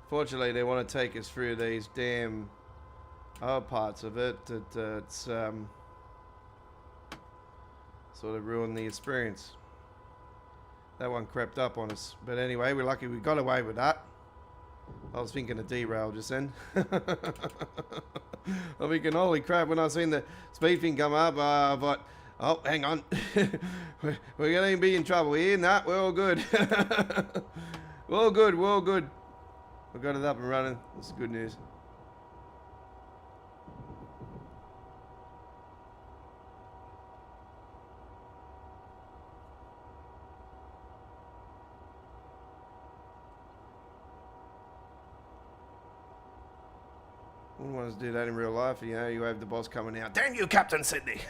Fortunately, they want to take us through these damn other parts of it that it's sort of ruined the experience. That one crept up on us. But anyway, we're lucky we got away with that. I was thinking of derail just then. I'm thinking, holy crap, when I seen the speed thing come up, but Oh, hang on. We're going to be in trouble here. Nah, we're all good. We're all good. We're all good. We've got it up and running. That's good news. Wouldn't want us to do that in real life. You know, you have the boss coming out. Damn you, Captain Sydney.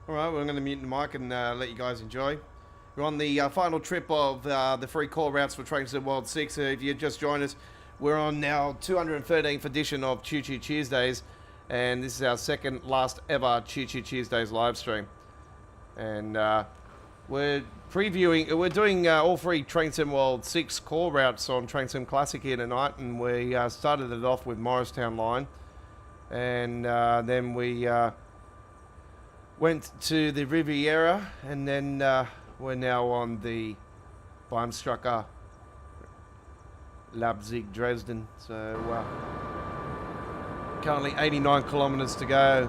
Alright, we're going to mute the mic and let you guys enjoy. We're on the final trip of the free call routes for Train Sim World 6. If you just joined us, we're on now 213th edition of Choo Choo Tuesdays. And this is our second last ever Choo Choo Tuesdays live stream. And we're doing all three Train Sim World 6 call routes on Train Sim Classic here tonight. And we started it off with Morristown Line. And then we went to the Riviera, and then we're now on the Bahnstrecke Leipzig Dresden. So currently 89 kilometers to go.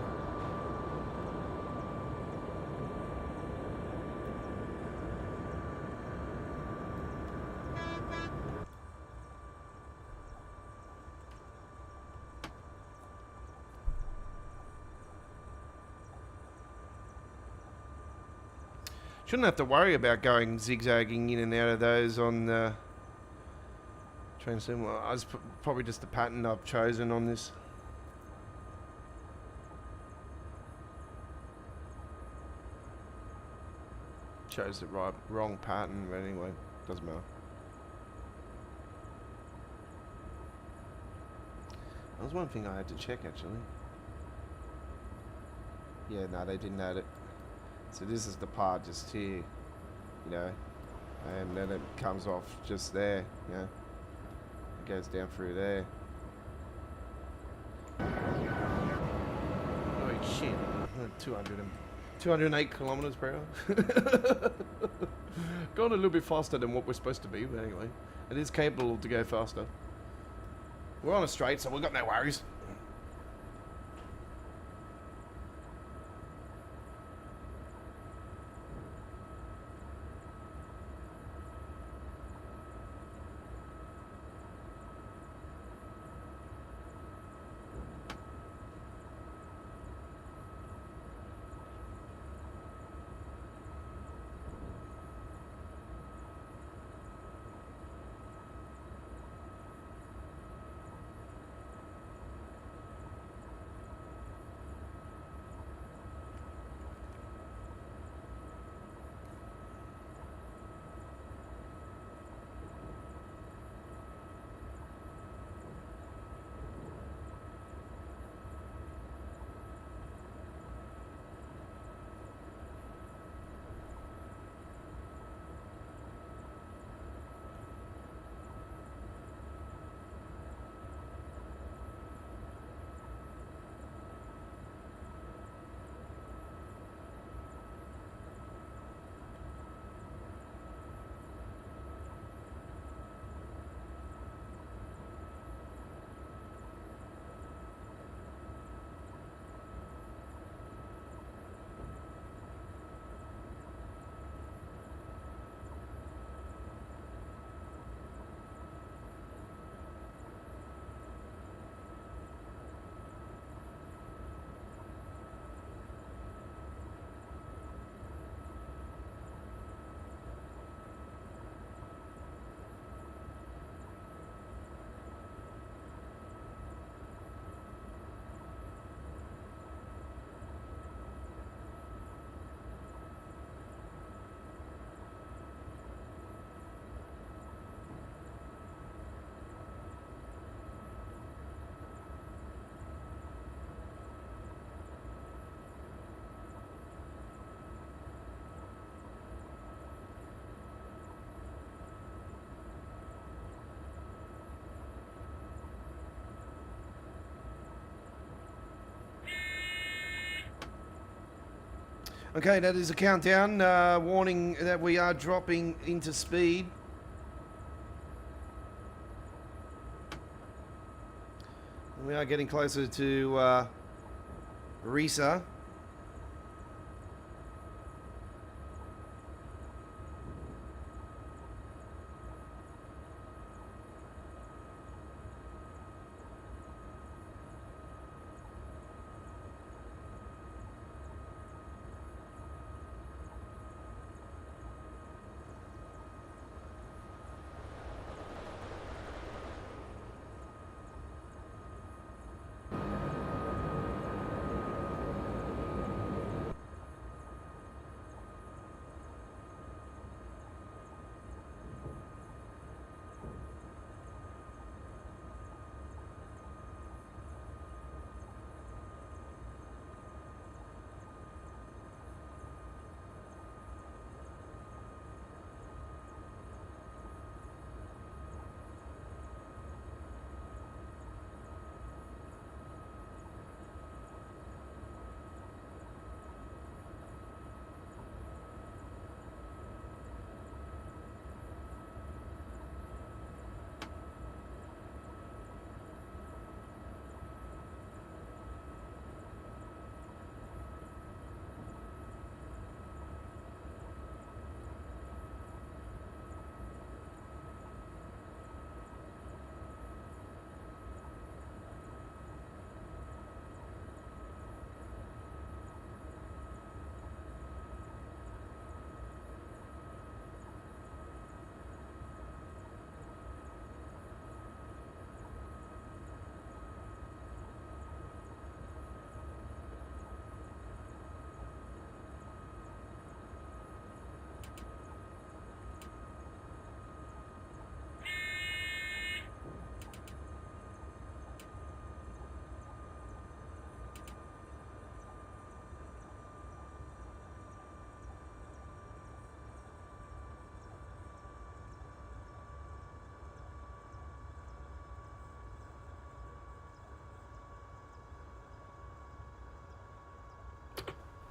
Shouldn't have to worry about going zigzagging in and out of those on the train sim. Well, it's probably just the pattern I've chosen on this. Chose the wrong pattern, but anyway, doesn't matter. That was one thing I had to check actually. Yeah, no, they didn't add it. So this is the part just here, you know, and then it comes off just there, you know. It goes down through there. Oh shit, 208 kilometers per hour. Going a little bit faster than what we're supposed to be, but anyway, it is capable to go faster. We're on a straight, so we've got no worries. Okay, that is a countdown warning that we are dropping into speed. We are getting closer to Risa.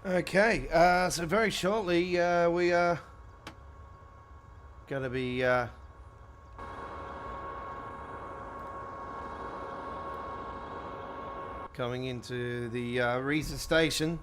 Okay, so very shortly we are going to be coming into the Risa station.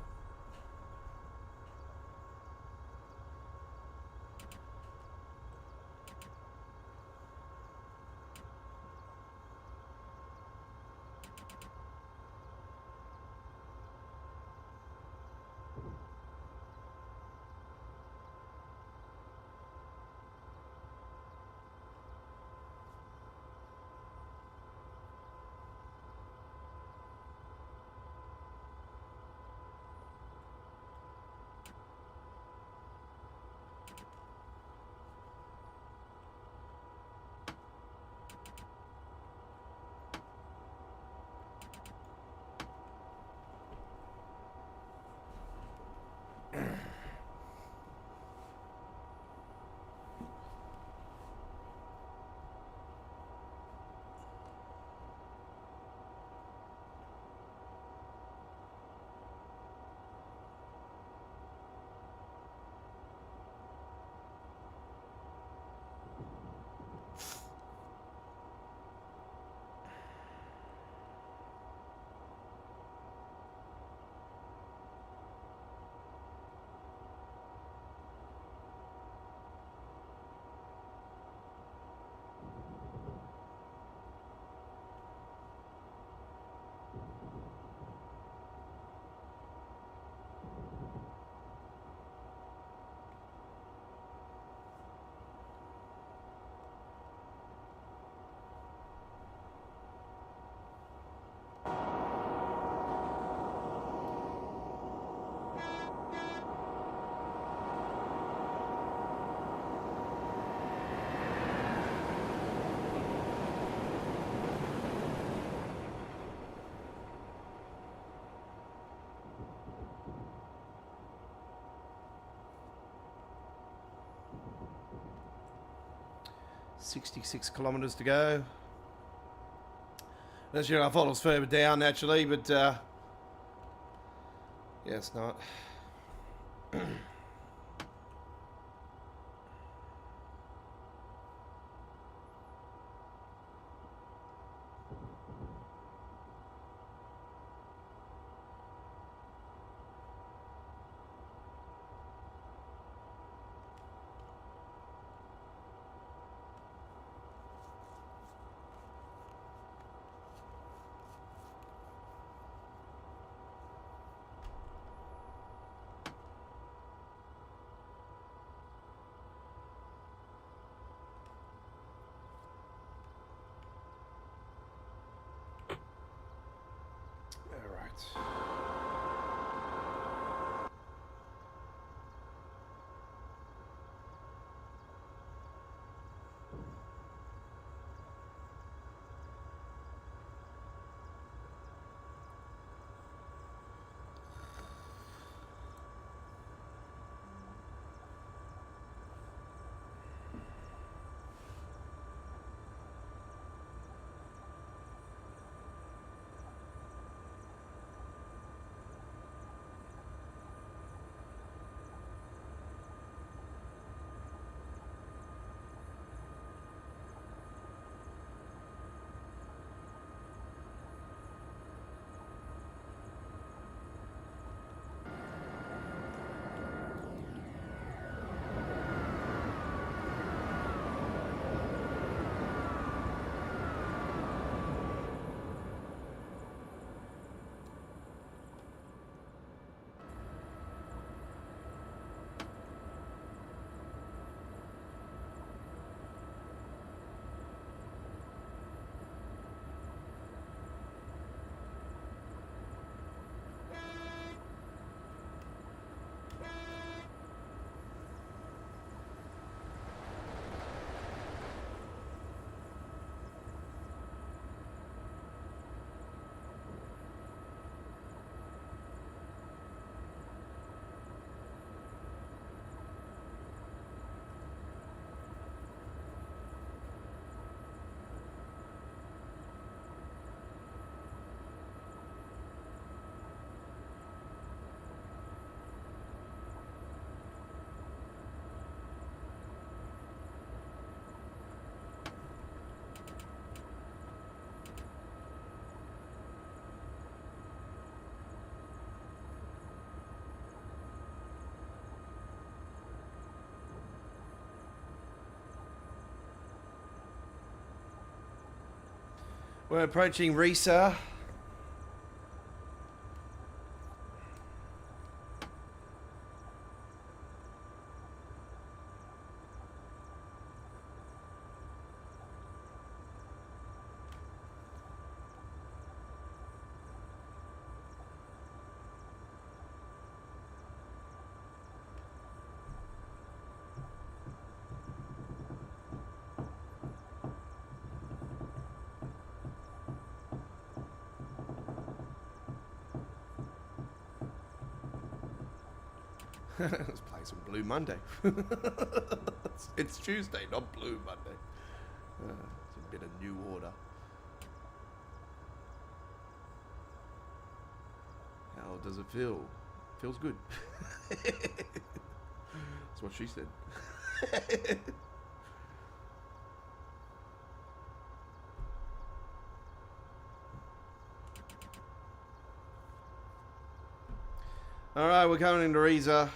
.66 kilometres to go. Unless your follows further down naturally, but yeah, it's not. We're approaching Risa. Let's play some Blue Monday. It's Tuesday, not Blue Monday. It's a bit of new order. How does it feel? Feels good. That's what she said. All right, we're coming into Risa.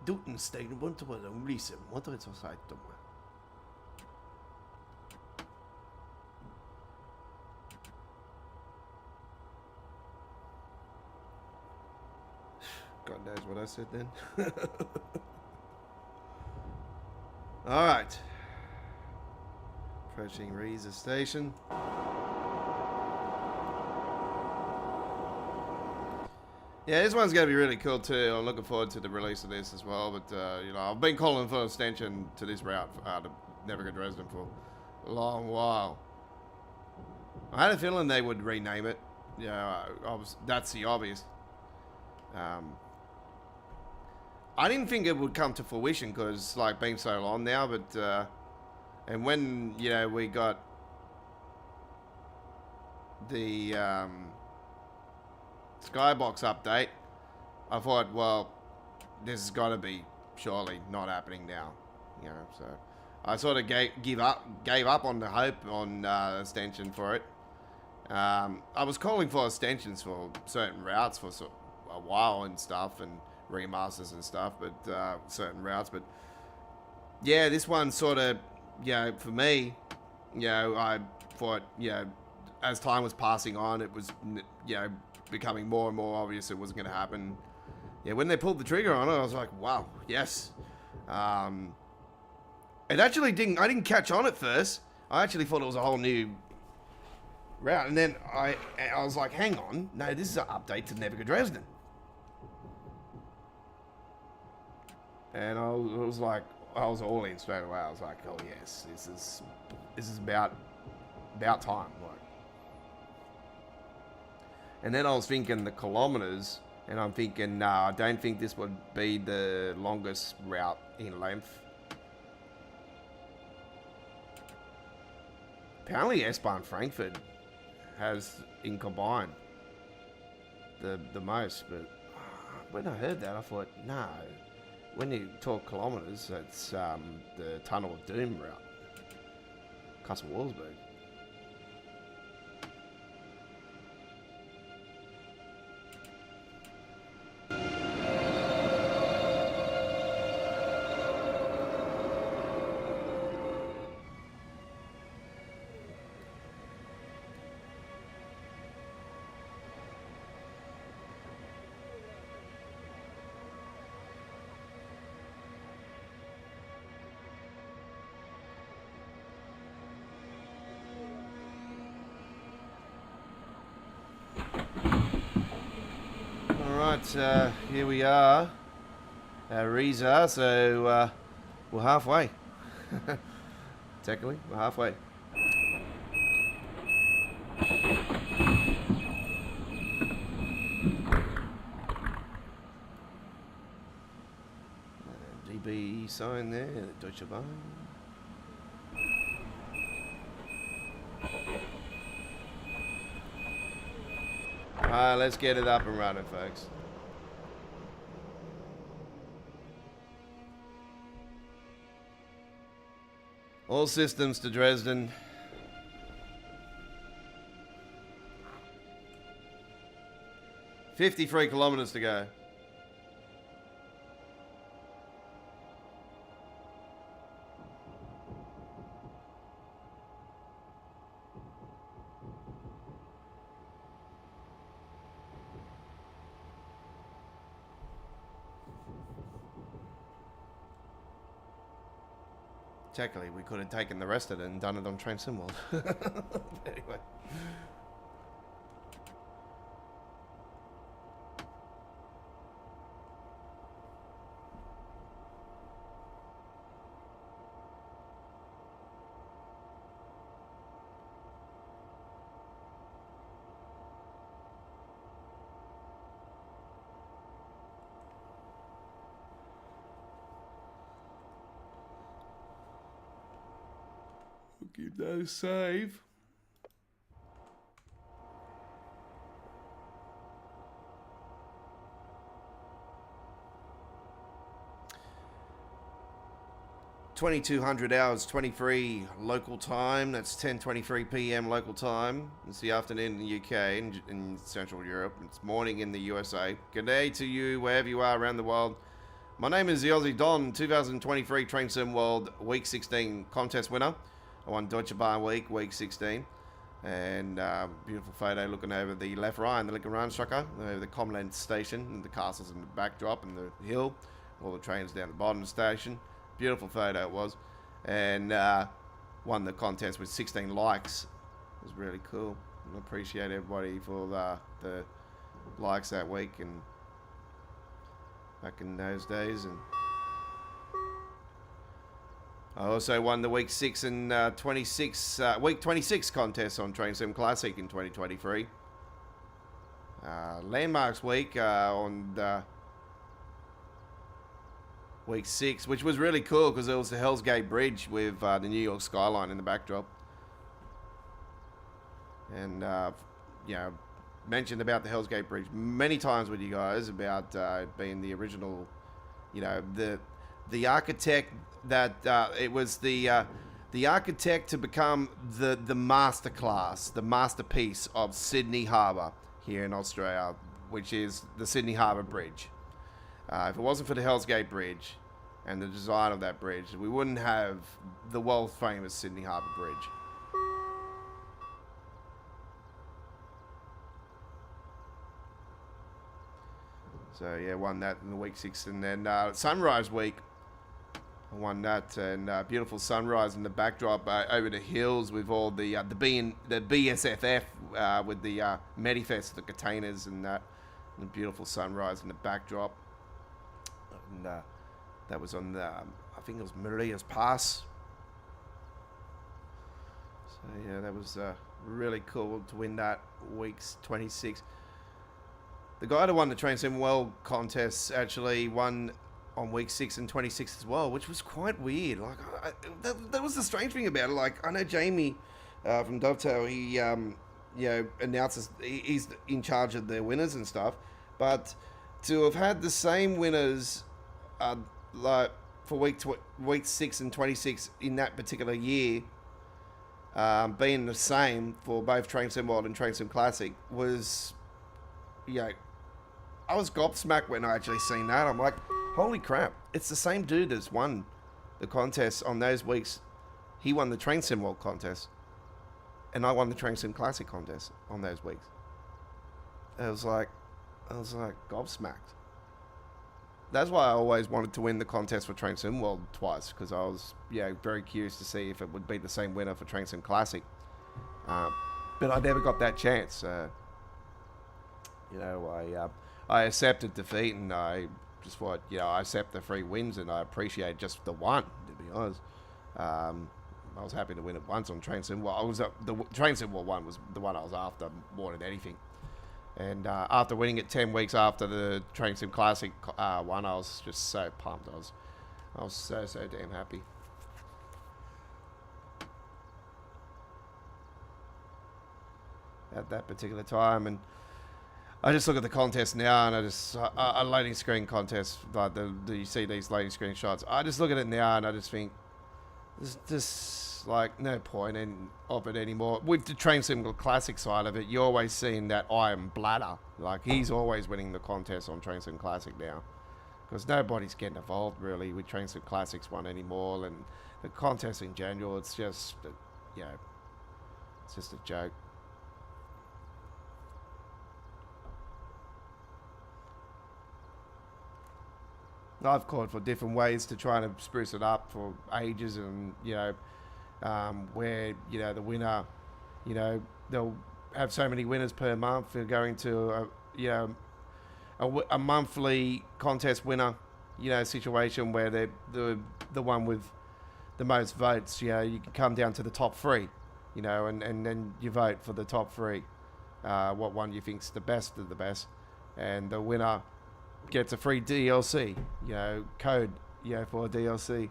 Dutenstein want to Risa. What is det sagt om? God knows what I said then. All right. Approaching Risa Station. Yeah, this one's going to be really cool too. I'm looking forward to the release of this as well. But, you know, I've been calling for an extension to this route out of Never Dresden for a long while. I had a feeling they would rename it. Yeah, that's the obvious. I didn't think it would come to fruition because like been so long now, but and when we got the Skybox update, I thought, well, this has got to be surely not happening now, So I sort of gave up on the hope on extension for it. I was calling for extensions for certain routes for a while and stuff, and remasters and stuff, but certain routes. But yeah, this one sort of, for me, I thought, as time was passing on, it was, becoming more and more obvious it wasn't going to happen. Yeah, when they pulled the trigger on it, I was like, wow, yes. It actually I didn't catch on at first. I actually thought it was a whole new route, and then I was like, hang on, no, this is an update to Nebuchadnezzar Dresden. And I was like, I was all in straight away. I was like, oh yes, this is about time. Like, and then I was thinking the kilometers, and I'm thinking, no, I don't think this would be the longest route in length. Apparently, S-Bahn Frankfurt has in combined the most, but when I heard that, I thought, no. When you talk kilometers, that's the Tunnel of Doom route, Kassel-Wolfsburg. Alright, here we are at Riza, so we're halfway. Technically, we're halfway. DB sign there, Deutsche Bahn. Alright, let's get it up and running, folks. All systems to Dresden. $53 kilometers to go. Technically, we could have taken the rest of it and done it on Train Sim World. Anyway. Give that a save. $2,200 23 local time. That's 10:23 p.m. local time. It's the afternoon in the UK in Central Europe. It's morning in the USA. Good day to you wherever you are around the world. My name is the Aussie Don, 2023 Train Sim World Week 16 contest winner. I won Deutsche Bahn Week 16. And beautiful photo looking over the left right and the Lincoln Rheinstrecke, over the Comland station, and the castles in the backdrop and the hill, all the trains down the bottom of the station. Beautiful photo it was. And won the contest with 16 likes. It was really cool. I appreciate everybody for the likes that week and back in those days. And I also won the Week 6 and Week 26 contest on Train Sim Classic in 2023. Landmarks Week on week 6, which was really cool because there was the Hell's Gate Bridge with the New York skyline in the backdrop. And, you know, mentioned about the Hell's Gate Bridge many times with you guys about being the original, you know, the architect that it was the architect to become the masterclass, the masterpiece of Sydney Harbour here in Australia, which is the Sydney Harbour Bridge. If it wasn't for the Hell's Gate Bridge and the design of that bridge, we wouldn't have the world famous Sydney Harbour Bridge. So yeah, won that in the week 6, and then Sunrise Week, I won that, and beautiful sunrise in the backdrop over the hills with all the BSFF with the Medifest, the containers, and that, and the beautiful sunrise in the backdrop, and that was on the I think it was Maria's Pass. So yeah, that was really cool to win that week's 26. The guy that won the Train Sim World contest actually won on week 6 and 26 as well, which was quite weird. Like that was the strange thing about it. Like, I know Jamie from Dovetail, he you know, announces he's in charge of their winners and stuff, but to have had the same winners like for week 6 and 26 in that particular year, being the same for both Train Sim World and Train Sim Classic was, you know, I was gobsmacked when I actually seen that. I'm like, holy crap, it's the same dude that's won the contest on those weeks. He won the Train Sim World contest, and I won the Train Sim Classic contest on those weeks. I was like gobsmacked. That's why I always wanted to win the contest for Train Sim World twice, because I was, yeah, very curious to see if it would be the same winner for Train Sim Classic. But I never got that chance. You know, I accepted defeat, and I just thought, you know, I accept the 3 wins, and I appreciate just the one, to be honest. I was happy to win it once on Train Sim. Well, the Train Sim World one was the one I was after more than anything. And after winning it 10 weeks after the Train Sim Classic one, I was just so pumped. I was so damn happy. At that particular time, and I just look at the contest now, and a loading screen contest, like you see these loading screen shots. I just look at it now, and I just think there's just like no point of it anymore. With the Train Sim Classic side of it, you're always seeing that Iron Bladder. Like, he's always winning the contest on Train Sim Classic now, because nobody's getting involved really with Train Sim Classics one anymore, and the contest in general, it's just, you know, it's just a joke. I've called for different ways to try to spruce it up for ages, and, you know, where, you know, the winner, you know, they'll have so many winners per month. They're going to, you know, a monthly contest winner, you know, situation where they're the one with the most votes. You know, you can come down to the top 3, you know, and then you vote for the top 3, what one you think's the best of the best, and the winner gets a free DLC, you know, code, you know, for a DLC,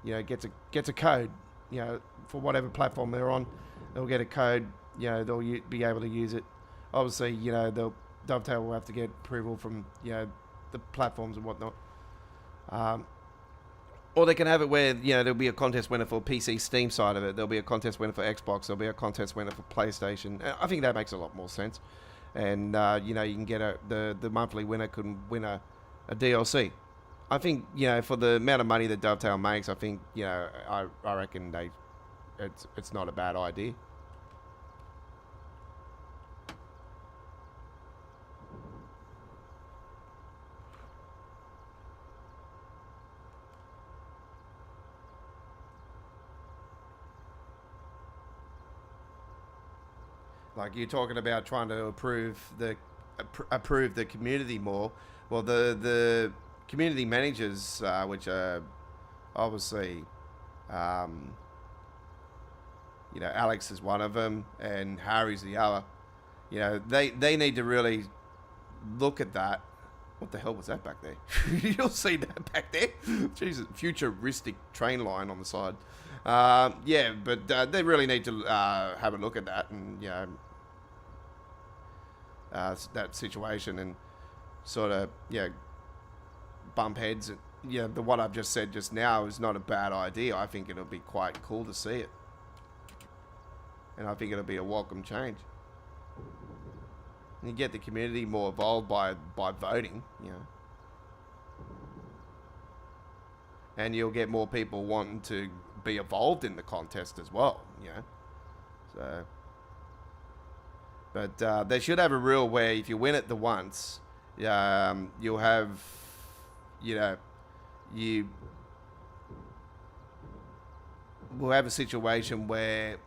you know, gets a code, you know, for whatever platform they're on, they'll get a code, you know, they'll be able to use it. Obviously, you know, the Dovetail will have to get approval from, you know, the platforms and whatnot. Or they can have it where, you know, there'll be a contest winner for PC Steam side of it, there'll be a contest winner for Xbox, there'll be a contest winner for PlayStation. I think that makes a lot more sense. And, you know, you can get the monthly winner can win a DLC. I think, you know, for the amount of money that Dovetail makes, I think, you know, I reckon it's not a bad idea. Like, you're talking about trying to approve the community more. Well, the community managers, which are obviously, you know, Alex is one of them and Harry's the other. You know, they need to really look at that What the hell was that back there? You'll see that back there. Jesus, futuristic train line on the side. Yeah, but they really need to have a look at that and, you know, that situation and sort of, yeah, bump heads. Yeah, what I've just said just now is not a bad idea. I think it'll be quite cool to see it. And I think it'll be a welcome change. You get the community more involved by voting, you know. And you'll get more people wanting to be involved in the contest as well, you know. So, but they should have a rule where if you win it the once, you'll have, you know, you will have a situation where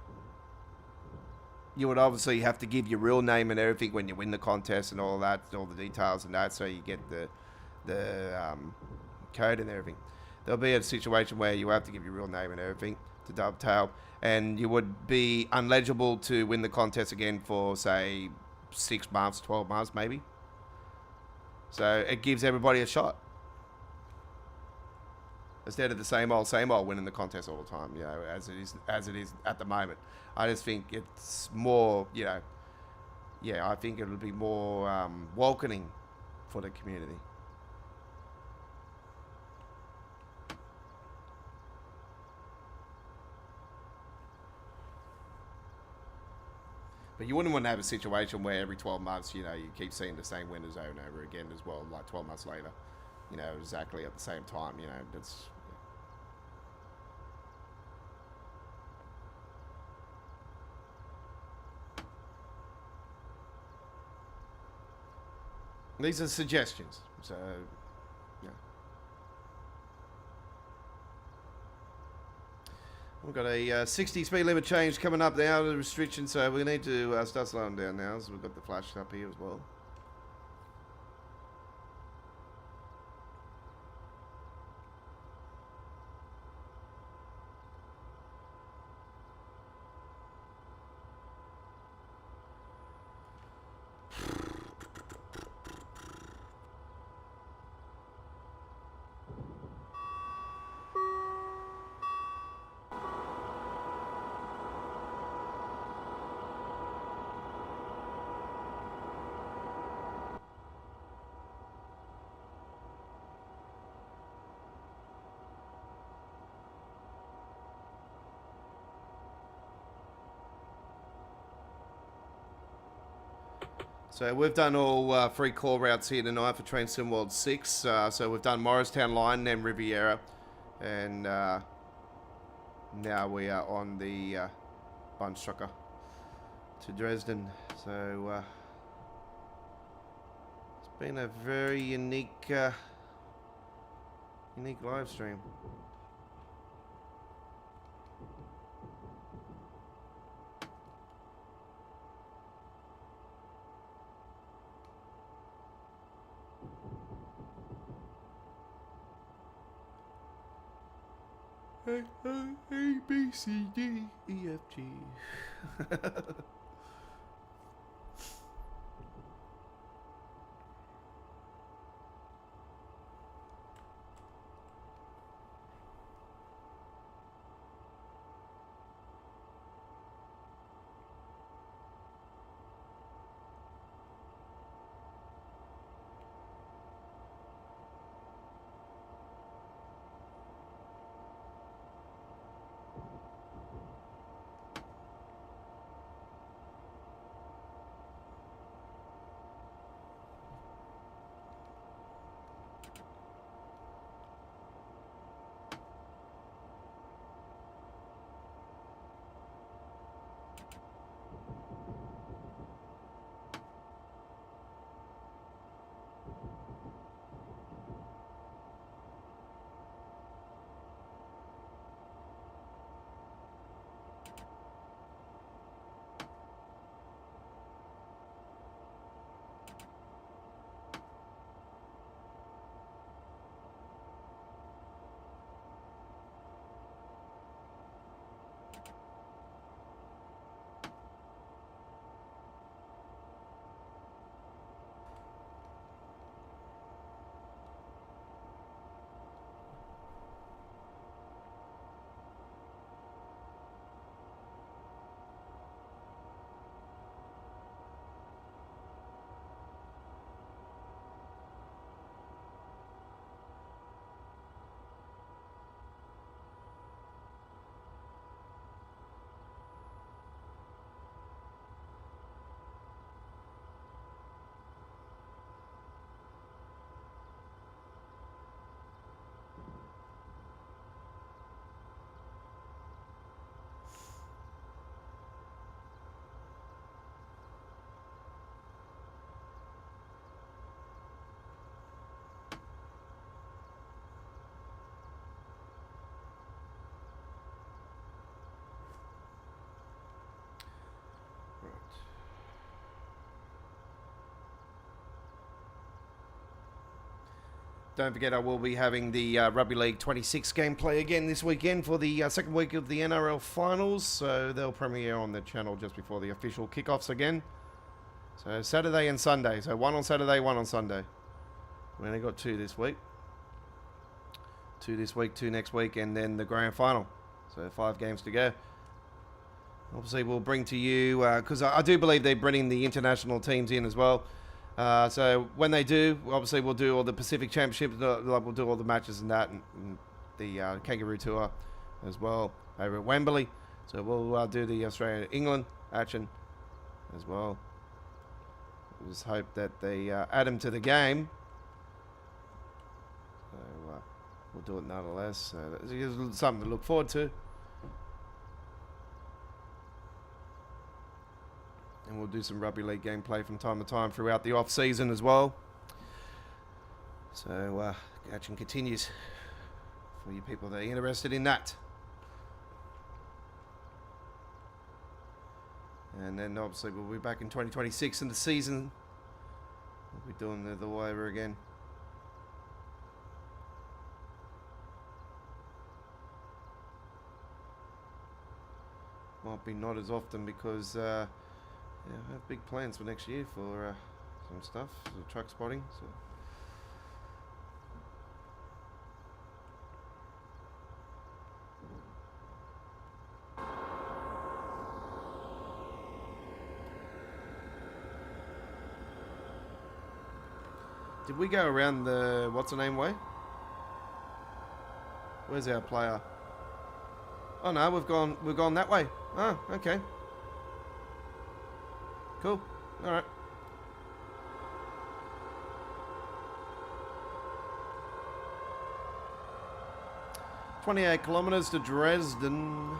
you would obviously have to give your real name and everything when you win the contest and all that, all the details and that, so you get the code and everything. There'll be a situation where you have to give your real name and everything to Dovetail, and you would be uneligible to win the contest again for, say, 6 months, 12 months maybe. So it gives everybody a shot. Instead of the same old winning the contest all the time, you know, as it is at the moment. I just think it's more, you know, yeah, I think it'll be more welcoming for the community. But you wouldn't want to have a situation where every 12 months, you know, you keep seeing the same winners over and over again as well, like 12 months later, you know, exactly at the same time, you know, that's... These are suggestions, so, yeah. We've got a 60 speed limit change coming up now, the restriction, so we need to start slowing down now, so we've got the flash up here as well. So we've done all 3 call routes here tonight for TSW6. So we've done Morristown Line, then Riviera, and now we are on the Bunstrucker to Dresden. So it's been a very unique live stream. A, B, C, D, E, F, G. don't forget I will be having the Rugby League 26 gameplay again this weekend for the second week of the NRL finals. So they'll premiere on the channel just before the official kickoffs again. So Saturday and Sunday. So one on Saturday, one on Sunday. We only got 2 this week. 2 this week, 2 next week, and then the grand final. So 5 games to go. Obviously, we'll bring to you, because I do believe they're bringing the international teams in as well. So when they do, obviously we'll do all the Pacific Championships, we'll do all the matches and that, and the Kangaroo Tour as well over at Wembley. So we'll do the Australia-England action as well. We just hope that they add them to the game. So we'll do it nonetheless. So it's something to look forward to. And we'll do some rugby league gameplay from time to time throughout the off season as well. So action continues for you people that are interested in that. And then obviously we'll be back in 2026 in the season. We'll be doing it all over again. Might be not as often because yeah, I have big plans for next year for some stuff, for truck spotting. So. Did we go around the what's the name way? Where's our player? Oh no, we've gone that way. Oh, okay. Cool. All right. "28 kilometers to Dresden."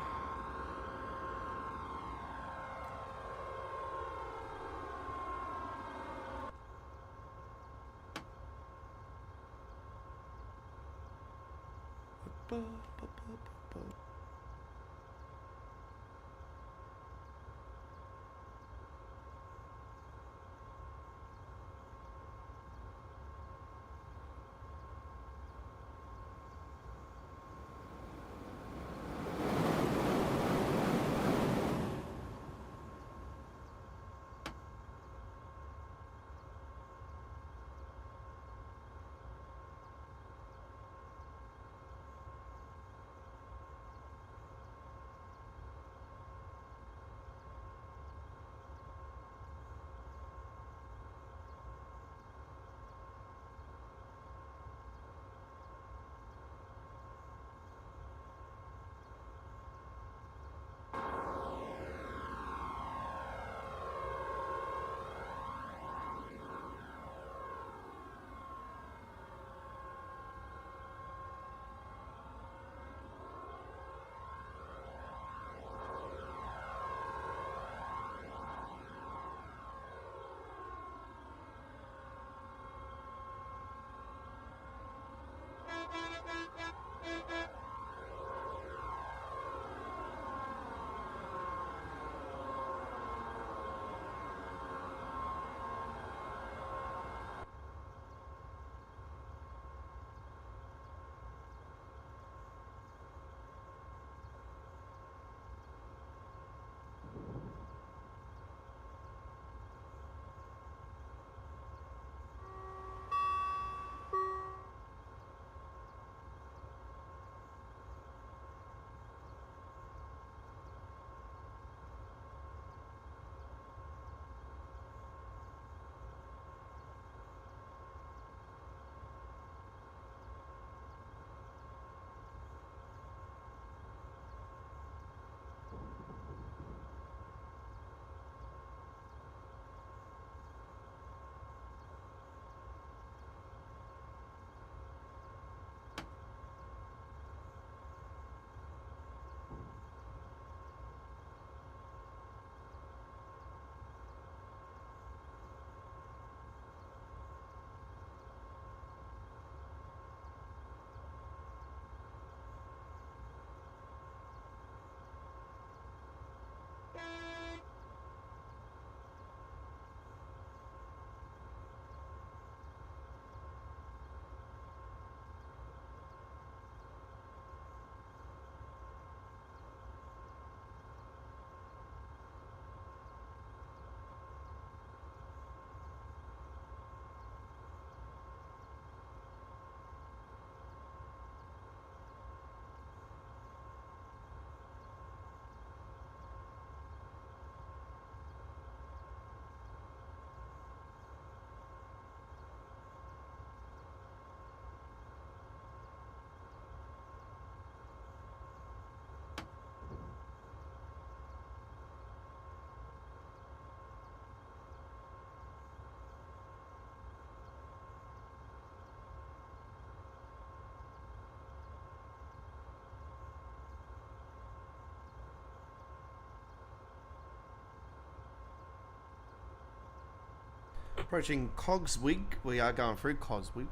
Approaching Cogswig. We are going through Cogswig.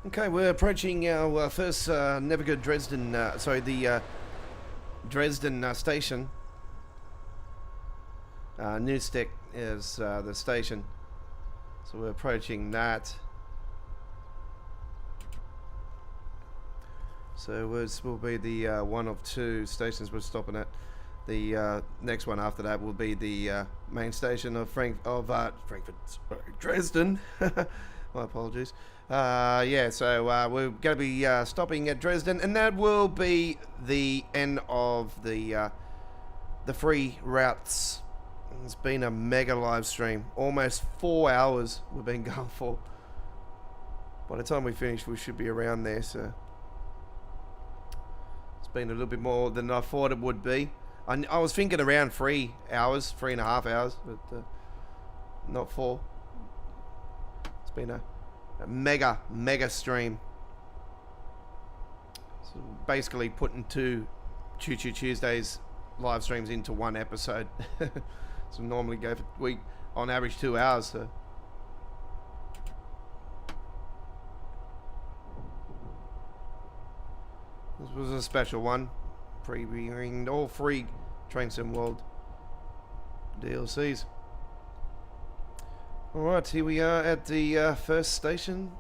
Okay, we're approaching our first Never Good Dresden, the Dresden station. Newsteck is the station, so we're approaching that. So this will be the one of two stations we're stopping at. The next one after that will be the main station of Frankfurt, Dresden. My apologies. Yeah, so we're going to be stopping at Dresden, and that will be the end of the free routes. It's been a mega live stream, almost 4 hours we've been going for. By the time we finish, we should be around there. So it's been a little bit more than I thought it would be. I was thinking around 3 hours, 3.5 hours, but not 4. It's been a mega stream. So basically putting 2 Choo Choo Tuesdays live streams into one episode. So normally go for week on average 2 hours. So this was a special one, previewing all 3 Train Sim World DLCs. Alright, here we are at the first station.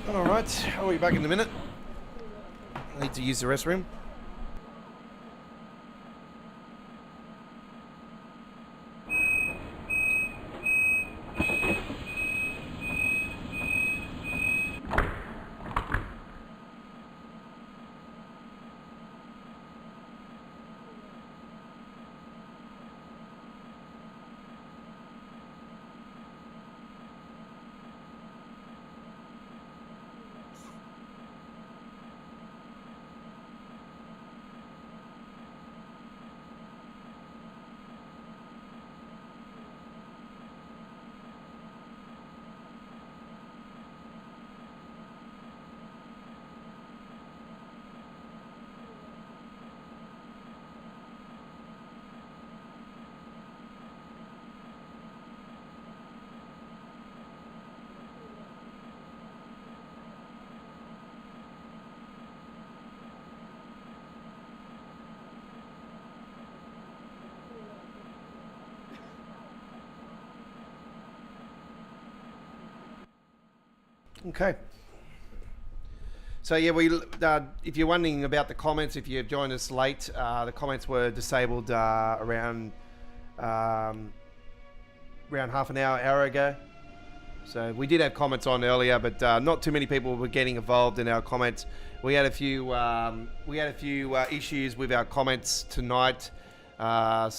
Alright, I'll be back in a minute. I need to use the restroom. Okay. So yeah, if you're wondering about the comments, if you've joined us late, the comments were disabled around half an hour ago. So we did have comments on earlier, but not too many people were getting involved in our comments. We had a few issues with our comments tonight. There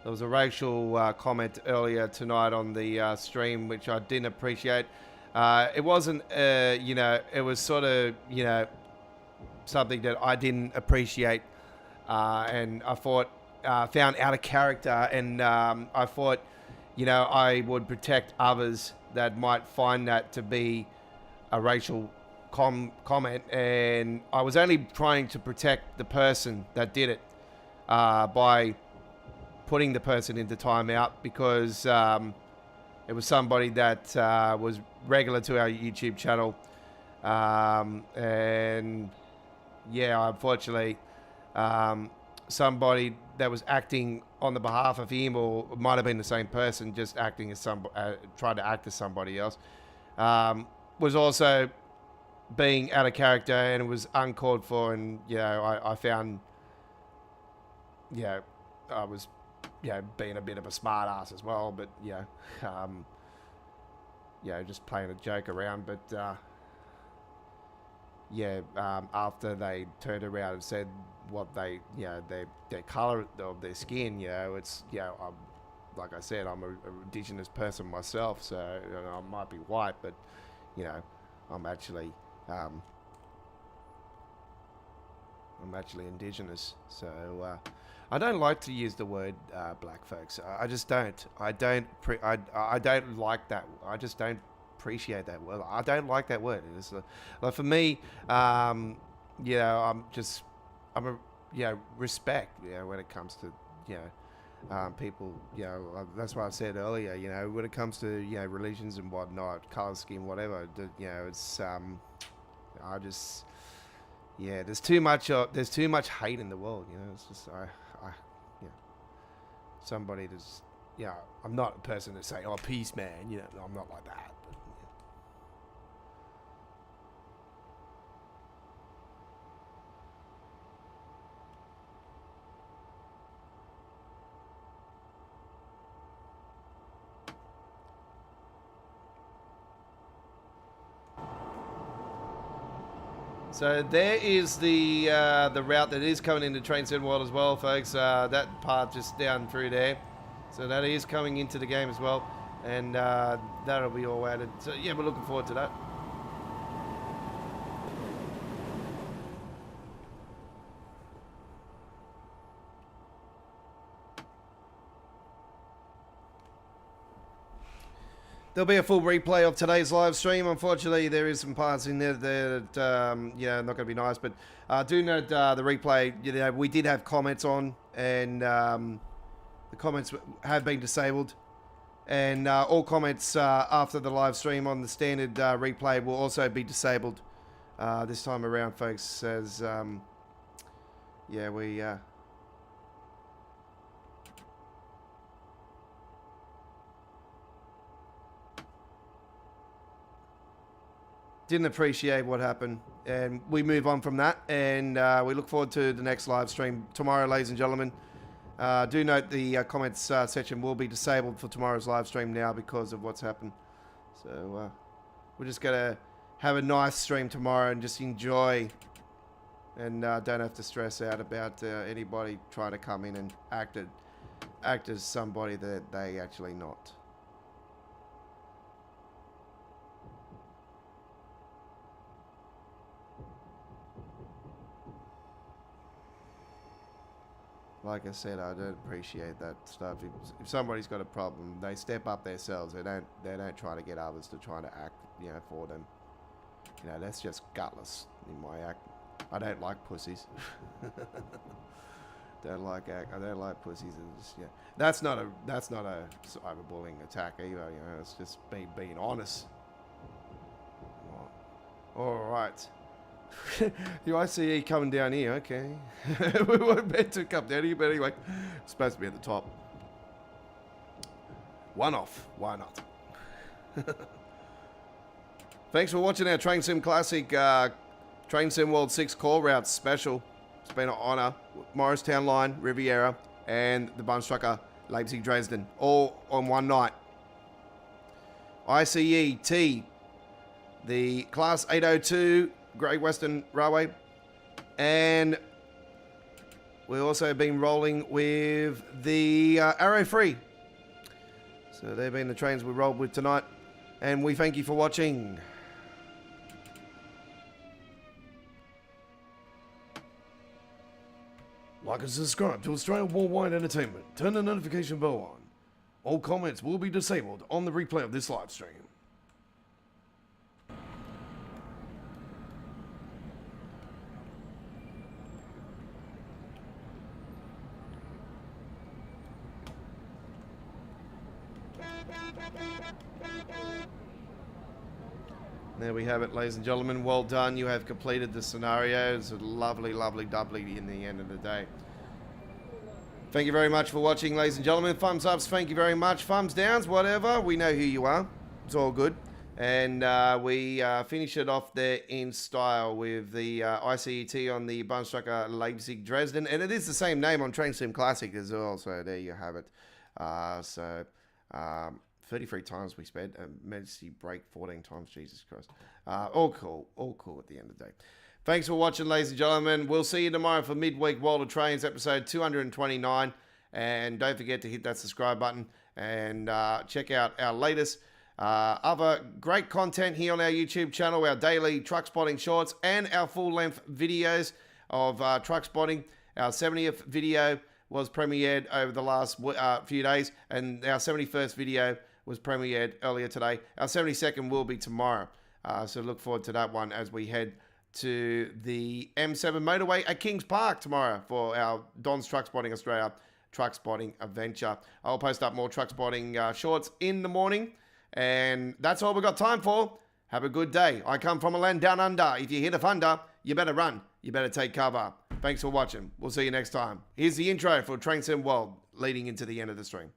was a racial comment earlier tonight on the stream, which I didn't appreciate. It wasn't, it was sort of, something that I didn't appreciate, and I thought, found out of character, and I thought, I would protect others that might find that to be a racial comment, and I was only trying to protect the person that did it by putting the person into timeout, because it was somebody that was regular to our YouTube channel, and yeah, unfortunately, somebody that was acting on the behalf of him, or it might have been the same person, just acting as trying to act as somebody else, was also being out of character, and it was uncalled for. And I found, I was, being a bit of a smart ass as well. But just playing a joke around. But after they turned around and said what they, their color of their skin, it's, like I said, I'm a indigenous person myself, so I might be white, but I'm actually indigenous. So I don't like to use the word black folks. I just don't. I don't like that. I just don't appreciate that word. I don't like that word. It's like for me, I'm a respect. When it comes to people. That's what I said earlier. When it comes to religions and whatnot, color scheme, whatever. It's there's too much hate in the world. It's just somebody that's I'm not a person to say, oh, peace, man. I'm not like that. But, So there is the route that is coming into Train Sim World as well, folks. That part just down through there. So that is coming into the game as well. And that'll be all added. So yeah, we're looking forward to that. There'll be a full replay of today's live stream. Unfortunately, there is some parts in there that, not going to be nice. But do note the replay. We did have comments on, and the comments have been disabled. And all comments after the live stream on the standard replay will also be disabled this time around, folks. As we. Didn't appreciate what happened, and we move on from that, and we look forward to the next live stream tomorrow, ladies and gentlemen. Do note the comments section will be disabled for tomorrow's live stream now because of what's happened. So we're just going to have a nice stream tomorrow and just enjoy, and don't have to stress out about anybody trying to come in and act as somebody that they actually not. Like I said, I don't appreciate that stuff. If somebody's got a problem, they step up themselves. They don't try to get others to try to act, for them. That's just gutless in my act. I don't like pussies. I don't like pussies. Just, that's not a cyberbullying attack either. It's just being honest. All right. The ICE coming down here, okay. We weren't meant to come down here, but anyway, it's supposed to be at the top. One off, why not? Thanks for watching our Train Sim Classic Train Sim World 6 call route special. It's been an honour. Morristown Line, Riviera, and the Bunstrucker, Leipzig, Dresden, all on one night. ICE T, the Class 802 Great Western Railway, and we've also been rolling with the Arrow Free. So they've been the trains we rolled with tonight, and we thank you for watching. Like and subscribe to Australia Worldwide Entertainment. Turn the notification bell on. All comments will be disabled on the replay of this live stream. There we have it, ladies and gentlemen. Well done. You have completed the scenario. It's a lovely, lovely doubly in the end of the day. Thank you very much for watching, ladies and gentlemen. Thumbs ups, thank you very much. Thumbs downs, whatever. We know who you are. It's all good. And we finish it off there in style with the ICET on the Bahnstrecke Leipzig Dresden. And it is the same name on Train Sim Classic as well. So there you have it. 33 times we sped. Emergency brake 14 times. Jesus Christ. All cool at the end of the day. Thanks for watching, ladies and gentlemen. We'll see you tomorrow for Midweek World of Trains, episode 229. And don't forget to hit that subscribe button and check out our latest other great content here on our YouTube channel, our daily truck spotting shorts and our full-length videos of truck spotting. Our 70th video was premiered over the last few days, and our 71st video was premiered earlier today. Our 72nd will be tomorrow. So look forward to that one as we head to the M7 motorway at Kings Park tomorrow for our Don's Truck Spotting Australia truck spotting adventure. I'll post up more truck spotting shorts in the morning, and that's all we've got time for. Have a good day. I come from a land down under. If you hit a thunder, you better run. You better take cover. Thanks for watching. We'll see you next time. Here's the intro for Train Sim World leading into the end of the stream.